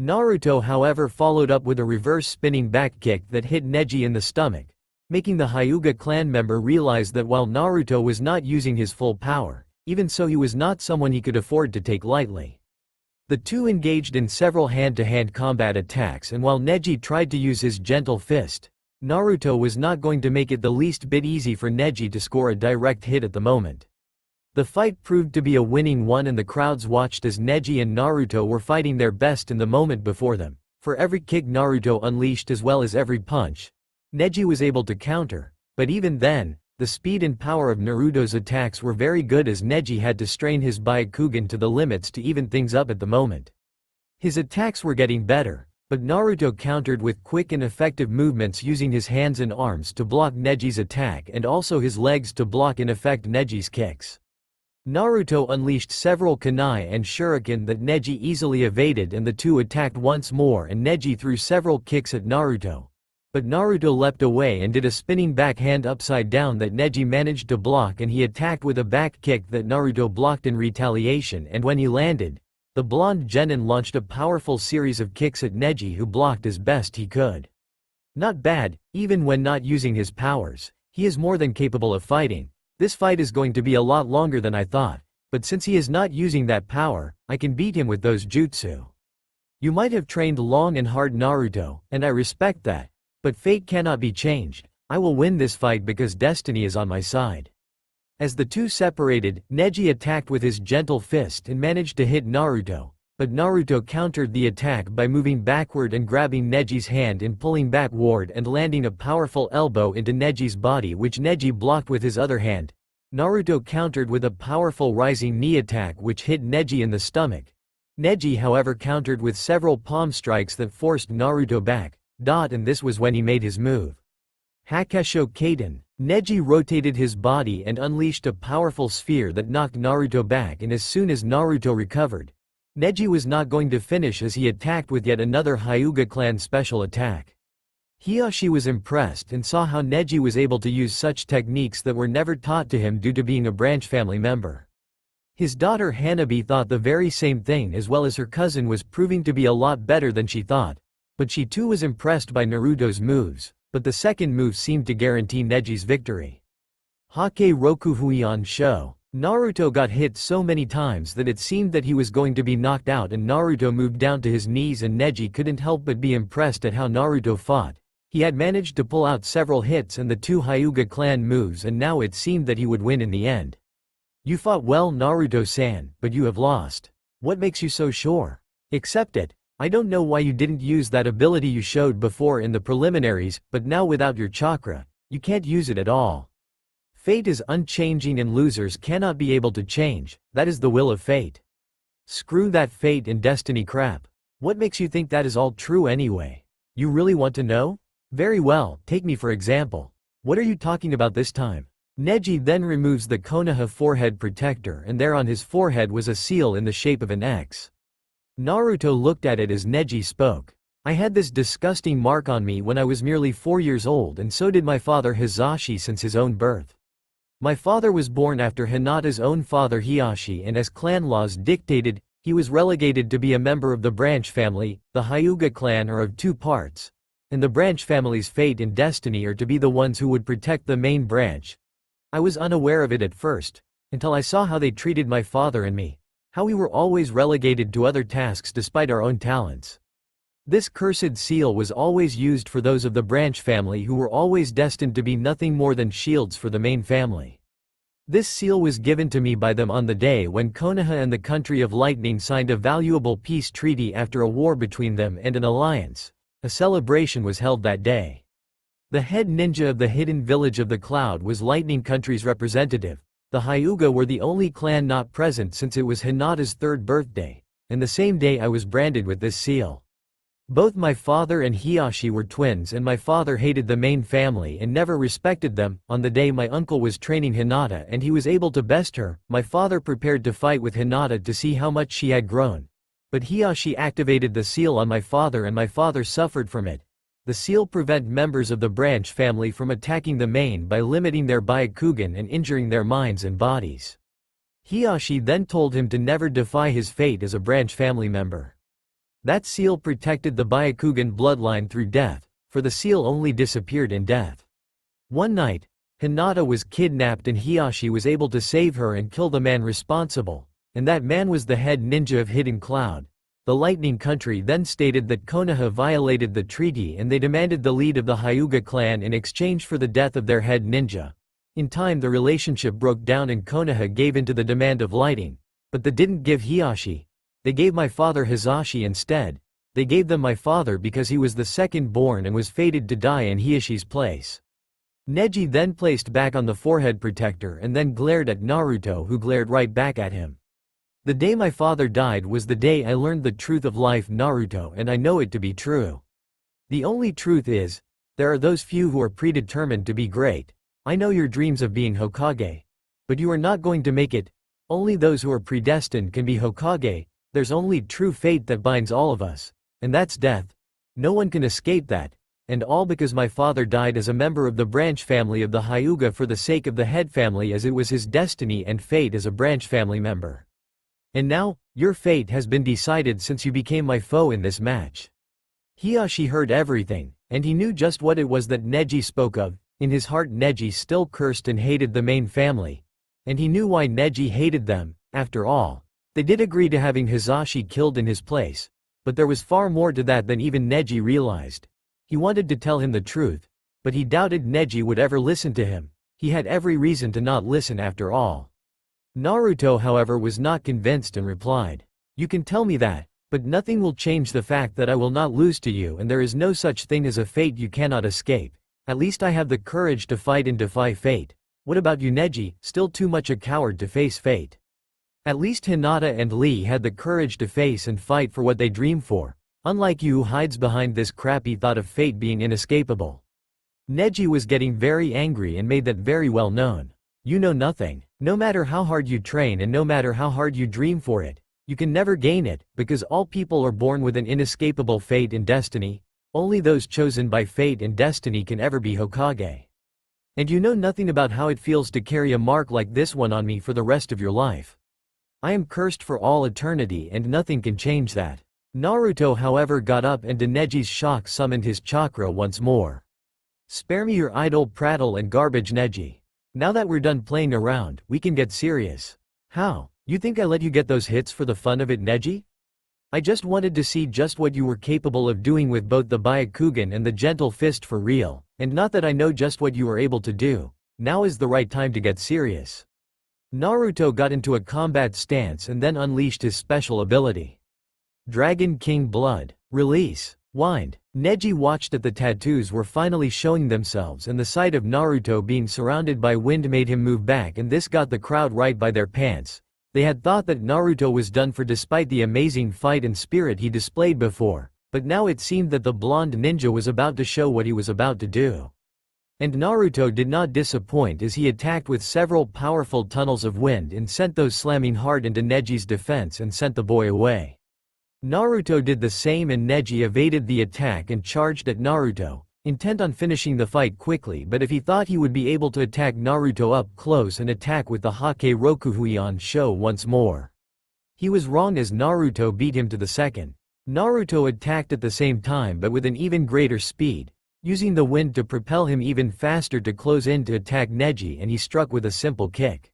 Naruto however followed up with a reverse spinning back kick that hit Neji in the stomach, making the Hyuga clan member realize that while Naruto was not using his full power, even so he was not someone he could afford to take lightly. The two engaged in several hand-to-hand combat attacks, and while Neji tried to use his gentle fist, Naruto was not going to make it the least bit easy for Neji to score a direct hit at the moment. The fight proved to be a winning one, and the crowds watched as Neji and Naruto were fighting their best in the moment before them. For every kick Naruto unleashed as well as every punch, Neji was able to counter, but even then, the speed and power of Naruto's attacks were very good, as Neji had to strain his Byakugan to the limits to even things up at the moment. His attacks were getting better, but Naruto countered with quick and effective movements, using his hands and arms to block Neji's attack and also his legs to block in effect Neji's kicks. Naruto unleashed several kunai and shuriken that Neji easily evaded, and the two attacked once more and Neji threw several kicks at Naruto. But Naruto leapt away and did a spinning backhand upside down that Neji managed to block, and he attacked with a back kick that Naruto blocked in retaliation, and when he landed, the blonde genin launched a powerful series of kicks at Neji, who blocked as best he could. Not bad, even when not using his powers, he is more than capable of fighting. This fight is going to be a lot longer than I thought, but since he is not using that power, I can beat him with those jutsu. You might have trained long and hard, Naruto, and I respect that, but fate cannot be changed. I will win this fight because destiny is on my side. As the two separated, Neji attacked with his gentle fist and managed to hit Naruto, but Naruto countered the attack by moving backward and grabbing Neji's hand and pulling backward and landing a powerful elbow into Neji's body, which Neji blocked with his other hand. Naruto countered with a powerful rising knee attack which hit Neji in the stomach. Neji however countered with several palm strikes that forced Naruto back, and this was when he made his move. Hakasho Kaden. Neji rotated his body and unleashed a powerful sphere that knocked Naruto back, and as soon as Naruto recovered, Neji was not going to finish as he attacked with yet another Hyuga clan special attack. Hiyashi was impressed and saw how Neji was able to use such techniques that were never taught to him due to being a branch family member. His daughter Hanabi thought the very same thing, as well as her cousin was proving to be a lot better than she thought, but she too was impressed by Naruto's moves, but the second move seemed to guarantee Neji's victory. Hake Rokuhuion Sho. Naruto got hit so many times that it seemed that he was going to be knocked out, and Naruto moved down to his knees, and Neji couldn't help but be impressed at how Naruto fought. He had managed to pull out several hits and the two Hyuga clan moves, and now it seemed that he would win in the end. You fought well, Naruto-san, but you have lost. What makes you so sure? Accept it. I don't know why you didn't use that ability you showed before in the preliminaries, but now without your chakra, you can't use it at all. Fate is unchanging and losers cannot be able to change. That is the will of fate. Screw that fate and destiny crap. What makes you think that is all true anyway? You really want to know? Very well, take me for example. What are you talking about this time? Neji then removes the Konoha forehead protector, and there on his forehead was a seal in the shape of an X. Naruto looked at it as Neji spoke. I had this disgusting mark on me when I was merely 4 years old, and so did my father Hisashi since his own birth. My father was born after Hinata's own father Hiashi, and as clan laws dictated, he was relegated to be a member of the branch family. The Hyuga clan are of two parts, and the branch family's fate and destiny are to be the ones who would protect the main branch. I was unaware of it at first, until I saw how they treated my father and me, how we were always relegated to other tasks despite our own talents. This cursed seal was always used for those of the branch family who were always destined to be nothing more than shields for the main family. This seal was given to me by them on the day when Konoha and the Country of Lightning signed a valuable peace treaty after a war between them and an alliance. A celebration was held that day. The head ninja of the hidden village of the Cloud was Lightning Country's representative. The Hyuga were the only clan not present since it was Hinata's third birthday, and the same day I was branded with this seal. Both my father and Hiashi were twins, and my father hated the main family and never respected them. On the day my uncle was training Hinata and he was able to best her, my father prepared to fight with Hinata to see how much she had grown. But Hiashi activated the seal on my father and my father suffered from it. The seal prevent members of the branch family from attacking the main by limiting their Byakugan and injuring their minds and bodies. Hiashi then told him to never defy his fate as a branch family member. That seal protected the Byakugan bloodline through death, for the seal only disappeared in death. One night, Hinata was kidnapped and Hiashi was able to save her and kill the man responsible, and that man was the head ninja of Hidden Cloud. The Lightning Country then stated that Konoha violated the treaty and they demanded the lead of the Hyuga clan in exchange for the death of their head ninja. In time the relationship broke down and Konoha gave in to the demand of Lighting, but they didn't give Hiashi. They gave my father Hisashi instead. They gave them my father because he was the second born and was fated to die in Hiashi's place. Neji then placed back on the forehead protector and then glared at Naruto, who glared right back at him. The day my father died was the day I learned the truth of life, Naruto, and I know it to be true. The only truth is, there are those few who are predetermined to be great. I know your dreams of being Hokage. But you are not going to make it. Only those who are predestined can be Hokage. There's only true fate that binds all of us, and that's death. No one can escape that, and all because my father died as a member of the branch family of the Hyuga for the sake of the head family, as it was his destiny and fate as a branch family member. And now, your fate has been decided since you became my foe in this match. Hiashi heard everything, and he knew just what it was that Neji spoke of. In his heart Neji still cursed and hated the main family. And he knew why Neji hated them. After all, they did agree to having Hisashi killed in his place, but there was far more to that than even Neji realized. He wanted to tell him the truth, but he doubted Neji would ever listen to him. He had every reason to not listen after all. Naruto, however, was not convinced and replied, "You can tell me that, but nothing will change the fact that I will not lose to you, and there is no such thing as a fate you cannot escape. At least I have the courage to fight and defy fate. What about you, Neji? Still too much a coward to face fate." At least Hinata and Lee had the courage to face and fight for what they dream for, unlike you who hides behind this crappy thought of fate being inescapable. Neji was getting very angry and made that very well known. You know nothing. No matter how hard you train and no matter how hard you dream for it, you can never gain it, because all people are born with an inescapable fate and destiny. Only those chosen by fate and destiny can ever be Hokage. And you know nothing about how it feels to carry a mark like this one on me for the rest of your life. I am cursed for all eternity and nothing can change that. Naruto, however, got up and to Neji's shock summoned his chakra once more. Spare me your idle prattle and garbage, Neji. Now that we're done playing around, we can get serious. How? You think I let you get those hits for the fun of it, Neji? I just wanted to see just what you were capable of doing with both the Byakugan and the gentle fist for real, and not that I know just what you are able to do. Now is the right time to get serious. Naruto got into a combat stance and then unleashed his special ability. Dragon King Blood. Release. Wind. Neji watched that the tattoos were finally showing themselves, and the sight of Naruto being surrounded by wind made him move back, and this got the crowd right by their pants. They had thought that Naruto was done for despite the amazing fight and spirit he displayed before, but now it seemed that the blonde ninja was about to show what he was about to do. And Naruto did not disappoint as he attacked with several powerful tunnels of wind and sent those slamming hard into Neji's defense and sent the boy away. Naruto did the same and Neji evaded the attack and charged at Naruto, intent on finishing the fight quickly, but if he thought he would be able to attack Naruto up close and attack with the Hake Rokuhuion show once more. He was wrong as Naruto beat him to the second. Naruto attacked at the same time but with an even greater speed, using the wind to propel him even faster to close in to attack Neji, and he struck with a simple kick.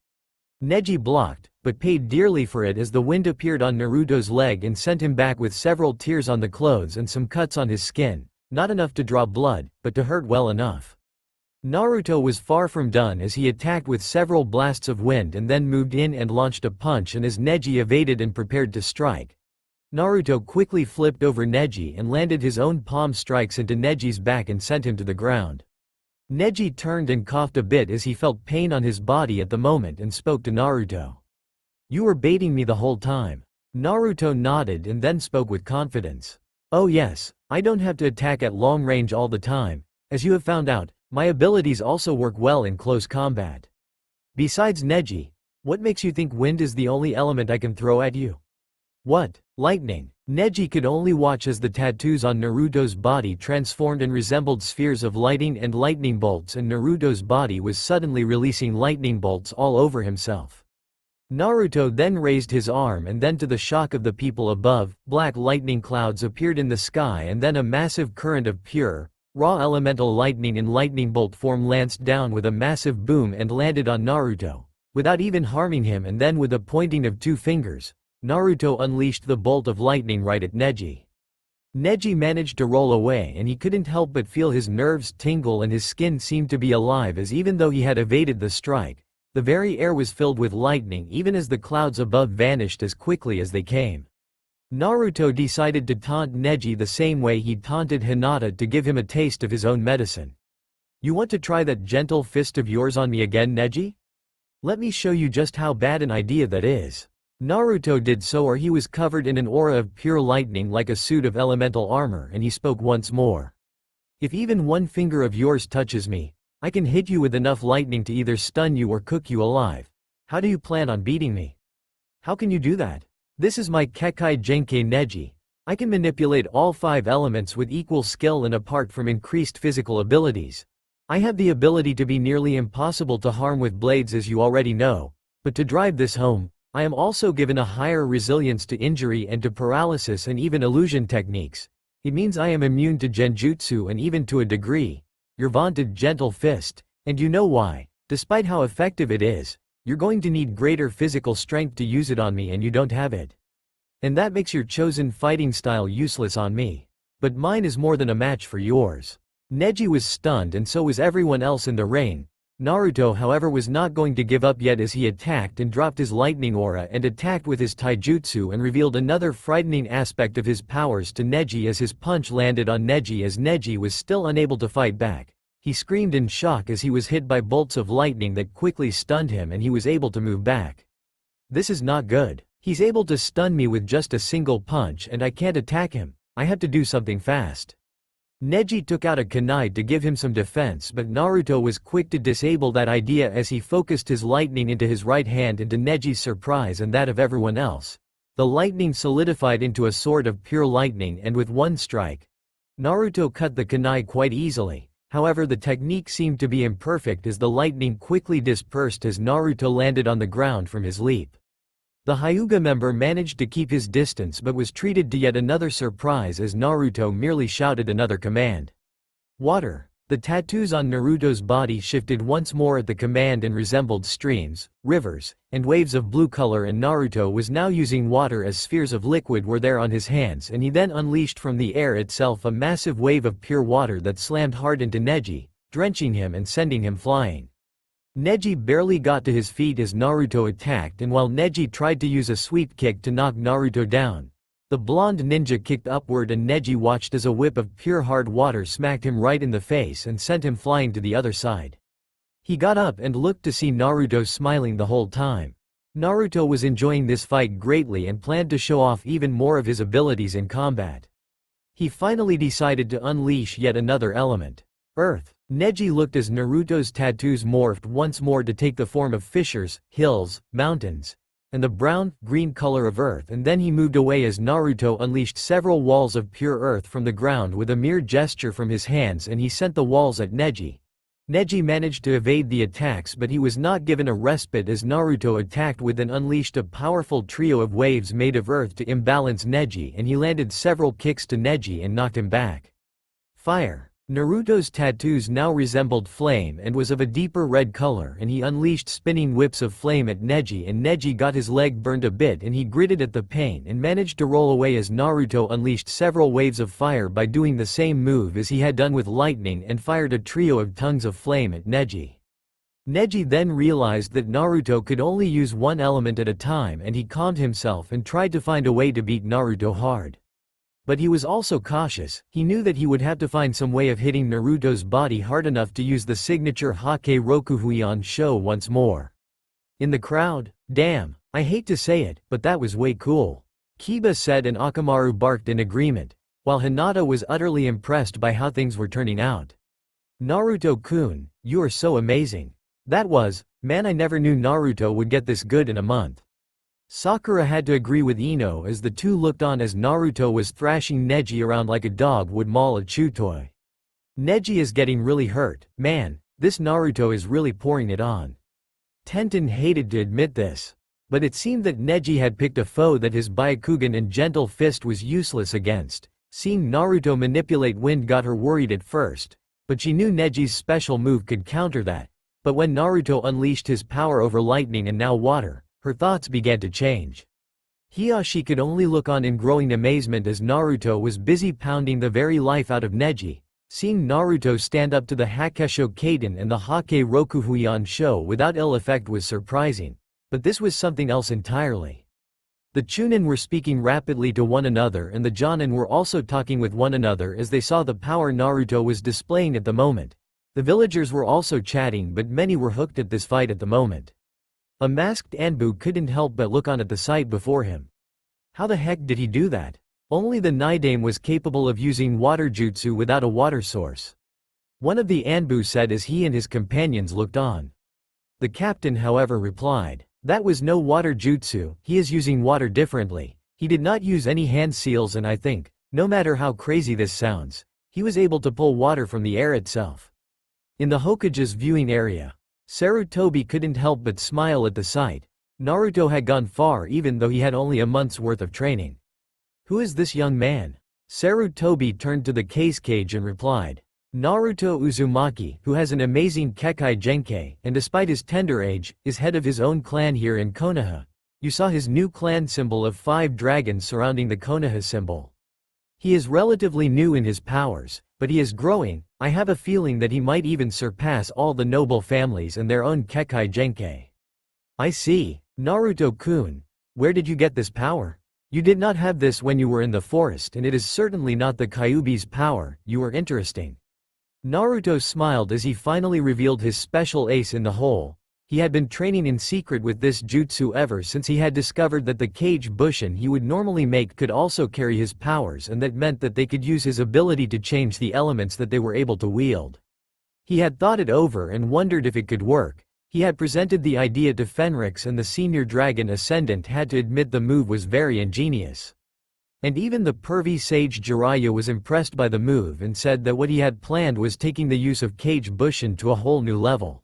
Neji blocked, but paid dearly for it as the wind appeared on Naruto's leg and sent him back with several tears on the clothes and some cuts on his skin, not enough to draw blood, but to hurt well enough. Naruto was far from done as he attacked with several blasts of wind and then moved in and launched a punch, and as Neji evaded and prepared to strike, Naruto quickly flipped over Neji and landed his own palm strikes into Neji's back and sent him to the ground. Neji turned and coughed a bit as he felt pain on his body at the moment and spoke to Naruto. "You were baiting me the whole time." Naruto nodded and then spoke with confidence. "Oh yes, I don't have to attack at long range all the time. As you have found out, my abilities also work well in close combat. Besides Neji, what makes you think wind is the only element I can throw at you?" "What? Lightning?" Neji could only watch as the tattoos on Naruto's body transformed and resembled spheres of lighting and lightning bolts, and Naruto's body was suddenly releasing lightning bolts all over himself. Naruto then raised his arm, and then to the shock of the people above, black lightning clouds appeared in the sky, and then a massive current of pure, raw elemental lightning in lightning bolt form lanced down with a massive boom and landed on Naruto, without even harming him, and then with a pointing of two fingers, Naruto unleashed the bolt of lightning right at Neji. Neji managed to roll away, and he couldn't help but feel his nerves tingle and his skin seemed to be alive, as even though he had evaded the strike, the very air was filled with lightning even as the clouds above vanished as quickly as they came. Naruto decided to taunt Neji the same way he taunted Hinata to give him a taste of his own medicine. "You want to try that gentle fist of yours on me again, Neji? Let me show you just how bad an idea that is." Naruto did so, or he was covered in an aura of pure lightning like a suit of elemental armor, and he spoke once more. "If even one finger of yours touches me, I can hit you with enough lightning to either stun you or cook you alive. How do you plan on beating me? How can you do that?" "This is my Kekkei Genkai Neji. I can manipulate all 5 elements with equal skill, and apart from increased physical abilities, I have the ability to be nearly impossible to harm with blades, as you already know, but to drive this home, I am also given a higher resilience to injury and to paralysis and even illusion techniques. It means I am immune to genjutsu and even to a degree, your vaunted gentle fist, and you know why. Despite how effective it is, you're going to need greater physical strength to use it on me, and you don't have it. And that makes your chosen fighting style useless on me. But mine is more than a match for yours." Neji was stunned, and so was everyone else in the ring. Naruto, however, was not going to give up yet as he attacked and dropped his lightning aura and attacked with his taijutsu and revealed another frightening aspect of his powers to Neji as his punch landed on Neji. As Neji was still unable to fight back, he screamed in shock as he was hit by bolts of lightning that quickly stunned him, and he was able to move back. "This is not good. He's able to stun me with just a single punch, and I can't attack him. I have to do something fast." Neji took out a kunai to give him some defense, but Naruto was quick to disable that idea as he focused his lightning into his right hand, and to Neji's surprise and that of everyone else, the lightning solidified into a sword of pure lightning, and with one strike, Naruto cut the kunai quite easily. However, the technique seemed to be imperfect as the lightning quickly dispersed as Naruto landed on the ground from his leap. The Hyuga member managed to keep his distance but was treated to yet another surprise as Naruto merely shouted another command. "Water." The tattoos on Naruto's body shifted once more at the command and resembled streams, rivers, and waves of blue color, and Naruto was now using water as spheres of liquid were there on his hands, and he then unleashed from the air itself a massive wave of pure water that slammed hard into Neji, drenching him and sending him flying. Neji barely got to his feet as Naruto attacked, and while Neji tried to use a sweep kick to knock Naruto down, the blonde ninja kicked upward, and Neji watched as a whip of pure hard water smacked him right in the face and sent him flying to the other side. He got up and looked to see Naruto smiling the whole time. Naruto was enjoying this fight greatly and planned to show off even more of his abilities in combat. He finally decided to unleash yet another element. Earth. Neji looked as Naruto's tattoos morphed once more to take the form of fissures, hills, mountains, and the brown-green color of earth, and then he moved away as Naruto unleashed several walls of pure earth from the ground with a mere gesture from his hands, and he sent the walls at Neji. Neji managed to evade the attacks, but he was not given a respite as Naruto attacked with and unleashed a powerful trio of waves made of earth to imbalance Neji, and he landed several kicks to Neji and knocked him back. Fire. Naruto's tattoos now resembled flame and was of a deeper red color, and he unleashed spinning whips of flame at Neji, and Neji got his leg burned a bit and he gritted at the pain and managed to roll away as Naruto unleashed several waves of fire by doing the same move as he had done with lightning and fired a trio of tongues of flame at Neji. Neji then realized that Naruto could only use one element at a time, and he calmed himself and tried to find a way to beat Naruto hard. But he was also cautious. He knew that he would have to find some way of hitting Naruto's body hard enough to use the signature Hake Rokuhuion show once more. In the crowd, "Damn, I hate to say it, but that was way cool," Kiba said, and Akamaru barked in agreement, while Hinata was utterly impressed by how things were turning out. "Naruto-kun, you are so amazing. That was, man, I never knew Naruto would get this good in a month." Sakura had to agree with Ino as the two looked on as Naruto was thrashing Neji around like a dog would maul a chew toy. "Neji is getting really hurt, man, this Naruto is really pouring it on." Tenten hated to admit this. But it seemed that Neji had picked a foe that his Byakugan and gentle fist was useless against. Seeing Naruto manipulate wind got her worried at first, but she knew Neji's special move could counter that. But when Naruto unleashed his power over lightning and now water, her thoughts began to change. Hiyashi could only look on in growing amazement as Naruto was busy pounding the very life out of Neji. Seeing Naruto stand up to the Hakesho Kaden and the Hake Rokuhuion show without ill effect was surprising. But this was something else entirely. The Chunin were speaking rapidly to one another, and the Jonin were also talking with one another as they saw the power Naruto was displaying at the moment. The villagers were also chatting, but many were hooked at this fight at the moment. A masked Anbu couldn't help but look on at the sight before him. How the heck did he do that? Only the Nidaime was capable of using water jutsu without a water source. One of the Anbu said as he and his companions looked on. The captain, however, replied, "That was no water jutsu, he is using water differently. He did not use any hand seals, and I think, no matter how crazy this sounds, he was able to pull water from the air itself." In the Hokage's viewing area, Sarutobi couldn't help but smile at the sight. Naruto had gone far even though he had only a month's worth of training. "Who is this young man?" Sarutobi turned to the case cage and replied, "Naruto Uzumaki, who has an amazing Kekai Genkei, and despite his tender age, is head of his own clan here in Konoha. You saw his new clan symbol of 5 dragons surrounding the Konoha symbol. He is relatively new in his powers, but he is growing. I have a feeling that he might even surpass all the noble families and their own Kekai Genkei." "I see. Naruto-kun, where did you get this power? You did not have this when you were in the forest, and it is certainly not the Kyuubi's power. You are interesting." Naruto smiled as he finally revealed his special ace in the hole. He had been training in secret with this jutsu ever since he had discovered that the cage bushin he would normally make could also carry his powers, and that meant that they could use his ability to change the elements that they were able to wield. He had thought it over and wondered if it could work. He had presented the idea to Fenrix, and the senior dragon Ascendant had to admit the move was very ingenious. And even the pervy sage Jiraiya was impressed by the move and said that what he had planned was taking the use of cage bushin to a whole new level.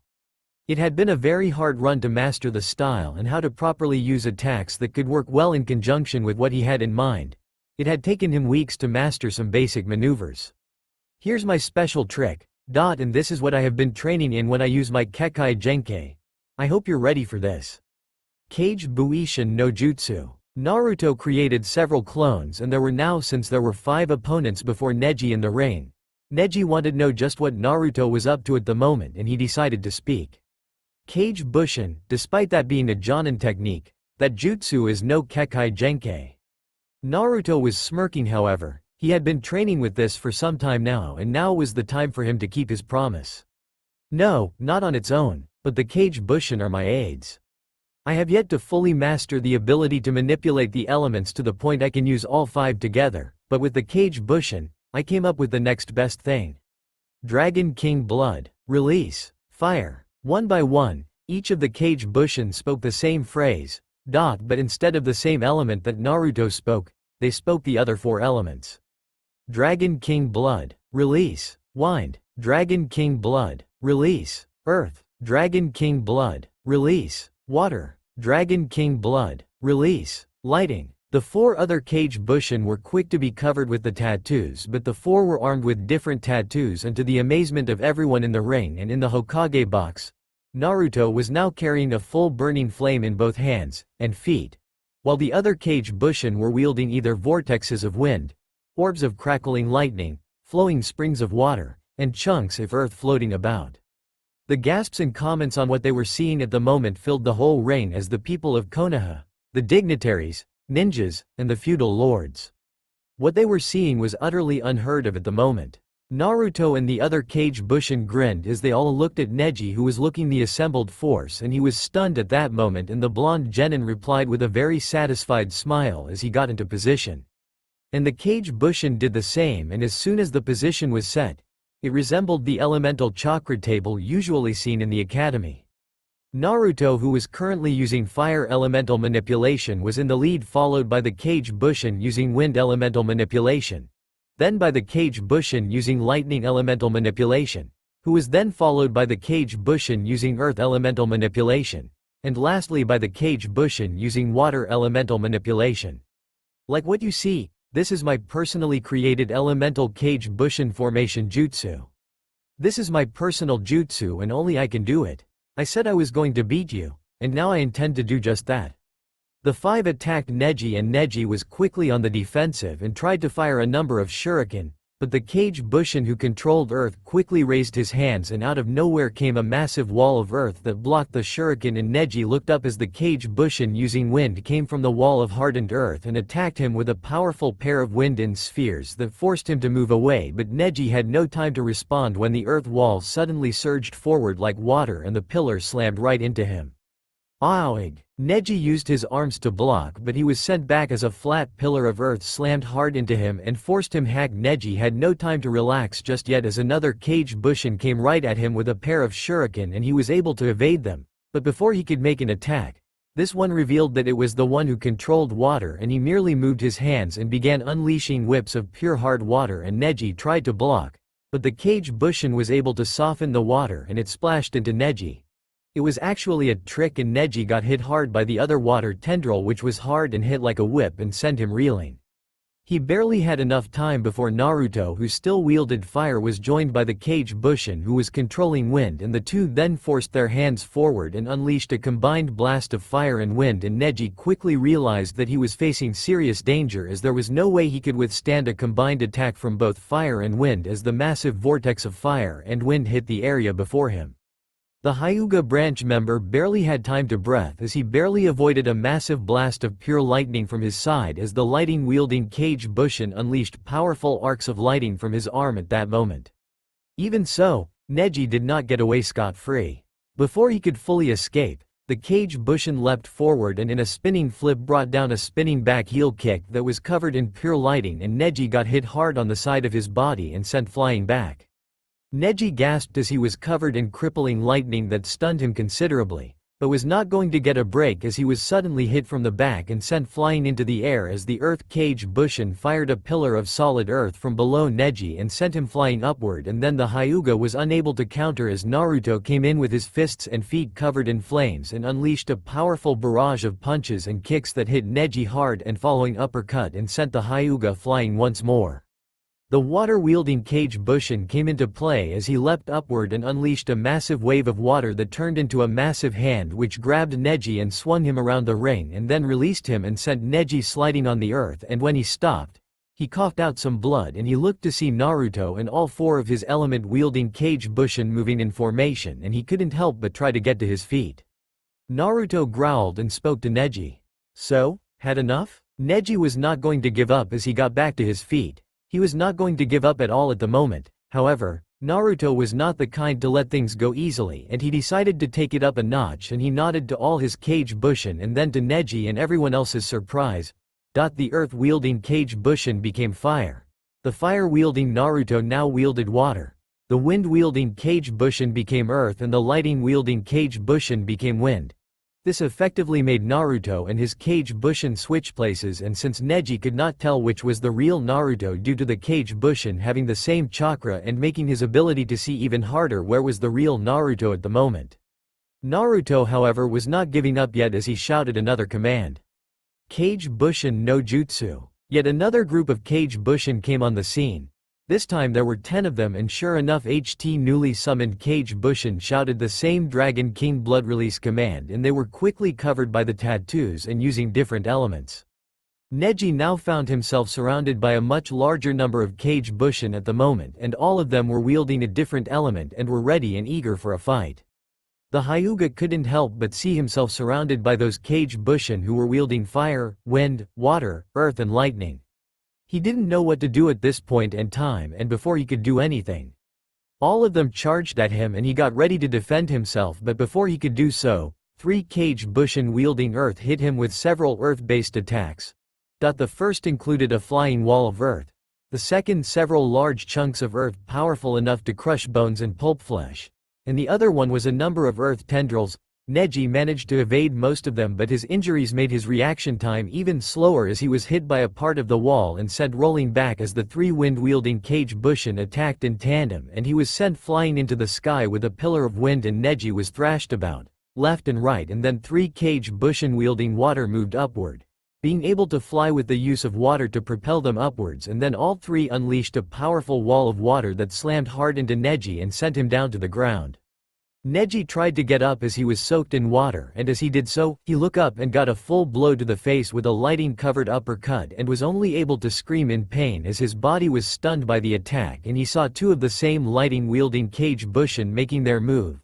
It had been a very hard run to master the style and how to properly use attacks that could work well in conjunction with what he had in mind. It had taken him weeks to master some basic maneuvers. "Here's my special trick, and this is what I have been training in when I use my Kekai Genkei. I hope you're ready for this." Cage Buishin no Jutsu. Naruto created several clones, and there were now, since there were 5 opponents before Neji in the ring. Neji wanted to know just what Naruto was up to at the moment, and he decided to speak. "Cage bushin, despite that being a Jonin technique, that jutsu is no Kekai Genkei." Naruto was smirking, however. He had been training with this for some time now, and now was the time for him to keep his promise. "No, not on its own, but the cage bushin are my aids. I have yet to fully master the ability to manipulate the elements to the point I can use all 5 together, but with the cage bushin, I came up with the next best thing. Dragon King Blood. Release. Fire." One by one, each of the cage bushin spoke the same phrase, But instead of the same element that Naruto spoke, they spoke the other four elements. Dragon King Blood, release. Wind, Dragon King Blood, release. Earth, Dragon King Blood, release. Water, Dragon King Blood, release. Lighting. The four other Kage Bushin were quick to be covered with the tattoos, but the four were armed with different tattoos, and to the amazement of everyone in the ring and in the Hokage box, Naruto was now carrying a full burning flame in both hands and feet, while the other Kage Bushin were wielding either vortexes of wind, orbs of crackling lightning, flowing springs of water, and chunks of earth floating about. The gasps and comments on what they were seeing at the moment filled the whole ring as the people of Konoha, the dignitaries, ninjas, and the feudal lords. What they were seeing was utterly unheard of at the moment. Naruto and the other Kage Bushin grinned as they all looked at Neji, who was looking the assembled force, and he was stunned at that moment, and the blonde genin replied with a very satisfied smile as he got into position. And the Kage Bushin did the same, and as soon as the position was set, it resembled the elemental chakra table usually seen in the academy. Naruto, who was currently using fire elemental manipulation, was in the lead, followed by the Kage Bushin using wind elemental manipulation, then by the Kage Bushin using lightning elemental manipulation, who was then followed by the Kage Bushin using earth elemental manipulation, and lastly by the Kage Bushin using water elemental manipulation. Like what you see, this is my personally created elemental Kage Bushin formation jutsu. This is my personal jutsu and only I can do it. I said I was going to beat you, and now I intend to do just that. The five attacked Neji, and Neji was quickly on the defensive and tried to fire a number of shuriken, but the Kage Bushin, who controlled earth, quickly raised his hands, and out of nowhere came a massive wall of earth that blocked the shuriken, and Neji looked up as the Kage Bushin using wind came from the wall of hardened earth and attacked him with a powerful pair of wind spheres that forced him to move away, but Neji had no time to respond when the earth wall suddenly surged forward like water and the pillar slammed right into him. Aoig! Neji used his arms to block, but he was sent back as a flat pillar of earth slammed hard into him and forced him hack. Neji had no time to relax just yet as another Kage Bushin came right at him with a pair of shuriken, and he was able to evade them, but before he could make an attack, this one revealed that it was the one who controlled water, and he merely moved his hands and began unleashing whips of pure hard water, and Neji tried to block, but the Kage Bushin was able to soften the water and it splashed into Neji. It was actually a trick, and Neji got hit hard by the other water tendril, which was hard and hit like a whip and sent him reeling. He barely had enough time before Naruto, who still wielded fire, was joined by the Kage Bushin, who was controlling wind, and the two then forced their hands forward and unleashed a combined blast of fire and wind, and Neji quickly realized that he was facing serious danger, as there was no way he could withstand a combined attack from both fire and wind, as the massive vortex of fire and wind hit the area before him. The Hyuga branch member barely had time to breathe, as he barely avoided a massive blast of pure lightning from his side, as the lighting-wielding Kage Bushin unleashed powerful arcs of lighting from his arm at that moment. Even so, Neji did not get away scot-free. Before he could fully escape, the Kage Bushin leapt forward and in a spinning flip brought down a spinning back heel kick that was covered in pure lighting, and Neji got hit hard on the side of his body and sent flying back. Neji gasped as he was covered in crippling lightning that stunned him considerably, but was not going to get a break as he was suddenly hit from the back and sent flying into the air as the earth Kage Bushin fired a pillar of solid earth from below Neji and sent him flying upward, and then the Hyuga was unable to counter as Naruto came in with his fists and feet covered in flames and unleashed a powerful barrage of punches and kicks that hit Neji hard and following uppercut and sent the Hyuga flying once more. The water-wielding Kage Bushin came into play as he leapt upward and unleashed a massive wave of water that turned into a massive hand which grabbed Neji and swung him around the ring and then released him and sent Neji sliding on the earth, and when he stopped, he coughed out some blood and he looked to see Naruto and all four of his element-wielding Kage Bushin moving in formation, and he couldn't help but try to get to his feet. Naruto growled and spoke to Neji. So, had enough? Neji was not going to give up as he got back to his feet. He was not going to give up at all at the moment. However, Naruto was not the kind to let things go easily, and he decided to take it up a notch, and he nodded to all his Kage Bushin and then to Neji, and everyone else's surprise, the earth-wielding Kage Bushin became fire. The fire-wielding Naruto now wielded water. The wind-wielding Kage Bushin became earth, and the lighting-wielding Kage Bushin became wind. This effectively made Naruto and his Kage Bushin switch places, and since Neji could not tell which was the real Naruto due to the Kage Bushin having the same chakra and making his ability to see even harder where was the real Naruto at the moment. Naruto, however, was not giving up yet as he shouted another command. Kage Bushin no Jutsu. Yet another group of Kage Bushin came on the scene. This time there were 10 of them, and sure enough HT newly summoned Kage Bushin shouted the same Dragon King blood release command, and they were quickly covered by the tattoos and using different elements. Neji now found himself surrounded by a much larger number of Kage Bushin at the moment, and all of them were wielding a different element and were ready and eager for a fight. The Hyuga couldn't help but see himself surrounded by those Kage Bushin who were wielding fire, wind, water, earth and lightning. He didn't know what to do at this point in time, and before he could do anything, all of them charged at him and he got ready to defend himself, but before he could do so, 3 Kage Bushin wielding earth hit him with several earth-based attacks. The first included a flying wall of earth. The second several large chunks of earth powerful enough to crush bones and pulp flesh. And the other one was a number of earth tendrils. Neji managed to evade most of them, but his injuries made his reaction time even slower as he was hit by a part of the wall and sent rolling back as the 3 wind-wielding Kage Bushin attacked in tandem, and he was sent flying into the sky with a pillar of wind, and Neji was thrashed about, left and right, and then 3 Kage Bushin wielding water moved upward, being able to fly with the use of water to propel them upwards, and then all 3 unleashed a powerful wall of water that slammed hard into Neji and sent him down to the ground. Neji tried to get up as he was soaked in water, and as he did so, he looked up and got a full blow to the face with a lightning-covered uppercut and was only able to scream in pain as his body was stunned by the attack, and he saw 2 of the same lighting-wielding Kage Bushin making their move.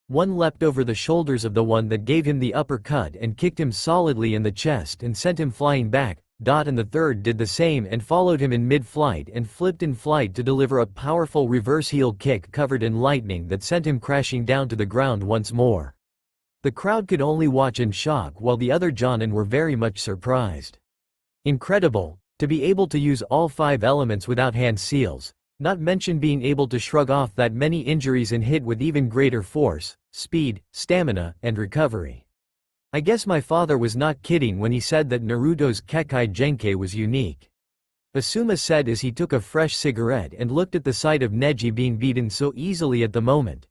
One leapt over the shoulders of the one that gave him the uppercut and kicked him solidly in the chest and sent him flying back, and the third did the same and followed him in mid-flight and flipped in flight to deliver a powerful reverse heel kick covered in lightning that sent him crashing down to the ground once more. The crowd could only watch in shock while the other Jonin were very much surprised. Incredible, to be able to use all 5 elements without hand seals, not mention being able to shrug off that many injuries and hit with even greater force, speed, stamina, and recovery. I guess my father was not kidding when he said that Naruto's Kekkei Genkai was unique. Asuma said as he took a fresh cigarette and looked at the sight of Neji being beaten so easily at the moment.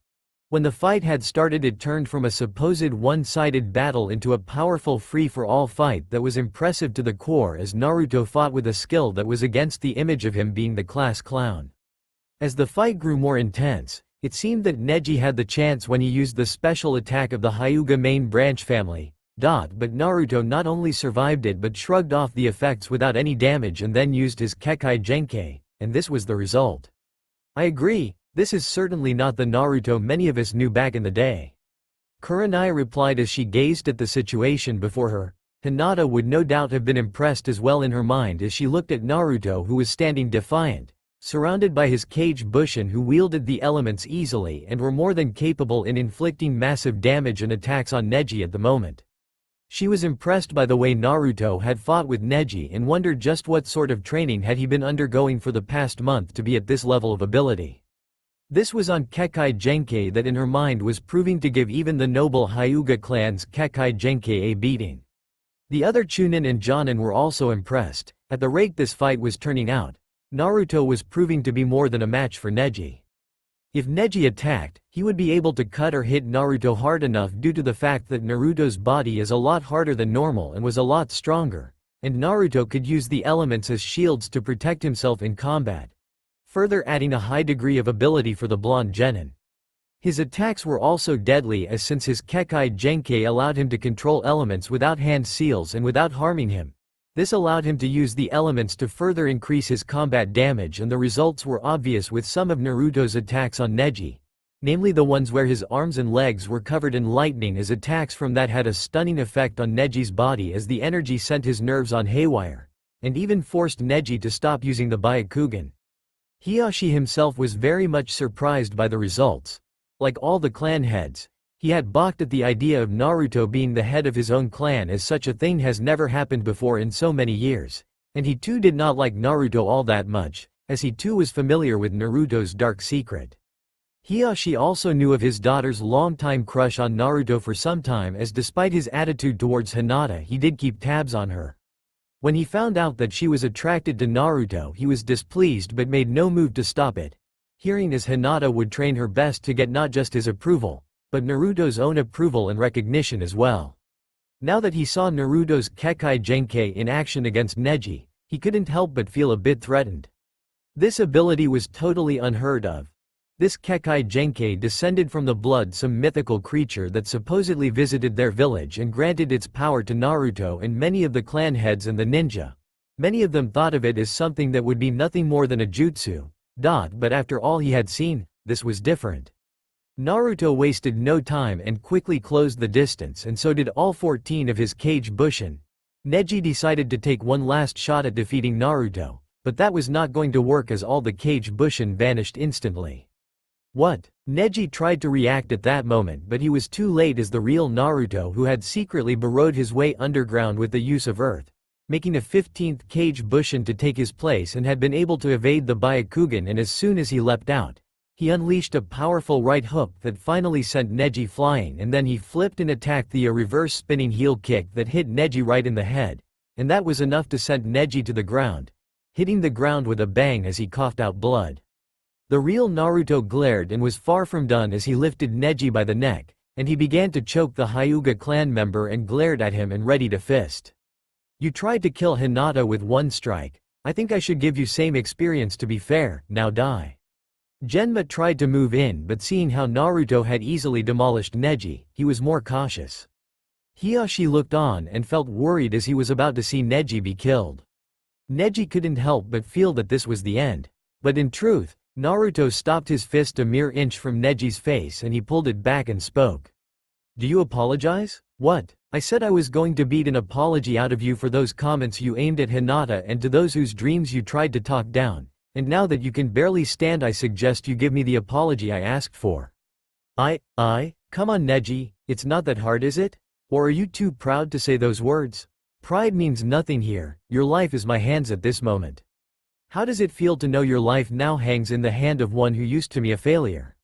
When the fight had started, it turned from a supposed one-sided battle into a powerful free-for-all fight that was impressive to the core as Naruto fought with a skill that was against the image of him being the class clown. As the fight grew more intense, it seemed that Neji had the chance when he used the special attack of the Hyuga main branch family, but Naruto not only survived it but shrugged off the effects without any damage and then used his Kekkei Genkai, and this was the result. I agree, this is certainly not the Naruto many of us knew back in the day. Kurenai replied as she gazed at the situation before her. Hinata would no doubt have been impressed as well in her mind as she looked at Naruto, who was standing defiant, surrounded by his Kage Bushin who wielded the elements easily and were more than capable in inflicting massive damage and attacks on Neji at the moment. She was impressed by the way Naruto had fought with Neji and wondered just what sort of training had he been undergoing for the past month to be at this level of ability. This was on Kekkei Genkai that in her mind was proving to give even the noble Hyuga clan's Kekkei Genkai a beating. The other Chunin and Jonin were also impressed. At the rate this fight was turning out, Naruto was proving to be more than a match for Neji. If Neji attacked, he would be able to cut or hit Naruto hard enough due to the fact that Naruto's body is a lot harder than normal and was a lot stronger, and Naruto could use the elements as shields to protect himself in combat, further adding a high degree of ability for the blonde genin. His attacks were also deadly as since his Kekkei Genkai allowed him to control elements without hand seals and without harming him. This allowed him to use the elements to further increase his combat damage, and the results were obvious with some of Naruto's attacks on Neji, namely the ones where his arms and legs were covered in lightning, as attacks from that had a stunning effect on Neji's body as the energy sent his nerves on haywire, and even forced Neji to stop using the Byakugan. Hiyashi himself was very much surprised by the results. Like all the clan heads, he had balked at the idea of Naruto being the head of his own clan, as such a thing has never happened before in so many years, and he too did not like Naruto all that much, as he too was familiar with Naruto's dark secret. Hiyashi also knew of his daughter's longtime crush on Naruto for some time, as despite his attitude towards Hinata he did keep tabs on her. When he found out that she was attracted to Naruto he was displeased but made no move to stop it, hearing as Hinata would train her best to get not just his approval, but Naruto's own approval and recognition as well. Now that he saw Naruto's Kekkei Genkei in action against Neji, he couldn't help but feel a bit threatened. This ability was totally unheard of. This Kekkei Genkei descended from the blood some mythical creature that supposedly visited their village and granted its power to Naruto and many of the clan heads and the ninja. Many of them thought of it as something that would be nothing more than a jutsu. But after all he had seen, this was different. Naruto wasted no time and quickly closed the distance, and so did all 14 of his Kage Bushin. Neji decided to take one last shot at defeating Naruto, but that was not going to work as all the Kage Bushin vanished instantly. What? Neji tried to react at that moment, but he was too late, as the real Naruto, who had secretly burrowed his way underground with the use of earth, making a 15th Kage Bushin to take his place, and had been able to evade the Byakugan, and as soon as he leapt out, he unleashed a powerful right hook that finally sent Neji flying, and then he flipped and attacked the reverse spinning heel kick that hit Neji right in the head, and that was enough to send Neji to the ground, hitting the ground with a bang as he coughed out blood. The real Naruto glared and was far from done as he lifted Neji by the neck, and he began to choke the Hyuga clan member and glared at him and ready to fist. You tried to kill Hinata with one strike. I think I should give you same experience, to be fair, now die. Genma tried to move in, but seeing how Naruto had easily demolished Neji, he was more cautious. Hiyashi looked on and felt worried as he was about to see Neji be killed. Neji couldn't help but feel that this was the end. But in truth, Naruto stopped his fist a mere inch from Neji's face and he pulled it back and spoke. Do you apologize? What? I said I was going to beat an apology out of you for those comments you aimed at Hinata and to those whose dreams you tried to talk down, and now that you can barely stand I suggest you give me the apology I asked for. Come on Neji, it's not that hard, is it? Or are you too proud to say those words? Pride means nothing here, your life is my hands at this moment. How does it feel to know your life now hangs in the hand of one who used to be a failure?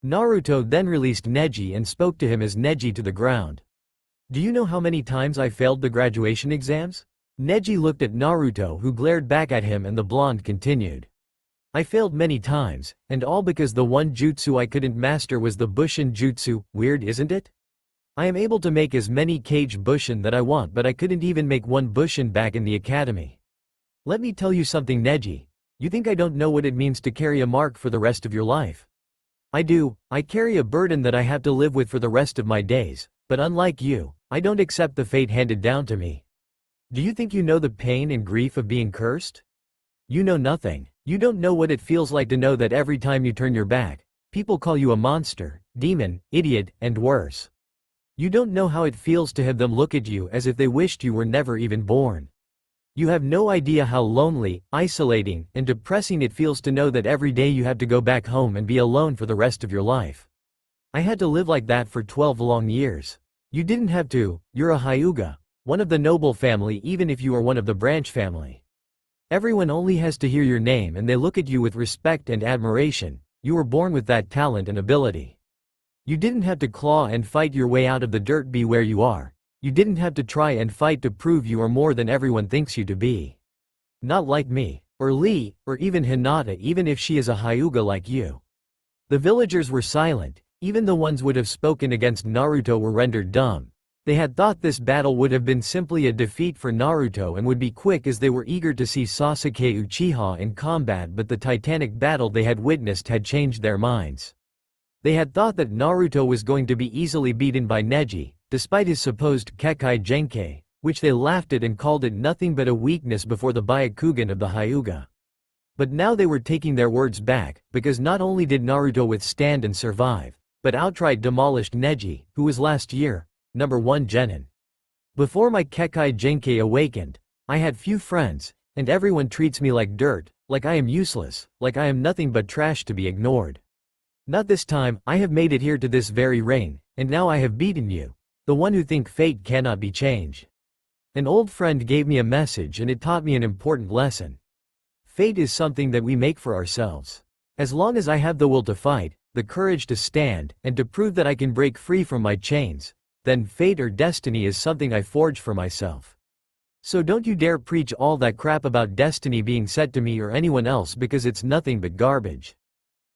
Naruto then released Neji and spoke to him as Neji to the ground. Do you know how many times I failed the graduation exams? Neji looked at Naruto, who glared back at him, and the blonde continued. I failed many times, and all because the one jutsu I couldn't master was the Bushin jutsu. Weird, isn't it? I am able to make as many Kage Bushin that I want, but I couldn't even make one Bushin back in the academy. Let me tell you something, Neji. You think I don't know what it means to carry a mark for the rest of your life? I do. I carry a burden that I have to live with for the rest of my days, but unlike you, I don't accept the fate handed down to me. Do you think you know the pain and grief of being cursed? You know nothing. You don't know what it feels like to know that every time you turn your back, people call you a monster, demon, idiot, and worse. You don't know how it feels to have them look at you as if they wished you were never even born. You have no idea how lonely, isolating, and depressing it feels to know that every day you have to go back home and be alone for the rest of your life. I had to live like that for 12 long years. You didn't have to. You're a Hyuga, one of the noble family, even if you are one of the branch family. Everyone only has to hear your name and they look at you with respect and admiration. You were born with that talent and ability. You didn't have to claw and fight your way out of the dirt. Be where you are. You didn't have to try and fight to prove you are more than everyone thinks you to be. Not like me, or Lee, or even Hinata, even if she is a Hyuga like you. The villagers were silent. Even the ones would have spoken against Naruto were rendered dumb. They had thought this battle would have been simply a defeat for Naruto and would be quick, as they were eager to see Sasuke Uchiha in combat, but the titanic battle they had witnessed had changed their minds. They had thought that Naruto was going to be easily beaten by Neji, despite his supposed Kekkei Genkei, which they laughed at and called it nothing but a weakness before the Byakugan of the Hyuga. But now they were taking their words back, because not only did Naruto withstand and survive, but outright demolished Neji, who was last year, #1 genin. Before my Kekkei Genkei awakened, I had few friends, and everyone treats me like dirt, like I am useless, like I am nothing but trash to be ignored. Not this time. I have made it here to this very reign, and now I have beaten you, the one who think fate cannot be changed. An old friend gave me a message and it taught me an important lesson. Fate is something that we make for ourselves. As long as I have the will to fight, the courage to stand, and to prove that I can break free from my chains, then fate or destiny is something I forge for myself. So don't you dare preach all that crap about destiny being set to me or anyone else, because it's nothing but garbage.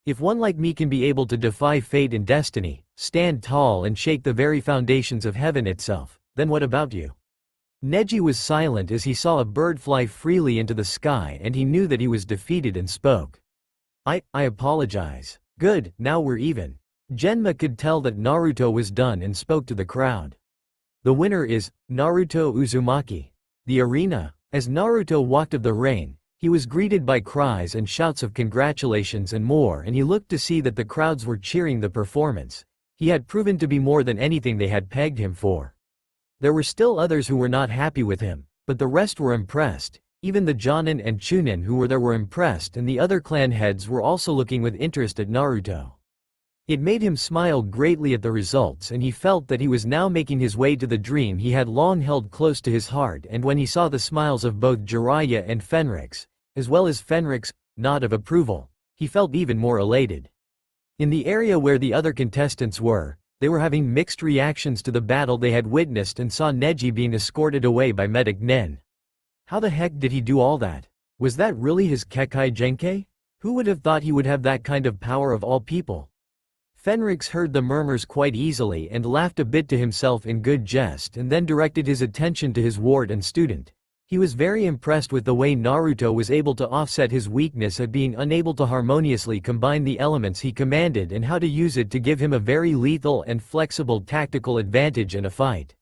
If one like me can be able to defy fate and destiny, stand tall and shake the very foundations of heaven itself, then what about you? Neji was silent as he saw a bird fly freely into the sky, and he knew that he was defeated and spoke. I apologize. Good, now we're even. Genma could tell that Naruto was done and spoke to the crowd. The winner is Naruto Uzumaki. The arena. As Naruto walked of the ring, he was greeted by cries and shouts of congratulations and more, and he looked to see that the crowds were cheering the performance. He had proven to be more than anything they had pegged him for. There were still others who were not happy with him, but the rest were impressed. Even the Jonin and Chunin who were there were impressed, and the other clan heads were also looking with interest at Naruto. It made him smile greatly at the results, and he felt that he was now making his way to the dream he had long held close to his heart. And when he saw the smiles of both Jiraiya and Fenrix, as well as Fenrix's nod of approval, he felt even more elated. In the area where the other contestants were, they were having mixed reactions to the battle they had witnessed and saw Neji being escorted away by Medic Nen. How the heck did he do all that? Was that really his Kekai Genkai? Who would have thought he would have that kind of power of all people? Fenrix heard the murmurs quite easily and laughed a bit to himself in good jest, and then directed his attention to his ward and student. He was very impressed with the way Naruto was able to offset his weakness at being unable to harmoniously combine the elements he commanded, and how to use it to give him a very lethal and flexible tactical advantage in a fight.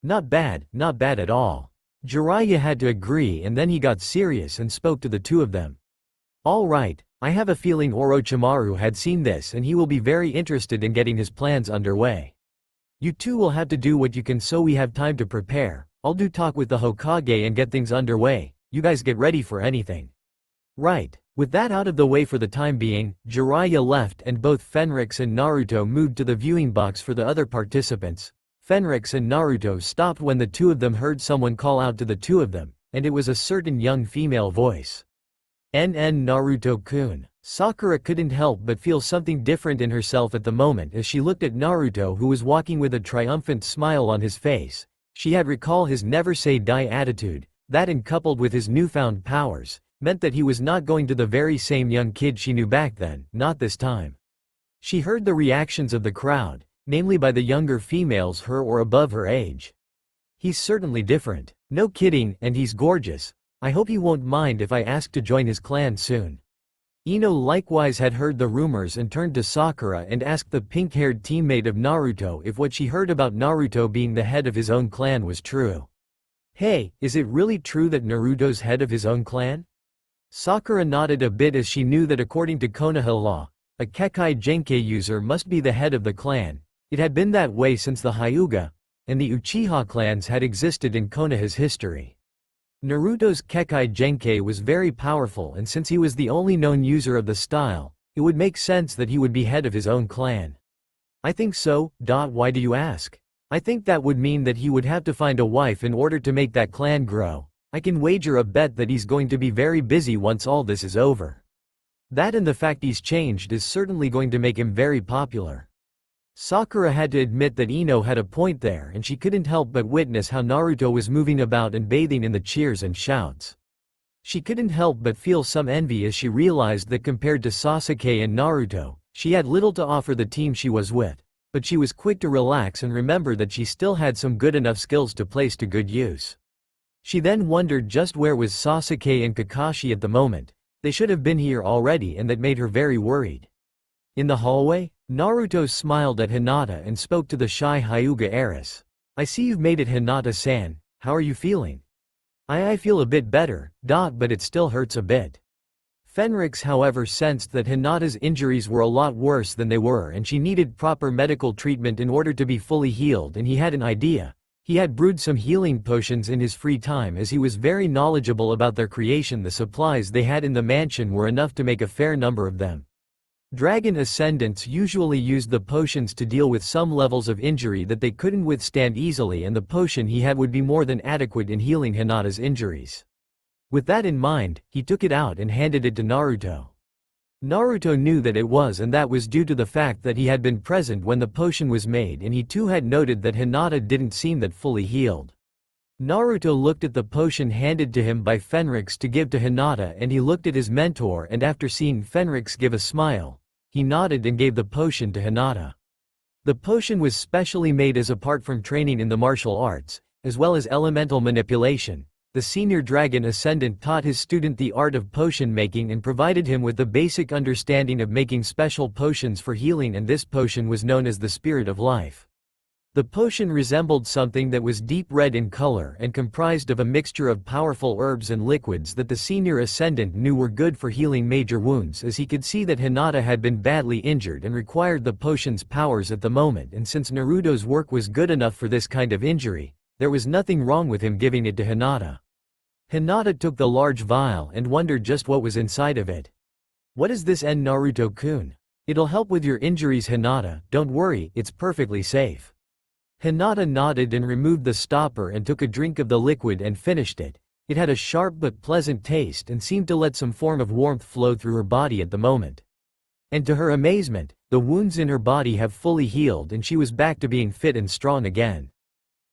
Not bad at all. Jiraiya had to agree, and then he got serious and spoke to the two of them. All right, I have a feeling Orochimaru had seen this, and he will be very interested in getting his plans underway. You two will have to do what you can so we have time to prepare. I'll do talk with the Hokage and get things underway. You guys get ready for anything. Right. With that out of the way for the time being, Jiraiya left, and both Fenrix and Naruto moved to the viewing box for the other participants. Fenrix and Naruto stopped when the two of them heard someone call out to the two of them, and it was a certain young female voice. Naruto-kun. Sakura couldn't help but feel something different in herself at the moment as she looked at Naruto, who was walking with a triumphant smile on his face. She had recalled his never say die attitude, that, and coupled with his newfound powers, meant that he was not going to the very same young kid she knew back then, not this time. She heard the reactions of the crowd, namely by the younger females her or above her age. He's certainly different. No kidding, and he's gorgeous. I hope he won't mind if I ask to join his clan soon. Ino likewise had heard the rumors and turned to Sakura and asked the pink-haired teammate of Naruto if what she heard about Naruto being the head of his own clan was true. Hey, is it really true that Naruto's head of his own clan? Sakura nodded a bit as she knew that according to Konoha law, a Kekai Genkai user must be the head of the clan. It had been that way since the Hyuga, and the Uchiha clans had existed in Konoha's history. Naruto's Kekai Genkai was very powerful, and since he was the only known user of the style, it would make sense that he would be head of his own clan. I think so. Why do you ask? I think that would mean that he would have to find a wife in order to make that clan grow. I can wager a bet that he's going to be very busy once all this is over. That, and the fact he's changed, is certainly going to make him very popular. Sakura had to admit that Ino had a point there, and she couldn't help but witness how Naruto was moving about and bathing in the cheers and shouts. She couldn't help but feel some envy as she realized that compared to Sasuke and Naruto, she had little to offer the team she was with, but she was quick to relax and remember that she still had some good enough skills to place to good use. She then wondered just where was Sasuke and Kakashi at the moment. They should have been here already, and that made her very worried. In the hallway, Naruto smiled at Hinata and spoke to the shy Hyuga heiress. I see you've made it, Hinata-san. How are you feeling? I feel a bit better, but it still hurts a bit. Fenrix however sensed that Hinata's injuries were a lot worse than they were, and she needed proper medical treatment in order to be fully healed, and he had an idea. He had brewed some healing potions in his free time as he was very knowledgeable about their creation. The supplies they had in the mansion were enough to make a fair number of them. Dragon Ascendants usually used the potions to deal with some levels of injury that they couldn't withstand easily, and the potion he had would be more than adequate in healing Hinata's injuries. With that in mind, he took it out and handed it to Naruto. Naruto knew that it was, and that was due to the fact that he had been present when the potion was made, and he too had noted that Hinata didn't seem that fully healed. Naruto looked at the potion handed to him by Fenrix to give to Hinata, and he looked at his mentor, and after seeing Fenrix give a smile, he nodded and gave the potion to Hinata. The potion was specially made as apart from training in the martial arts, as well as elemental manipulation. The senior dragon Ascendant taught his student the art of potion making and provided him with the basic understanding of making special potions for healing, and this potion was known as the Spirit of Life. The potion resembled something that was deep red in color and comprised of a mixture of powerful herbs and liquids that the senior Ascendant knew were good for healing major wounds, as he could see that Hinata had been badly injured and required the potion's powers at the moment, and since Naruto's work was good enough for this kind of injury, there was nothing wrong with him giving it to Hinata. Hinata took the large vial and wondered just what was inside of it. "What is this, Naruto-kun? It'll help with your injuries, Hinata, don't worry, it's perfectly safe." Hinata nodded and removed the stopper and took a drink of the liquid and finished it. It had a sharp but pleasant taste and seemed to let some form of warmth flow through her body at the moment. And to her amazement, the wounds in her body have fully healed and she was back to being fit and strong again.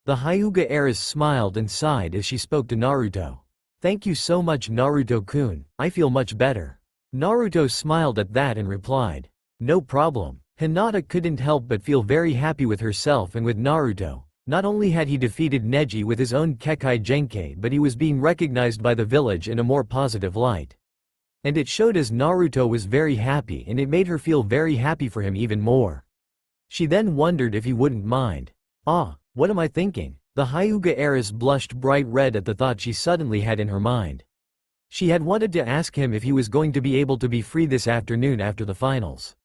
The Hyuga heiress smiled and sighed as she spoke to Naruto. "Thank you so much, Naruto-kun, I feel much better." Naruto smiled at that and replied, "No problem." Hinata couldn't help but feel very happy with herself and with Naruto. Not only had he defeated Neji with his own Kekkei Genkai, but he was being recognized by the village in a more positive light. And it showed as Naruto was very happy, and it made her feel very happy for him even more. She then wondered if he wouldn't mind. What am I thinking? The Hyuga heiress blushed bright red at the thought she suddenly had in her mind. She had wanted to ask him if he was going to be able to be free this afternoon after the finals.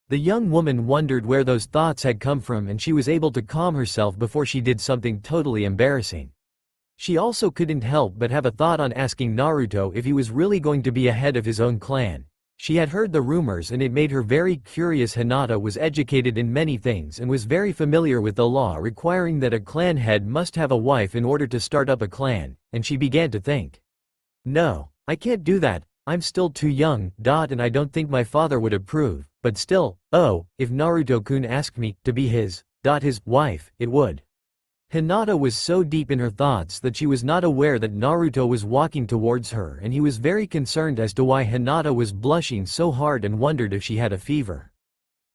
The young woman wondered where those thoughts had come from, and she was able to calm herself before she did something totally embarrassing. She also couldn't help but have a thought on asking Naruto if he was really going to be ahead of his own clan. She had heard the rumors and it made her very curious. Hinata was educated in many things and was very familiar with the law requiring that a clan head must have a wife in order to start up a clan, and she began to think, "No, I can't do that, I'm still too young, and I don't think my father would approve, but still, if Naruto-kun asked me to be his wife, it would." Hinata was so deep in her thoughts that she was not aware that Naruto was walking towards her, and he was very concerned as to why Hinata was blushing so hard and wondered if she had a fever.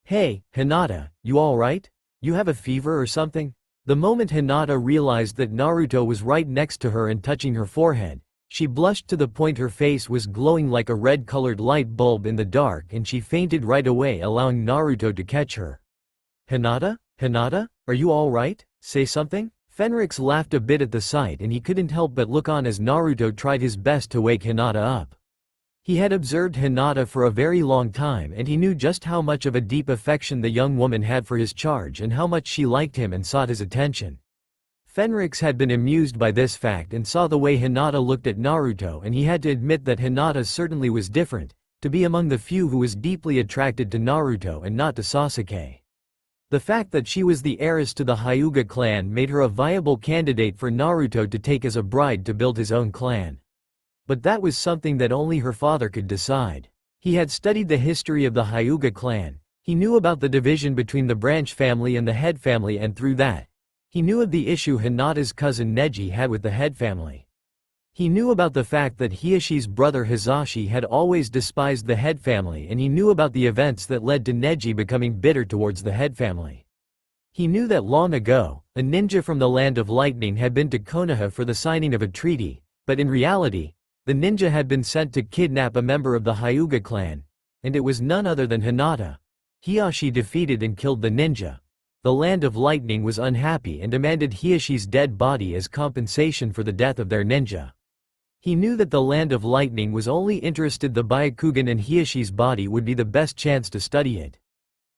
"Hey, Hinata, you alright? You have a fever or something?" The moment Hinata realized that Naruto was right next to her and touching her forehead, she blushed to the point her face was glowing like a red-colored light bulb in the dark, and she fainted right away, allowing Naruto to catch her. "Hinata? Hinata? Are you alright? Say something?" Fenrix laughed a bit at the sight, and he couldn't help but look on as Naruto tried his best to wake Hinata up. He had observed Hinata for a very long time, and he knew just how much of a deep affection the young woman had for his charge and how much she liked him and sought his attention. Fenrix had been amused by this fact and saw the way Hinata looked at Naruto, and he had to admit that Hinata certainly was different, to be among the few who was deeply attracted to Naruto and not to Sasuke. The fact that she was the heiress to the Hyuga clan made her a viable candidate for Naruto to take as a bride to build his own clan. But that was something that only her father could decide. He had studied the history of the Hyuga clan, he knew about the division between the branch family and the head family, and through that, he knew of the issue Hinata's cousin Neji had with the head family. He knew about the fact that Hiashi's brother Hisashi had always despised the head family, and he knew about the events that led to Neji becoming bitter towards the head family. He knew that long ago, a ninja from the Land of Lightning had been to Konoha for the signing of a treaty, but in reality, the ninja had been sent to kidnap a member of the Hyuga clan, and it was none other than Hinata. Hiashi defeated and killed the ninja. The Land of Lightning was unhappy and demanded Hiashi's dead body as compensation for the death of their ninja. He knew that the Land of Lightning was only interested the Byakugan, and Hiashi's body would be the best chance to study it.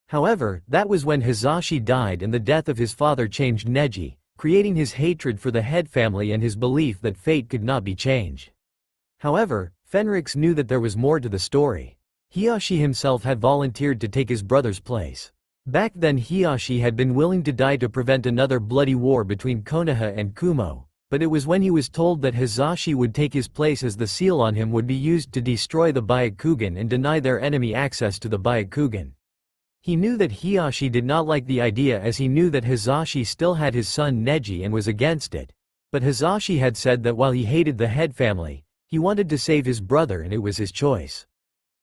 However, that was when Hisashi died, and the death of his father changed Neji, creating his hatred for the head family and his belief that fate could not be changed. However, Fenrix knew that there was more to the story. Hiashi himself had volunteered to take his brother's place. Back then Hiashi had been willing to die to prevent another bloody war between Konoha and Kumo, But it was when he was told that Hizashi would take his place as the seal on him would be used to destroy the Byakugan and deny their enemy access to the Byakugan. He knew that Hiyashi did not like the idea as he knew that Hizashi still had his son Neji and was against it. But Hizashi had said that while he hated the head family, he wanted to save his brother and it was his choice.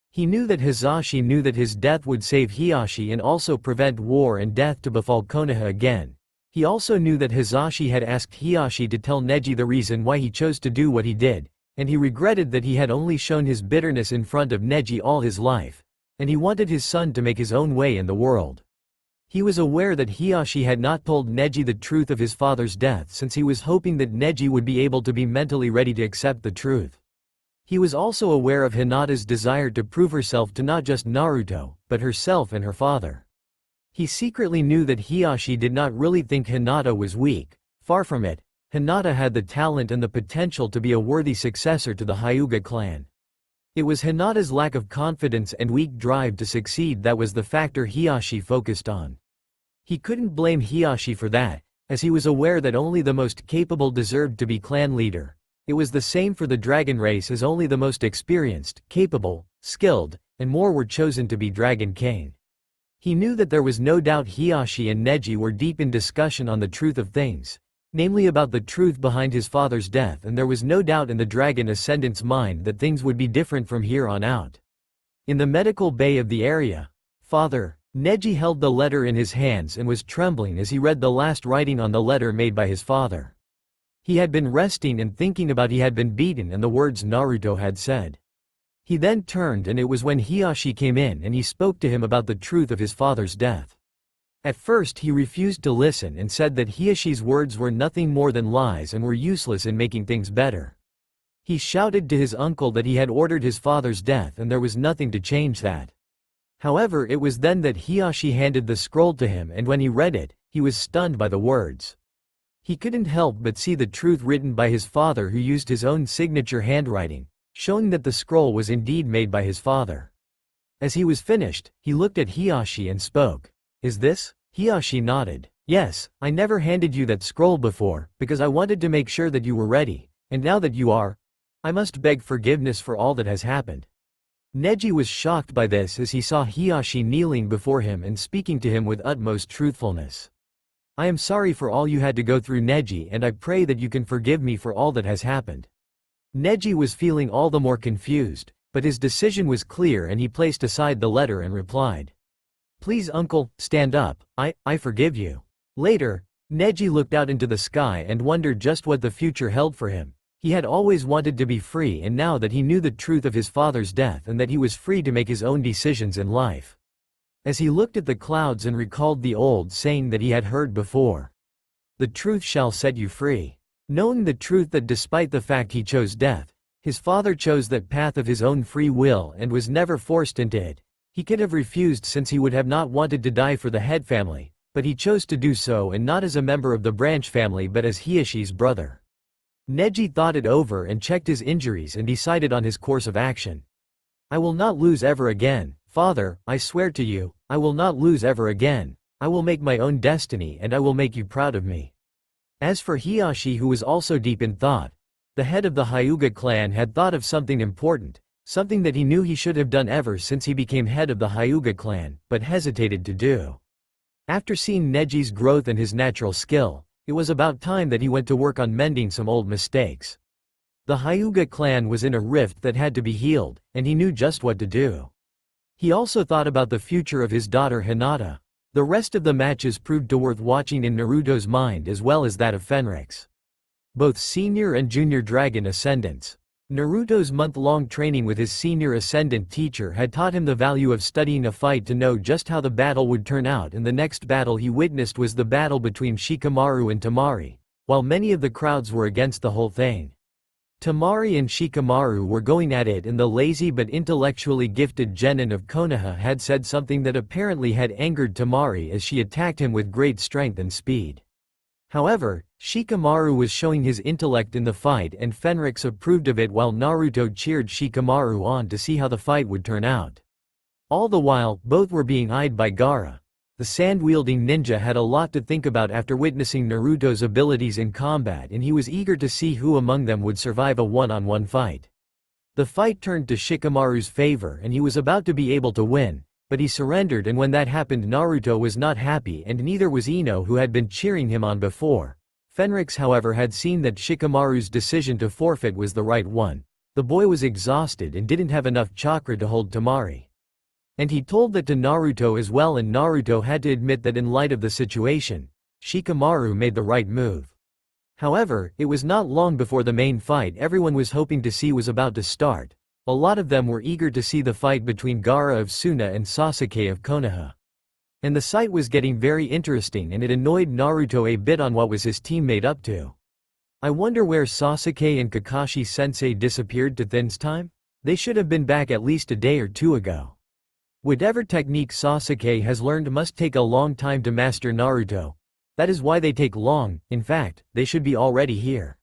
He knew that Hizashi knew that his death would save Hiyashi and also prevent war and death to befall Konoha again. He also knew that Hizashi had asked Hiyashi to tell Neji the reason why he chose to do what he did, and he regretted that he had only shown his bitterness in front of Neji all his life, and he wanted his son to make his own way in the world. He was aware that Hiyashi had not told Neji the truth of his father's death since he was hoping that Neji would be able to be mentally ready to accept the truth. He was also aware of Hinata's desire to prove herself to not just Naruto, but herself and her father. He secretly knew that Hiyashi did not really think Hinata was weak. Far from it, Hinata had the talent and the potential to be a worthy successor to the Hyuga clan. It was Hinata's lack of confidence and weak drive to succeed that was the factor Hiyashi focused on. He couldn't blame Hiyashi for that, as he was aware that only the most capable deserved to be clan leader. It was the same for the dragon race as only the most experienced, capable, skilled, and more were chosen to be Dragon King. He knew that there was no doubt Hiyashi and Neji were deep in discussion on the truth of things, namely about the truth behind his father's death, and there was no doubt in the Dragon Ascendant's mind that things would be different from here on out. In the medical bay of the area, Father, Neji held the letter in his hands and was trembling as he read the last writing on the letter made by his father. He had been resting and thinking about he had been beaten and the words Naruto had said. He then turned and it was when Hiyashi came in and he spoke to him about the truth of his father's death. At first he refused to listen and said that Hiyashi's words were nothing more than lies and were useless in making things better. He shouted to his uncle that he had ordered his father's death and there was nothing to change that. However, it was then that Hiyashi handed the scroll to him and when he read it, he was stunned by the words. He couldn't help but see the truth written by his father who used his own signature handwriting, showing that the scroll was indeed made by his father. As he was finished, he looked at Hiyashi and spoke. Is this? Hiyashi nodded. Yes, I never handed you that scroll before, because I wanted to make sure that you were ready, and now that you are, I must beg forgiveness for all that has happened. Neji was shocked by this as he saw Hiyashi kneeling before him and speaking to him with utmost truthfulness. I am sorry for all you had to go through, Neji, and I pray that you can forgive me for all that has happened. Neji was feeling all the more confused, but his decision was clear and he placed aside the letter and replied. Please uncle, stand up, I forgive you. Later, Neji looked out into the sky and wondered just what the future held for him. He had always wanted to be free and now that he knew the truth of his father's death and that he was free to make his own decisions in life. As he looked at the clouds and recalled the old saying that he had heard before. The truth shall set you free. Knowing the truth that despite the fact he chose death, his father chose that path of his own free will and was never forced into it. He could have refused since he would have not wanted to die for the head family, but he chose to do so and not as a member of the branch family but as Hiyashi's brother. Neji thought it over and checked his injuries and decided on his course of action. I will not lose ever again, father, I swear to you, I will not lose ever again. I will make my own destiny and I will make you proud of me. As for Hiyashi, who was also deep in thought, the head of the Hyuga clan had thought of something important, something that he knew he should have done ever since he became head of the Hyuga clan, but hesitated to do. After seeing Neji's growth and his natural skill, it was about time that he went to work on mending some old mistakes. The Hyuga clan was in a rift that had to be healed, and he knew just what to do. He also thought about the future of his daughter Hinata. The rest of the matches proved worth watching in Naruto's mind as well as that of Fenrix. Both senior and junior dragon ascendants. Naruto's month-long training with his senior ascendant teacher had taught him the value of studying a fight to know just how the battle would turn out, and the next battle he witnessed was the battle between Shikamaru and Temari, while many of the crowds were against the whole thing. Temari and Shikamaru were going at it and the lazy but intellectually gifted genin of Konoha had said something that apparently had angered Temari as she attacked him with great strength and speed. However, Shikamaru was showing his intellect in the fight and Fenrix approved of it while Naruto cheered Shikamaru on to see how the fight would turn out. All the while, both were being eyed by Gaara. The sand-wielding ninja had a lot to think about after witnessing Naruto's abilities in combat, and he was eager to see who among them would survive a one-on-one fight. The fight turned to Shikamaru's favor and he was about to be able to win, but he surrendered, and when that happened Naruto was not happy and neither was Ino, who had been cheering him on before. Fenrix, however, had seen that Shikamaru's decision to forfeit was the right one. The boy was exhausted and didn't have enough chakra to hold Temari. And he told that to Naruto as well, and Naruto had to admit that in light of the situation, Shikamaru made the right move. However, it was not long before the main fight everyone was hoping to see was about to start. A lot of them were eager to see the fight between Gaara of Suna and Sasuke of Konoha. And the sight was getting very interesting, and it annoyed Naruto a bit on what was his teammate up to. I wonder where Sasuke and Kakashi sensei disappeared to this time? They should have been back at least a day or two ago. Whatever technique Sasuke has learned must take a long time to master Naruto. That is why they take long. In fact, they should be already here.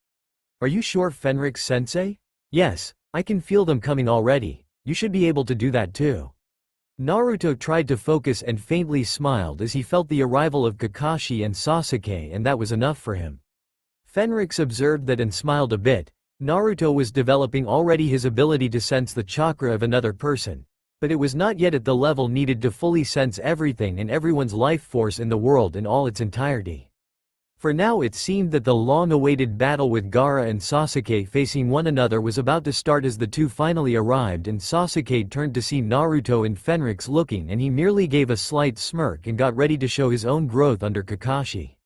Are you sure, Fenrix sensei? Yes, I can feel them coming already. You should be able to do that too. Naruto tried to focus and faintly smiled as he felt the arrival of Kakashi and Sasuke, and that was enough for him. Fenrix observed that and smiled a bit. Naruto was developing already his ability to sense the chakra of another person. But it was not yet at the level needed to fully sense everything and everyone's life force in the world in all its entirety. For now it seemed that the long-awaited battle with Gaara and Sasuke facing one another was about to start as the two finally arrived, and Sasuke turned to see Naruto and Fenrix looking, and he merely gave a slight smirk and got ready to show his own growth under Kakashi.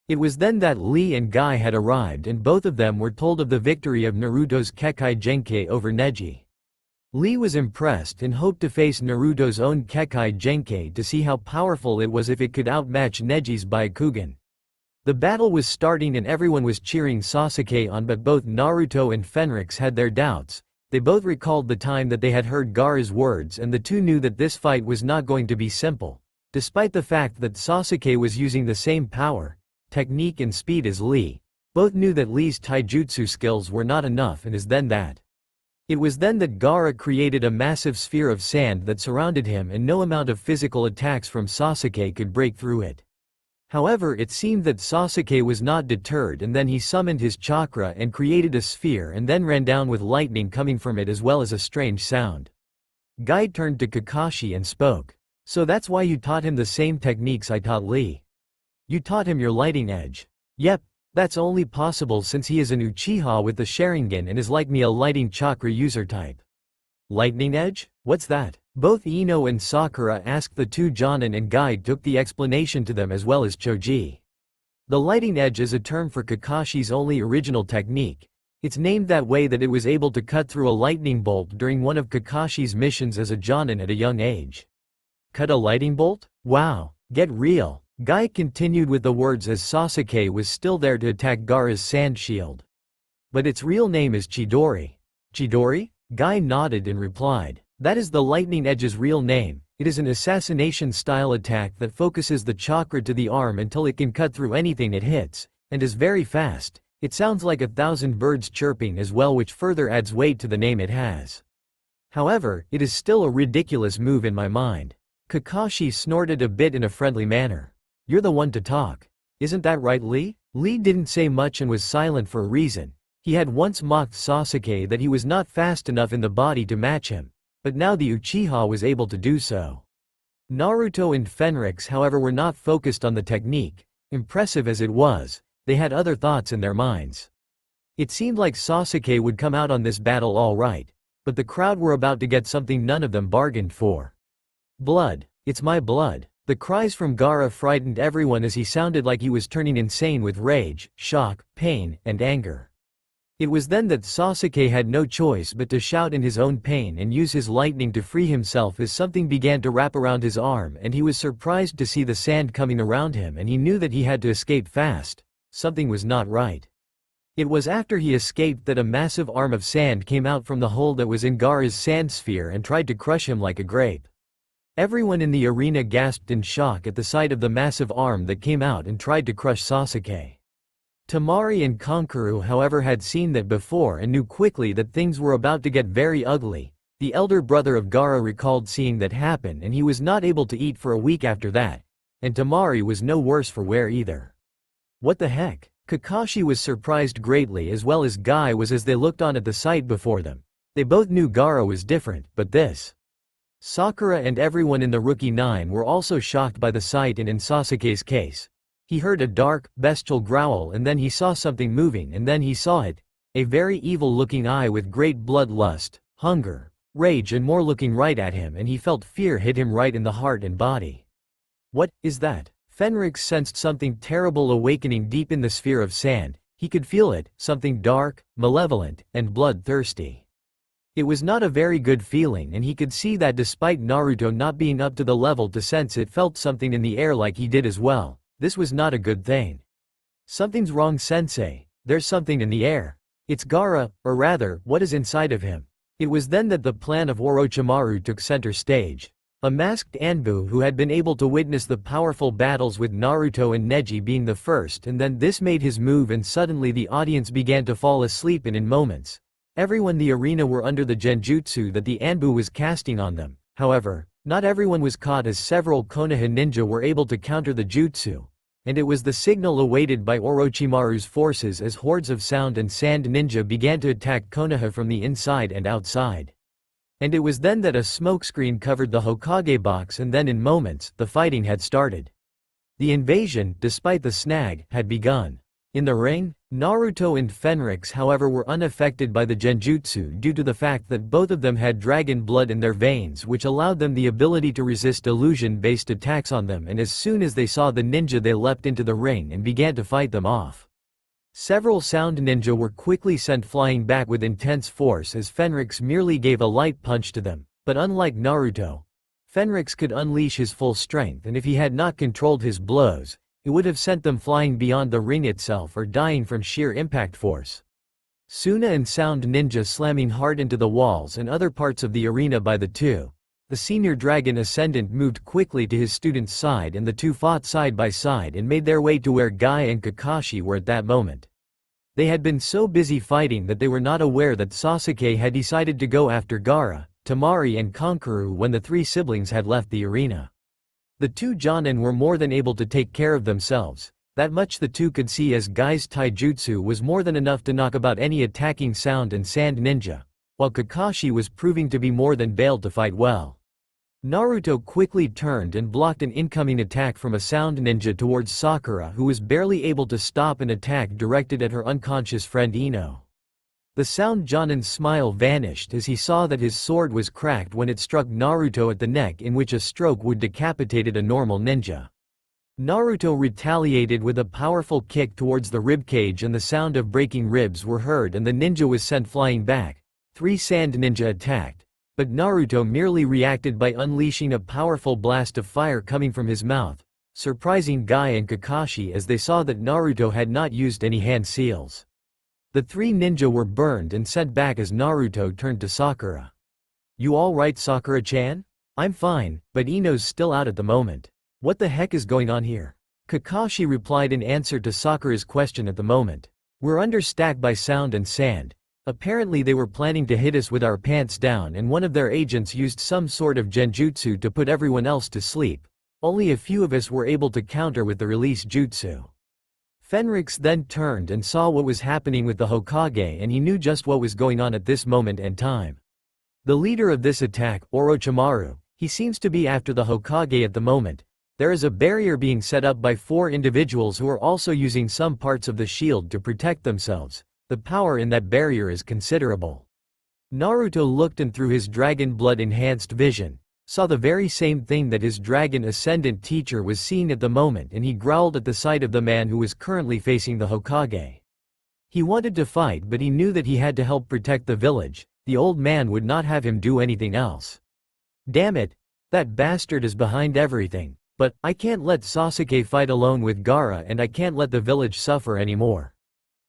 It was then that Lee and Guy had arrived, and both of them were told of the victory of Naruto's Kekkei Genkai over Neji. Lee was impressed and hoped to face Naruto's own Kekkei Genkai to see how powerful it was if it could outmatch Neji's Byakugan. The battle was starting and everyone was cheering Sasuke on, but both Naruto and Fenrix had their doubts. They both recalled the time that they had heard Gaara's words, and the two knew that this fight was not going to be simple. Despite the fact that Sasuke was using the same power, technique and speed as Lee, both knew that Lee's taijutsu skills were not enough, and it was then that Gaara created a massive sphere of sand that surrounded him, and no amount of physical attacks from Sasuke could break through it. However, it seemed that Sasuke was not deterred, and then he summoned his chakra and created a sphere and then ran down with lightning coming from it as well as a strange sound. Guy turned to Kakashi and spoke. So that's why you taught him the same techniques I taught Lee? You taught him your lighting edge? Yep. That's only possible since he is an Uchiha with the Sharingan and is like me, a lighting chakra user type. Lightning edge? What's that? Both Ino and Sakura asked the two. Jonin and Guy took the explanation to them as well as Choji. The lighting edge is a term for Kakashi's only original technique. It's named that way that it was able to cut through a lightning bolt during one of Kakashi's missions as a Jonin at a young age. Cut a lightning bolt? Wow, get real. Guy continued with the words as Sasuke was still there to attack Gaara's sand shield. But its real name is Chidori. Chidori? Guy nodded and replied. That is the lightning edge's real name. It is an assassination-style attack that focuses the chakra to the arm until it can cut through anything it hits, and is very fast. It sounds like 1,000 birds chirping as well, which further adds weight to the name it has. However, it is still a ridiculous move in my mind. Kakashi snorted a bit in a friendly manner. You're the one to talk. Isn't that right, Lee? Lee didn't say much and was silent for a reason. He had once mocked Sasuke that he was not fast enough in the body to match him, but now the Uchiha was able to do so. Naruto and Fenrix, however, were not focused on the technique. Impressive as it was, they had other thoughts in their minds. It seemed like Sasuke would come out on this battle all right, but the crowd were about to get something none of them bargained for. Blood. It's my blood. The cries from Gaara frightened everyone as he sounded like he was turning insane with rage, shock, pain, and anger. It was then that Sasuke had no choice but to shout in his own pain and use his lightning to free himself as something began to wrap around his arm, and he was surprised to see the sand coming around him, and he knew that he had to escape fast. Something was not right. It was after he escaped that a massive arm of sand came out from the hole that was in Gaara's sand sphere and tried to crush him like a grape. Everyone in the arena gasped in shock at the sight of the massive arm that came out and tried to crush Sasuke. Temari and Kankuro, however, had seen that before and knew quickly that things were about to get very ugly. The elder brother of Gaara recalled seeing that happen, and he was not able to eat for a week after that. and Temari was no worse for wear either. What the heck? Kakashi was surprised greatly as well as Guy was as they looked on at the sight before them. They both knew Gaara was different, but this. Sakura and everyone in the Rookie 9 were also shocked by the sight, and in Sasuke's case. He heard a dark, bestial growl and then he saw something moving and then he saw it. A very evil-looking eye with great bloodlust, hunger, rage and more looking right at him, and he felt fear hit him right in the heart and body. What is that? Fenrix sensed something terrible awakening deep in the sphere of sand. He could feel it, something dark, malevolent, and bloodthirsty. It was not a very good feeling, and he could see that despite Naruto not being up to the level to sense it, felt something in the air like he did as well. This was not a good thing. Something's wrong, sensei. There's something in the air. It's Gaara, or rather, what is inside of him. It was then that the plan of Orochimaru took center stage. A masked Anbu who had been able to witness the powerful battles with Naruto and Neji being the first, and then this made his move and suddenly the audience began to fall asleep in moments. Everyone in the arena were under the genjutsu that the Anbu was casting on them. However, not everyone was caught as several Konoha ninja were able to counter the jutsu. And it was the signal awaited by Orochimaru's forces as hordes of sound and sand ninja began to attack Konoha from the inside and outside. And it was then that a smokescreen covered the Hokage box, and then in moments, the fighting had started. The invasion, despite the snag, had begun. In the ring, Naruto and Fenrix however were unaffected by the genjutsu due to the fact that both of them had dragon blood in their veins, which allowed them the ability to resist illusion-based attacks on them, and as soon as they saw the ninja they leapt into the ring and began to fight them off. Several sound ninja were quickly sent flying back with intense force as Fenrix merely gave a light punch to them, but unlike Naruto, Fenrix could unleash his full strength, and if he had not controlled his blows, it would have sent them flying beyond the ring itself or dying from sheer impact force. Suna and Sound Ninja slamming hard into the walls and other parts of the arena by the two. The senior dragon Ascendant moved quickly to his student's side and the two fought side by side and made their way to where Guy and Kakashi were at that moment. They had been so busy fighting that they were not aware that Sasuke had decided to go after Gaara, Temari and Kankuro when the three siblings had left the arena. The two Jonin were more than able to take care of themselves. That much the two could see, as Guy's taijutsu was more than enough to knock about any attacking sound and sand ninja, while Kakashi was proving to be more than bailed to fight well. Naruto quickly turned and blocked an incoming attack from a sound ninja towards Sakura, who was barely able to stop an attack directed at her unconscious friend Ino. The sound Jonin's smile vanished as he saw that his sword was cracked when it struck Naruto at the neck, in which a stroke would decapitated a normal ninja. Naruto retaliated with a powerful kick towards the ribcage and the sound of breaking ribs were heard and the ninja was sent flying back. Three sand ninja attacked, but Naruto merely reacted by unleashing a powerful blast of fire coming from his mouth, surprising Guy and Kakashi as they saw that Naruto had not used any hand seals. The three ninja were burned and sent back as Naruto turned to Sakura. "You alright, Sakura-chan?" "I'm fine, but Ino's still out at the moment." "What the heck is going on here?" Kakashi replied in answer to Sakura's question at the moment. "We're under attack by sound and sand. Apparently they were planning to hit us with our pants down, and one of their agents used some sort of genjutsu to put everyone else to sleep. Only a few of us were able to counter with the release jutsu." Fenrix then turned and saw what was happening with the Hokage, and he knew just what was going on at this moment and time. The leader of this attack, Orochimaru, he seems to be after the Hokage at the moment. There is a barrier being set up by four individuals who are also using some parts of the shield to protect themselves. The power in that barrier is considerable. Naruto looked, and through his dragon blood enhanced vision, saw the very same thing that his dragon Ascendant teacher was seeing at the moment, and he growled at the sight of the man who was currently facing the Hokage. He wanted to fight, but he knew that he had to help protect the village. The old man would not have him do anything else. "Damn it! That bastard is behind everything. But I can't let Sasuke fight alone with Gaara, and I can't let the village suffer anymore.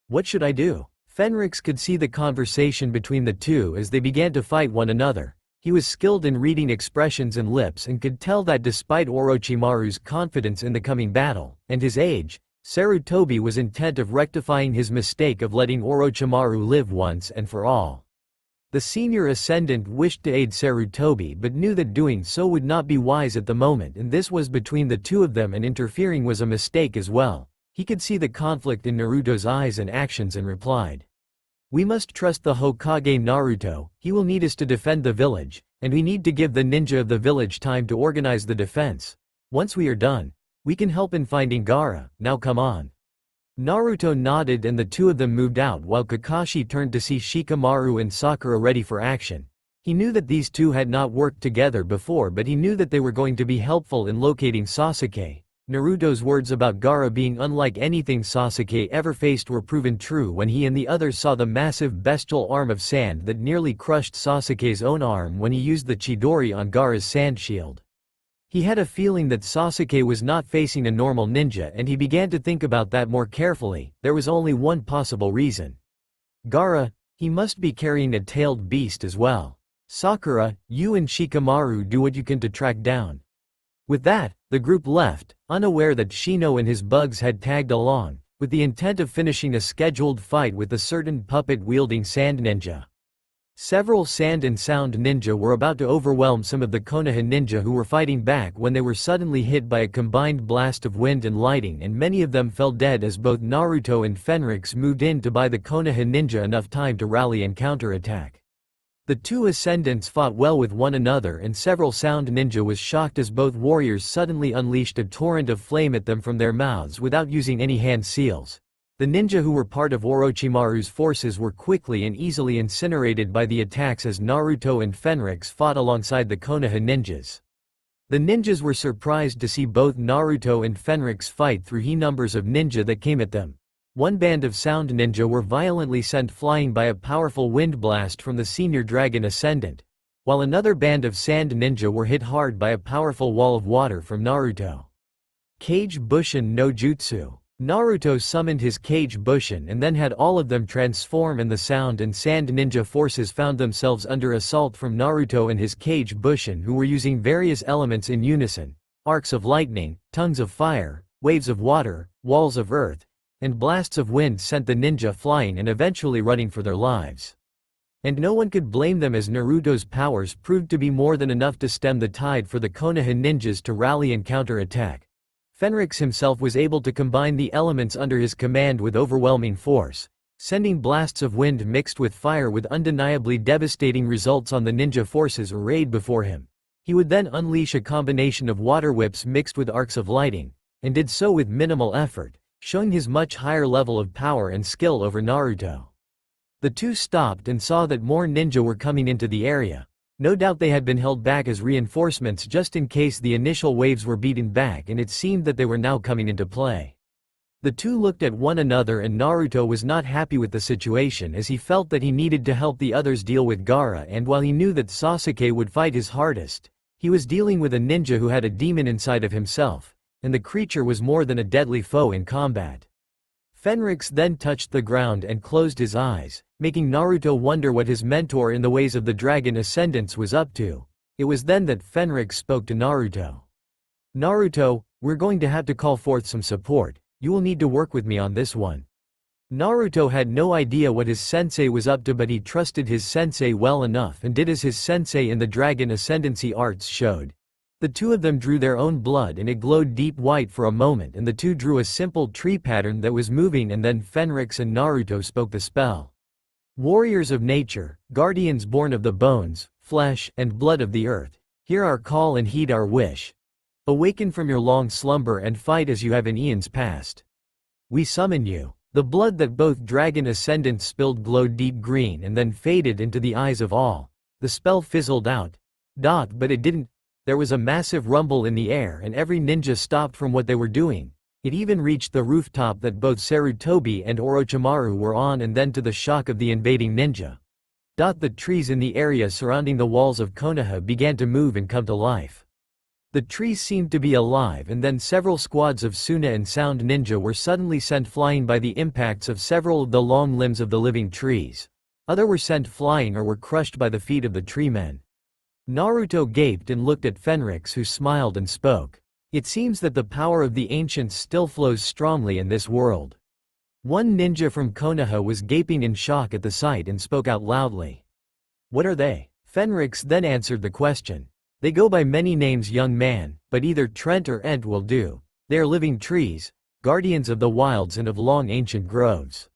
What should I do?" Fenrix could see the conversation between the two as they began to fight one another. He was skilled in reading expressions and lips and could tell that despite Orochimaru's confidence in the coming battle, and his age, Sarutobi was intent of rectifying his mistake of letting Orochimaru live once and for all. The senior Ascendant wished to aid Sarutobi but knew that doing so would not be wise at the moment, and this was between the two of them, and interfering was a mistake as well. He could see the conflict in Naruto's eyes and actions and replied, "We must trust the Hokage Naruto. He will need us to defend the village, and we need to give the ninja of the village time to organize the defense. Once we are done, we can help in finding Gaara. Now come on." Naruto nodded and the two of them moved out while Kakashi turned to see Shikamaru and Sakura ready for action. He knew that these two had not worked together before, but he knew that they were going to be helpful in locating Sasuke. Naruto's words about Gaara being unlike anything Sasuke ever faced were proven true when he and the others saw the massive bestial arm of sand that nearly crushed Sasuke's own arm when he used the Chidori on Gaara's sand shield. He had a feeling that Sasuke was not facing a normal ninja, and he began to think about that more carefully. There was only one possible reason. Gaara, he must be carrying a tailed beast as well. Sakura, you and Shikamaru do what you can to track down. With that, the group left, unaware that Shino and his bugs had tagged along, with the intent of finishing a scheduled fight with a certain puppet-wielding sand ninja. Several sand and sound ninja were about to overwhelm some of the Konoha ninja who were fighting back when they were suddenly hit by a combined blast of wind and lightning, and many of them fell dead as both Naruto and Fenrix moved in to buy the Konoha ninja enough time to rally and counterattack. The two Ascendants fought well with one another, and several sound ninja was shocked as both warriors suddenly unleashed a torrent of flame at them from their mouths without using any hand seals. The ninja who were part of Orochimaru's forces were quickly and easily incinerated by the attacks as Naruto and Fenrix fought alongside the Konoha ninjas. The ninjas were surprised to see both Naruto and Fenrix fight through the numbers of ninja that came at them. One band of sound ninja were violently sent flying by a powerful wind blast from the senior dragon Ascendant, while another band of sand ninja were hit hard by a powerful wall of water from Naruto. Kage Bushin no Jutsu. Naruto summoned his Kage Bushin and then had all of them transform, and the sound and sand ninja forces found themselves under assault from Naruto and his Kage Bushin, who were using various elements in unison: arcs of lightning, tongues of fire, waves of water, walls of earth, and blasts of wind sent the ninja flying and eventually running for their lives. And no one could blame them, as Naruto's powers proved to be more than enough to stem the tide for the Konoha ninjas to rally and counterattack. Fenrix himself was able to combine the elements under his command with overwhelming force, sending blasts of wind mixed with fire with undeniably devastating results on the ninja forces arrayed before him. He would then unleash a combination of water whips mixed with arcs of lighting, and did so with minimal effort, showing his much higher level of power and skill over Naruto. The two stopped and saw that more ninja were coming into the area. No doubt they had been held back as reinforcements just in case the initial waves were beaten back, and it seemed that they were now coming into play. The two looked at one another, and Naruto was not happy with the situation as he felt that he needed to help the others deal with Gaara, and while he knew that Sasuke would fight his hardest, he was dealing with a ninja who had a demon inside of himself, and the creature was more than a deadly foe in combat. Fenrix then touched the ground and closed his eyes, making Naruto wonder what his mentor in the ways of the dragon Ascendants was up to. It was then that Fenrix spoke to Naruto. "Naruto, we're going to have to call forth some support. You will need to work with me on this one." Naruto had no idea what his sensei was up to, but he trusted his sensei well enough and did as his sensei in the dragon ascendancy arts showed. The two of them drew their own blood and it glowed deep white for a moment, and the two drew a simple tree pattern that was moving, and then Fenrix and Naruto spoke the spell. "Warriors of nature, guardians born of the bones, flesh, and blood of the earth, hear our call and heed our wish. Awaken from your long slumber and fight as you have in eons past. We summon you." The blood that both dragon ascendants spilled glowed deep green and then faded into the eyes of all. The spell fizzled out. But it didn't. There was a massive rumble in the air and every ninja stopped from what they were doing. It even reached the rooftop that both Sarutobi and Orochimaru were on, and then to the shock of the invading ninja. The trees in the area surrounding the walls of Konoha began to move and come to life. The trees seemed to be alive, and then several squads of Suna and Sound ninja were suddenly sent flying by the impacts of several of the long limbs of the living trees. Others were sent flying or were crushed by the feet of the tree men. Naruto gaped and looked at Fenrix, who smiled and spoke. "It seems that the power of the ancients still flows strongly in this world." One ninja from Konoha was gaping in shock at the sight and spoke out loudly. What are they? Fenrix then answered the question. They go by many names, young man, but either Trent or Ent will do. They are living trees, guardians of the wilds and of long ancient groves.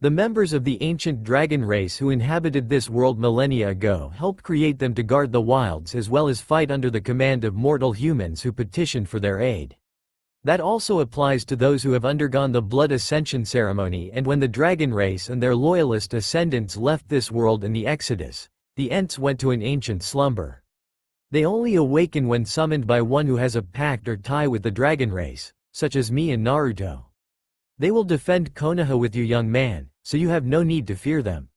The members of the ancient dragon race who inhabited this world millennia ago helped create them to guard the wilds as well as fight under the command of mortal humans who petitioned for their aid. That also applies to those who have undergone the blood ascension ceremony, and when the dragon race and their loyalist ascendants left this world in the Exodus, the Ents went to an ancient slumber. They only awaken when summoned by one who has a pact or tie with the dragon race, such as me and Naruto. They will defend Konoha with you, young man, so you have no need to fear them.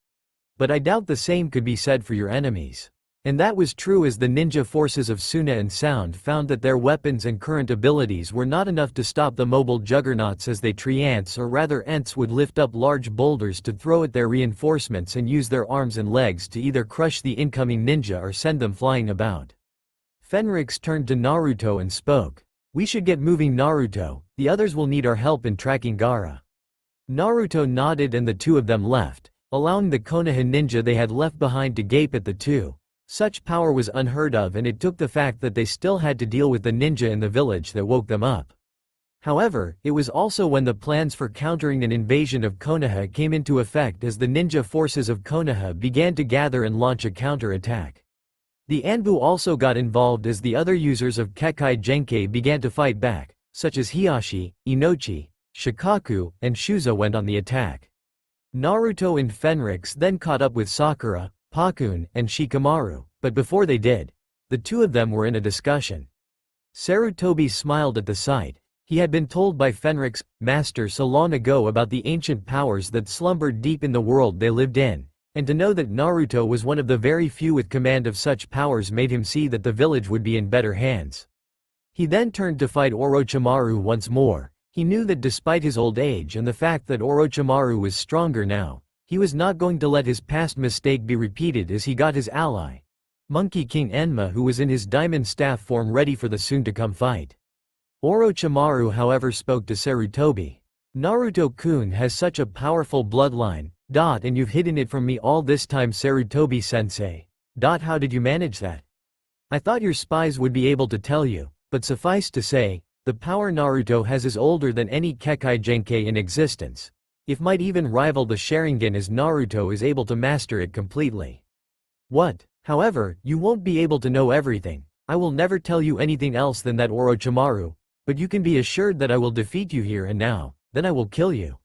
But I doubt the same could be said for your enemies. And that was true, as the ninja forces of Suna and Sound found that their weapons and current abilities were not enough to stop the mobile juggernauts, as they Ents, or rather Ents, would lift up large boulders to throw at their reinforcements and use their arms and legs to either crush the incoming ninja or send them flying about. Fenrix turned to Naruto and spoke. We should get moving, Naruto, the others will need our help in tracking Gaara. Naruto nodded and the two of them left, allowing the Konoha ninja they had left behind to gape at the two. Such power was unheard of, and it took the fact that they still had to deal with the ninja in the village that woke them up. However, it was also when the plans for countering an invasion of Konoha came into effect, as the ninja forces of Konoha began to gather and launch a counter-attack. The Anbu also got involved as the other users of Kekkai Genkai began to fight back, such as Hiashi, Inochi, Shikaku, and Shuza went on the attack. Naruto and Fenrix then caught up with Sakura, Pakun, and Shikamaru, but before they did, the two of them were in a discussion. Sarutobi smiled at the sight. He had been told by Fenrix, master, so long ago about the ancient powers that slumbered deep in the world they lived in, and to know that Naruto was one of the very few with command of such powers made him see that the village would be in better hands. He then turned to fight Orochimaru once more. He knew that despite his old age and the fact that Orochimaru was stronger now, he was not going to let his past mistake be repeated, as he got his ally, Monkey King Enma, who was in his diamond staff form ready for the soon-to-come fight. Orochimaru, however, spoke to Sarutobi. Naruto-kun has such a powerful bloodline, and you've hidden it from me all this time, Sarutobi-sensei. How did you manage that? I thought your spies would be able to tell you, but suffice to say, the power Naruto has is older than any Kekkai Genkai in existence. It might even rival the Sharingan, as Naruto is able to master it completely. What? However, you won't be able to know everything. I will never tell you anything else than that, Orochimaru, but you can be assured that I will defeat you here and now, then I will kill you.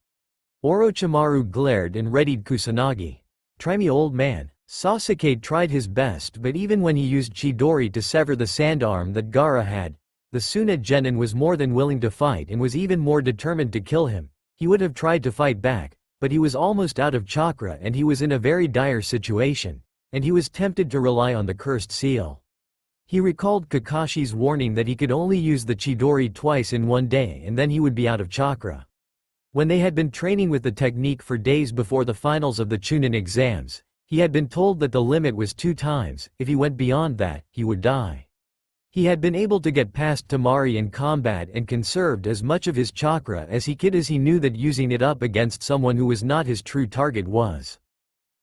Orochimaru glared and readied Kusanagi. Try me, old man. Sasuke tried his best, but even when he used Chidori to sever the sand arm that Gaara had, the Suna Genin was more than willing to fight and was even more determined to kill him. He would have tried to fight back, but he was almost out of chakra and he was in a very dire situation, and he was tempted to rely on the cursed seal. He recalled Kakashi's warning that he could only use the Chidori twice in one day and then he would be out of chakra. When they had been training with the technique for days before the finals of the Chunin exams, he had been told that the limit was 2 times. If he went beyond that, he would die. He had been able to get past Tamari in combat and conserved as much of his chakra as he could, as he knew that using it up against someone who was not his true target was.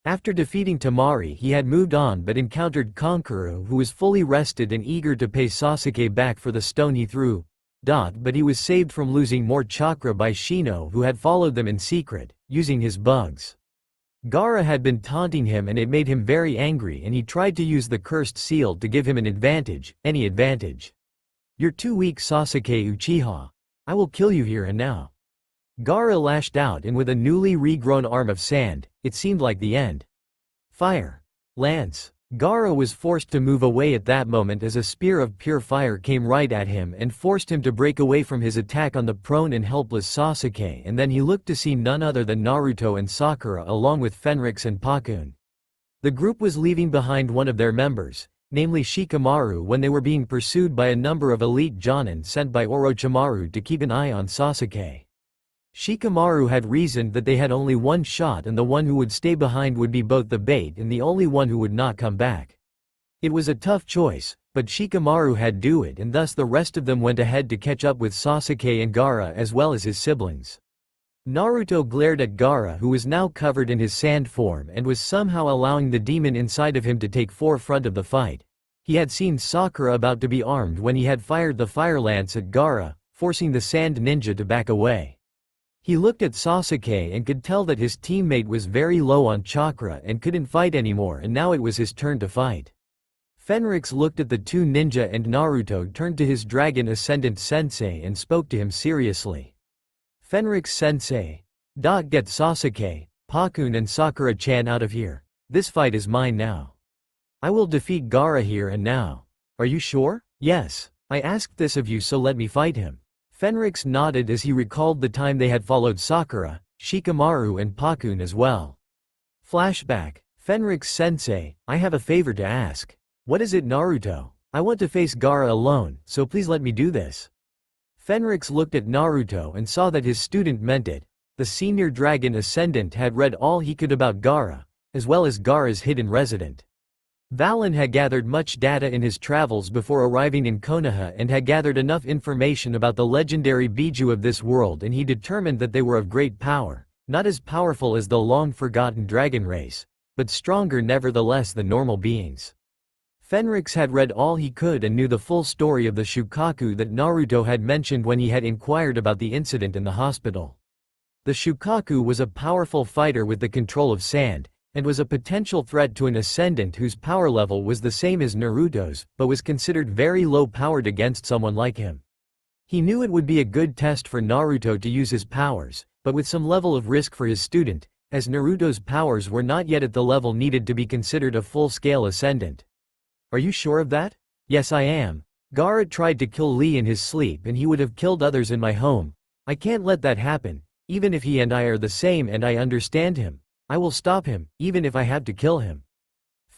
After defeating Tamari, he had moved on but encountered Kankuro, who was fully rested and eager to pay Sasuke back for the stone he threw. But he was saved from losing more chakra by Shino, who had followed them in secret, using his bugs. Gaara had been taunting him and it made him very angry, and he tried to use the cursed seal to give him an advantage, any advantage. You're too weak, Sasuke Uchiha. I will kill you here and now. Gaara lashed out, and with a newly regrown arm of sand, it seemed like the end. Fire. Lance. Gaara was forced to move away at that moment as a spear of pure fire came right at him and forced him to break away from his attack on the prone and helpless Sasuke, and then he looked to see none other than Naruto and Sakura along with Fenrix and Pakun. The group was leaving behind one of their members, namely Shikamaru, when they were being pursued by a number of elite Jonin sent by Orochimaru to keep an eye on Sasuke. Shikamaru had reasoned that they had only one shot and the one who would stay behind would be both the bait and the only one who would not come back. It was a tough choice, but Shikamaru had to do it, and thus the rest of them went ahead to catch up with Sasuke and Gaara as well as his siblings. Naruto glared at Gaara, who was now covered in his sand form and was somehow allowing the demon inside of him to take forefront of the fight. He had seen Sakura about to be armed when he had fired the fire lance at Gaara, forcing the sand ninja to back away. He looked at Sasuke and could tell that his teammate was very low on chakra and couldn't fight anymore, and now it was his turn to fight. Fenrix looked at the two ninja and Naruto turned to his Dragon Ascendant sensei and spoke to him seriously. Fenrix sensei. Get Sasuke, Pakun and Sakura-chan out of here. This fight is mine now. I will defeat Gaara here and now. Are you sure? Yes. I asked this of you, so let me fight him. Fenrix nodded as he recalled the time they had followed Sakura, Shikamaru and Pakun as well. Flashback. Fenrix sensei, I have a favor to ask. What is it, Naruto? I want to face Gaara alone, so please let me do this. Fenrix looked at Naruto and saw that his student meant it. The senior Dragon Ascendant had read all he could about Gaara, as well as Gaara's hidden resident. Valen had gathered much data in his travels before arriving in Konoha and had gathered enough information about the legendary Biju of this world, and he determined that they were of great power, not as powerful as the long-forgotten dragon race, but stronger nevertheless than normal beings. Fenrix had read all he could and knew the full story of the Shukaku that Naruto had mentioned when he had inquired about the incident in the hospital. The Shukaku was a powerful fighter with the control of sand, and was a potential threat to an Ascendant whose power level was the same as Naruto's, but was considered very low-powered against someone like him. He knew it would be a good test for Naruto to use his powers, but with some level of risk for his student, as Naruto's powers were not yet at the level needed to be considered a full-scale Ascendant. Are you sure of that? Yes, I am. Gaara tried to kill Lee in his sleep and he would have killed others in my home. I can't let that happen, even if he and I are the same and I understand him. I will stop him, even if I have to kill him.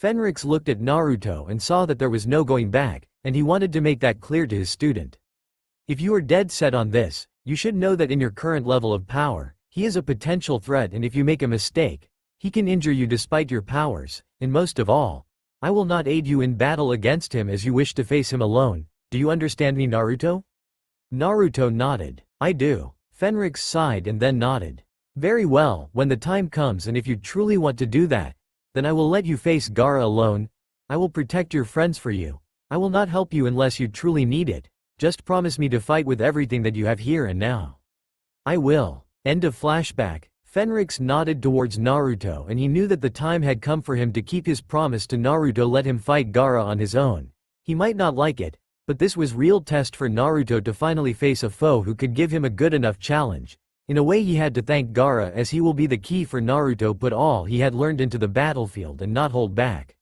Fenrix looked at Naruto and saw that there was no going back, and he wanted to make that clear to his student. If you are dead set on this, you should know that in your current level of power, he is a potential threat, and if you make a mistake, he can injure you despite your powers, and most of all, I will not aid you in battle against him as you wish to face him alone. Do you understand me, Naruto? Naruto nodded. I do. Fenrix sighed and then nodded. Very well, when the time comes and if you truly want to do that, then I will let you face Gaara alone. I will protect your friends for you. I will not help you unless you truly need it. Just promise me to fight with everything that you have here and now. I will. End of flashback. Fenrix nodded towards Naruto and he knew that the time had come for him to keep his promise to Naruto, let him fight Gaara on his own. He might not like it, but this was real test for Naruto to finally face a foe who could give him a good enough challenge. In a way he had to thank Gaara, as he will be the key for Naruto put all he had learned into the battlefield and not hold back.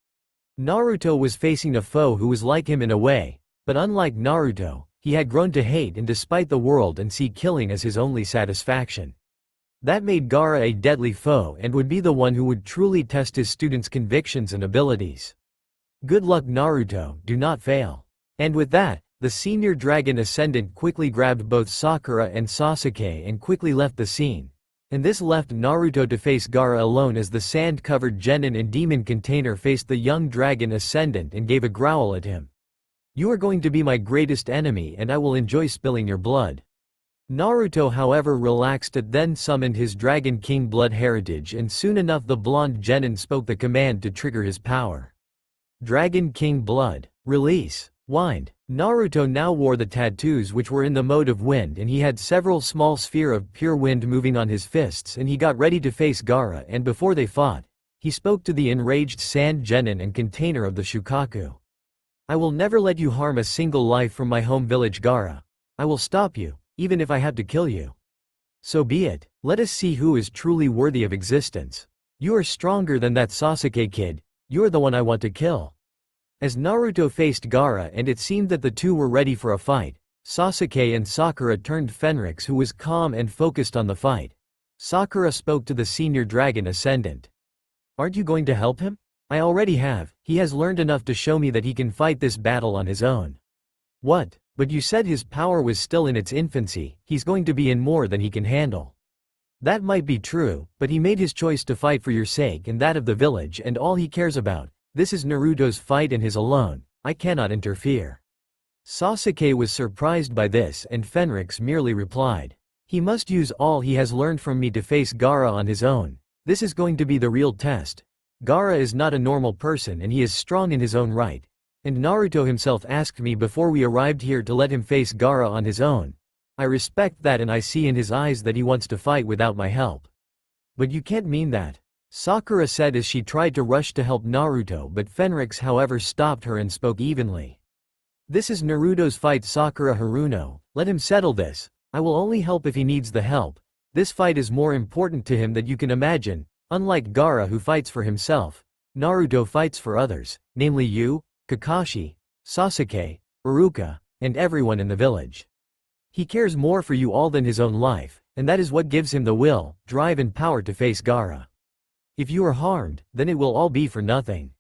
Naruto was facing a foe who was like him in a way, but unlike Naruto, he had grown to hate and despite the world and see killing as his only satisfaction. That made Gaara a deadly foe and would be the one who would truly test his students' convictions and abilities. Good luck, Naruto, do not fail. And with that, the senior dragon ascendant quickly grabbed both Sakura and Sasuke and quickly left the scene. And this left Naruto to face Gaara alone as the sand-covered genin and demon container faced the young dragon ascendant and gave a growl at him. You are going to be my greatest enemy and I will enjoy spilling your blood. Naruto however relaxed and then summoned his Dragon King blood heritage, and soon enough the blonde genin spoke the command to trigger his power. Dragon King blood. Release. Wind. Naruto now wore the tattoos which were in the mode of wind, and he had several small sphere of pure wind moving on his fists, and he got ready to face Gaara, and before they fought, he spoke to the enraged sand genin and container of the Shukaku. I will never let you harm a single life from my home village, Gaara. I will stop you, even if I have to kill you. So be it. Let us see who is truly worthy of existence. You are stronger than that Sasuke kid. You are the one I want to kill. As Naruto faced Gaara and it seemed that the two were ready for a fight, Sasuke and Sakura turned Fenrix, who was calm and focused on the fight. Sakura spoke to the senior dragon ascendant. Aren't you going to help him? I already have. He has learned enough to show me that he can fight this battle on his own. What? But you said his power was still in its infancy. He's going to be in more than he can handle. That might be true, but he made his choice to fight for your sake and that of the village and all he cares about. This is Naruto's fight and his alone. I cannot interfere. Sasuke was surprised by this and Fenrix merely replied. He must use all he has learned from me to face Gaara on his own. This is going to be the real test. Gaara is not a normal person and he is strong in his own right. And Naruto himself asked me before we arrived here to let him face Gaara on his own. I respect that and I see in his eyes that he wants to fight without my help. But you can't mean that. Sakura said as she tried to rush to help Naruto, but Fenrix however stopped her and spoke evenly. This is Naruto's fight, Sakura Haruno. Let him settle this. I will only help if he needs the help. This fight is more important to him than you can imagine. Unlike Gaara who fights for himself, Naruto fights for others, namely you, Kakashi, Sasuke, Iruka, and everyone in the village. He cares more for you all than his own life, and that is what gives him the will, drive and power to face Gaara. If you are harmed, then it will all be for nothing.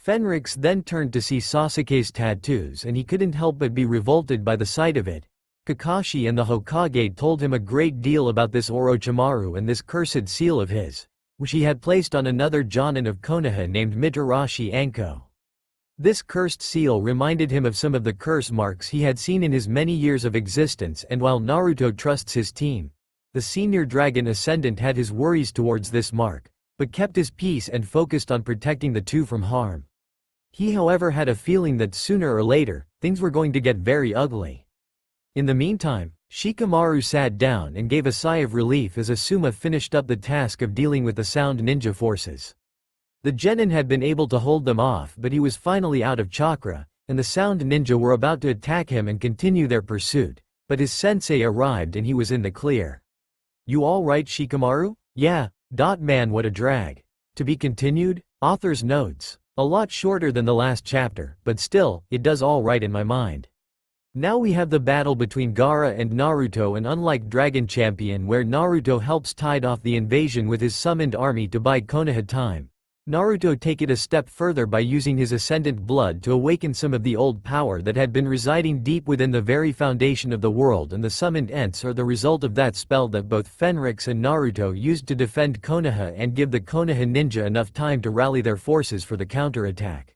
Fenrix then turned to see Sasuke's tattoos and he couldn't help but be revolted by the sight of it. Kakashi and the Hokage told him a great deal about this Orochimaru and this cursed seal of his, which he had placed on another Jonin of Konoha named Mitarashi Anko. This cursed seal reminded him of some of the curse marks he had seen in his many years of existence, and while Naruto trusts his team, the senior dragon Ascendant had his worries towards this mark, but kept his peace and focused on protecting the two from harm. He however had a feeling that sooner or later, things were going to get very ugly. In the meantime, Shikamaru sat down and gave a sigh of relief as Asuma finished up the task of dealing with the sound ninja forces. The genin had been able to hold them off, but he was finally out of chakra, and the sound ninja were about to attack him and continue their pursuit, but his sensei arrived and he was in the clear. You all right, Shikamaru? Yeah. Man, what a drag. To be continued? Author's notes. A lot shorter than the last chapter, but still, it does all right in my mind. Now we have the battle between Gaara and Naruto, and unlike Dragon Champion where Naruto helps tide off the invasion with his summoned army to buy Konoha time, Naruto take it a step further by using his Ascendant blood to awaken some of the old power that had been residing deep within the very foundation of the world, and the summoned Ents are the result of that spell that both Fenrix and Naruto used to defend Konoha and give the Konoha ninja enough time to rally their forces for the counterattack.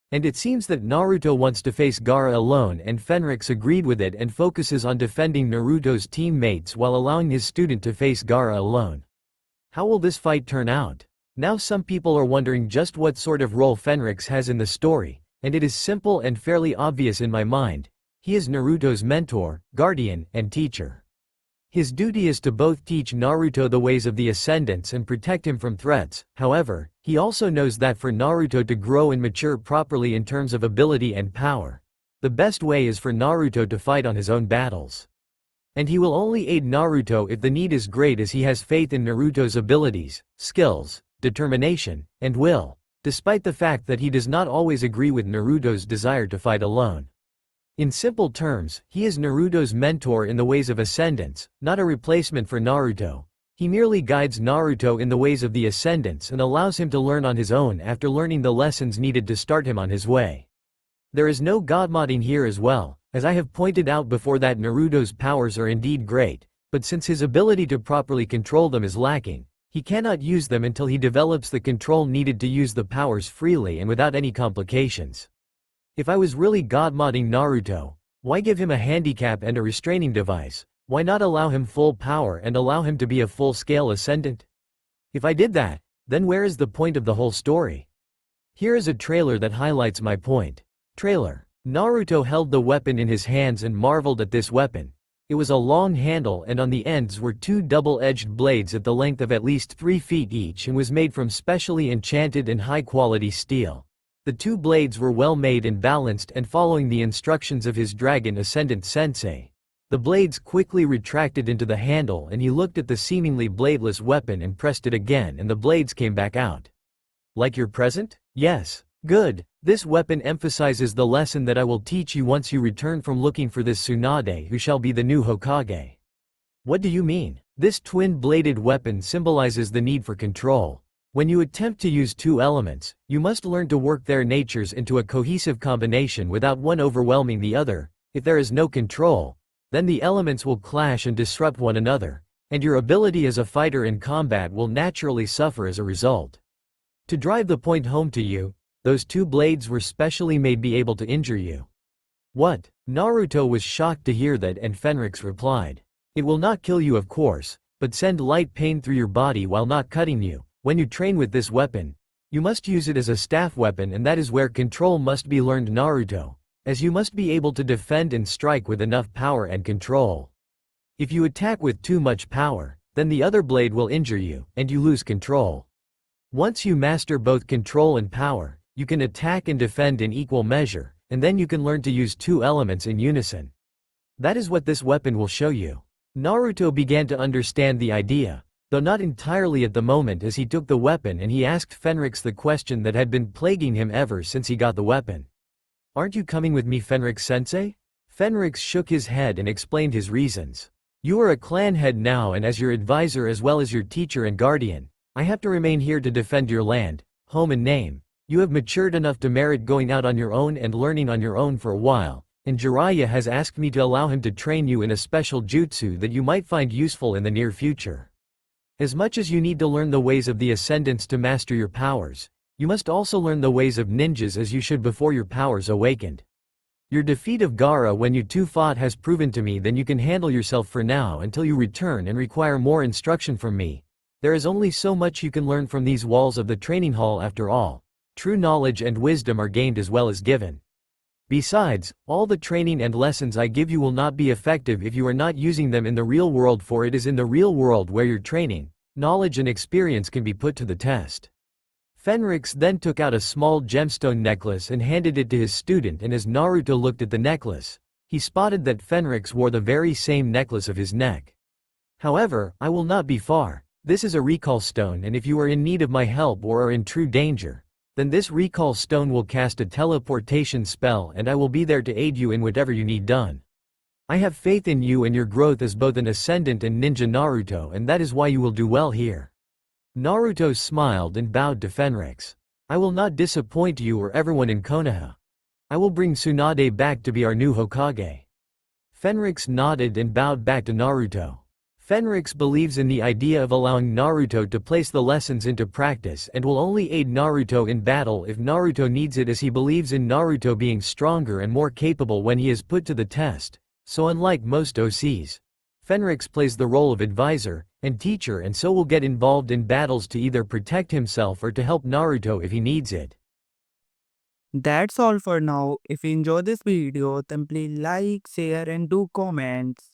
And it seems that Naruto wants to face Gaara alone, and Fenrix agreed with it and focuses on defending Naruto's teammates while allowing his student to face Gaara alone. How will this fight turn out? Now some people are wondering just what sort of role Fenrix has in the story, and it is simple and fairly obvious in my mind. He is Naruto's mentor, guardian, and teacher. His duty is to both teach Naruto the ways of the Ascendants and protect him from threats. However, he also knows that for Naruto to grow and mature properly in terms of ability and power, the best way is for Naruto to fight on his own battles. And he will only aid Naruto if the need is great, as he has faith in Naruto's abilities, skills, determination, and will, despite the fact that he does not always agree with Naruto's desire to fight alone. In simple terms, he is Naruto's mentor in the ways of Ascendants, not a replacement for Naruto. He merely guides Naruto in the ways of the Ascendants and allows him to learn on his own after learning the lessons needed to start him on his way. There is no godmodding here as well, as I have pointed out before that Naruto's powers are indeed great, but since his ability to properly control them is lacking, he cannot use them until he develops the control needed to use the powers freely and without any complications. If I was really godmodding Naruto, why give him a handicap and a restraining device? Why not allow him full power and allow him to be a full-scale Ascendant? If I did that, then where is the point of the whole story? Here is a trailer that highlights my point. Trailer. Naruto held the weapon in his hands and marveled at this weapon. It was a long handle and on the ends were two double-edged blades at the length of at least 3 feet each and was made from specially enchanted and high-quality steel. The two blades were well made and balanced and following the instructions of his dragon Ascendant sensei. The blades quickly retracted into the handle and he looked at the seemingly bladeless weapon and pressed it again and the blades came back out. Like your present? Yes. Good. This weapon emphasizes the lesson that I will teach you once you return from looking for this Tsunade who shall be the new Hokage. What do you mean? This twin-bladed weapon symbolizes the need for control. When you attempt to use two elements, you must learn to work their natures into a cohesive combination without one overwhelming the other. If there is no control, then the elements will clash and disrupt one another, and your ability as a fighter in combat will naturally suffer as a result. To drive the point home to you, those two blades were specially made be able to injure you. What? Naruto was shocked to hear that and Fenrix replied. It will not kill you of course, but send light pain through your body while not cutting you. When you train with this weapon, you must use it as a staff weapon, and that is where control must be learned, Naruto, as you must be able to defend and strike with enough power and control. If you attack with too much power, then the other blade will injure you, and you lose control. Once you master both control and power, you can attack and defend in equal measure, and then you can learn to use two elements in unison. That is what this weapon will show you. Naruto began to understand the idea, though not entirely at the moment, as he took the weapon and he asked Fenrix the question that had been plaguing him ever since he got the weapon. "Aren't you coming with me, Fenrix-sensei?" Fenrix shook his head and explained his reasons. "You are a clan head now, and as your advisor as well as your teacher and guardian, I have to remain here to defend your land, home and name. You have matured enough to merit going out on your own and learning on your own for a while, and Jiraiya has asked me to allow him to train you in a special jutsu that you might find useful in the near future. As much as you need to learn the ways of the Ascendants to master your powers, you must also learn the ways of ninjas as you should before your powers awakened. Your defeat of Gaara when you two fought has proven to me that you can handle yourself for now until you return and require more instruction from me. There is only so much you can learn from these walls of the training hall after all. True knowledge and wisdom are gained as well as given. Besides, all the training and lessons I give you will not be effective if you are not using them in the real world, for it is in the real world where your training, knowledge and experience can be put to the test." Fenrix then took out a small gemstone necklace and handed it to his student, and as Naruto looked at the necklace, he spotted that Fenrix wore the very same necklace of his neck. "However, I will not be far. This is a recall stone, and if you are in need of my help or are in true danger, then this recall stone will cast a teleportation spell and I will be there to aid you in whatever you need done. I have faith in you and your growth as both an Ascendant and ninja, Naruto, and that is why you will do well here." Naruto smiled and bowed to Fenrix. "I will not disappoint you or everyone in Konoha. I will bring Tsunade back to be our new Hokage." Fenrix nodded and bowed back to Naruto. Fenrix believes in the idea of allowing Naruto to place the lessons into practice and will only aid Naruto in battle if Naruto needs it, as he believes in Naruto being stronger and more capable when he is put to the test. So unlike most OCs, Fenrix plays the role of advisor and teacher, and so will get involved in battles to either protect himself or to help Naruto if he needs it. That's all for now. If you enjoyed this video, then please like, share and do comments.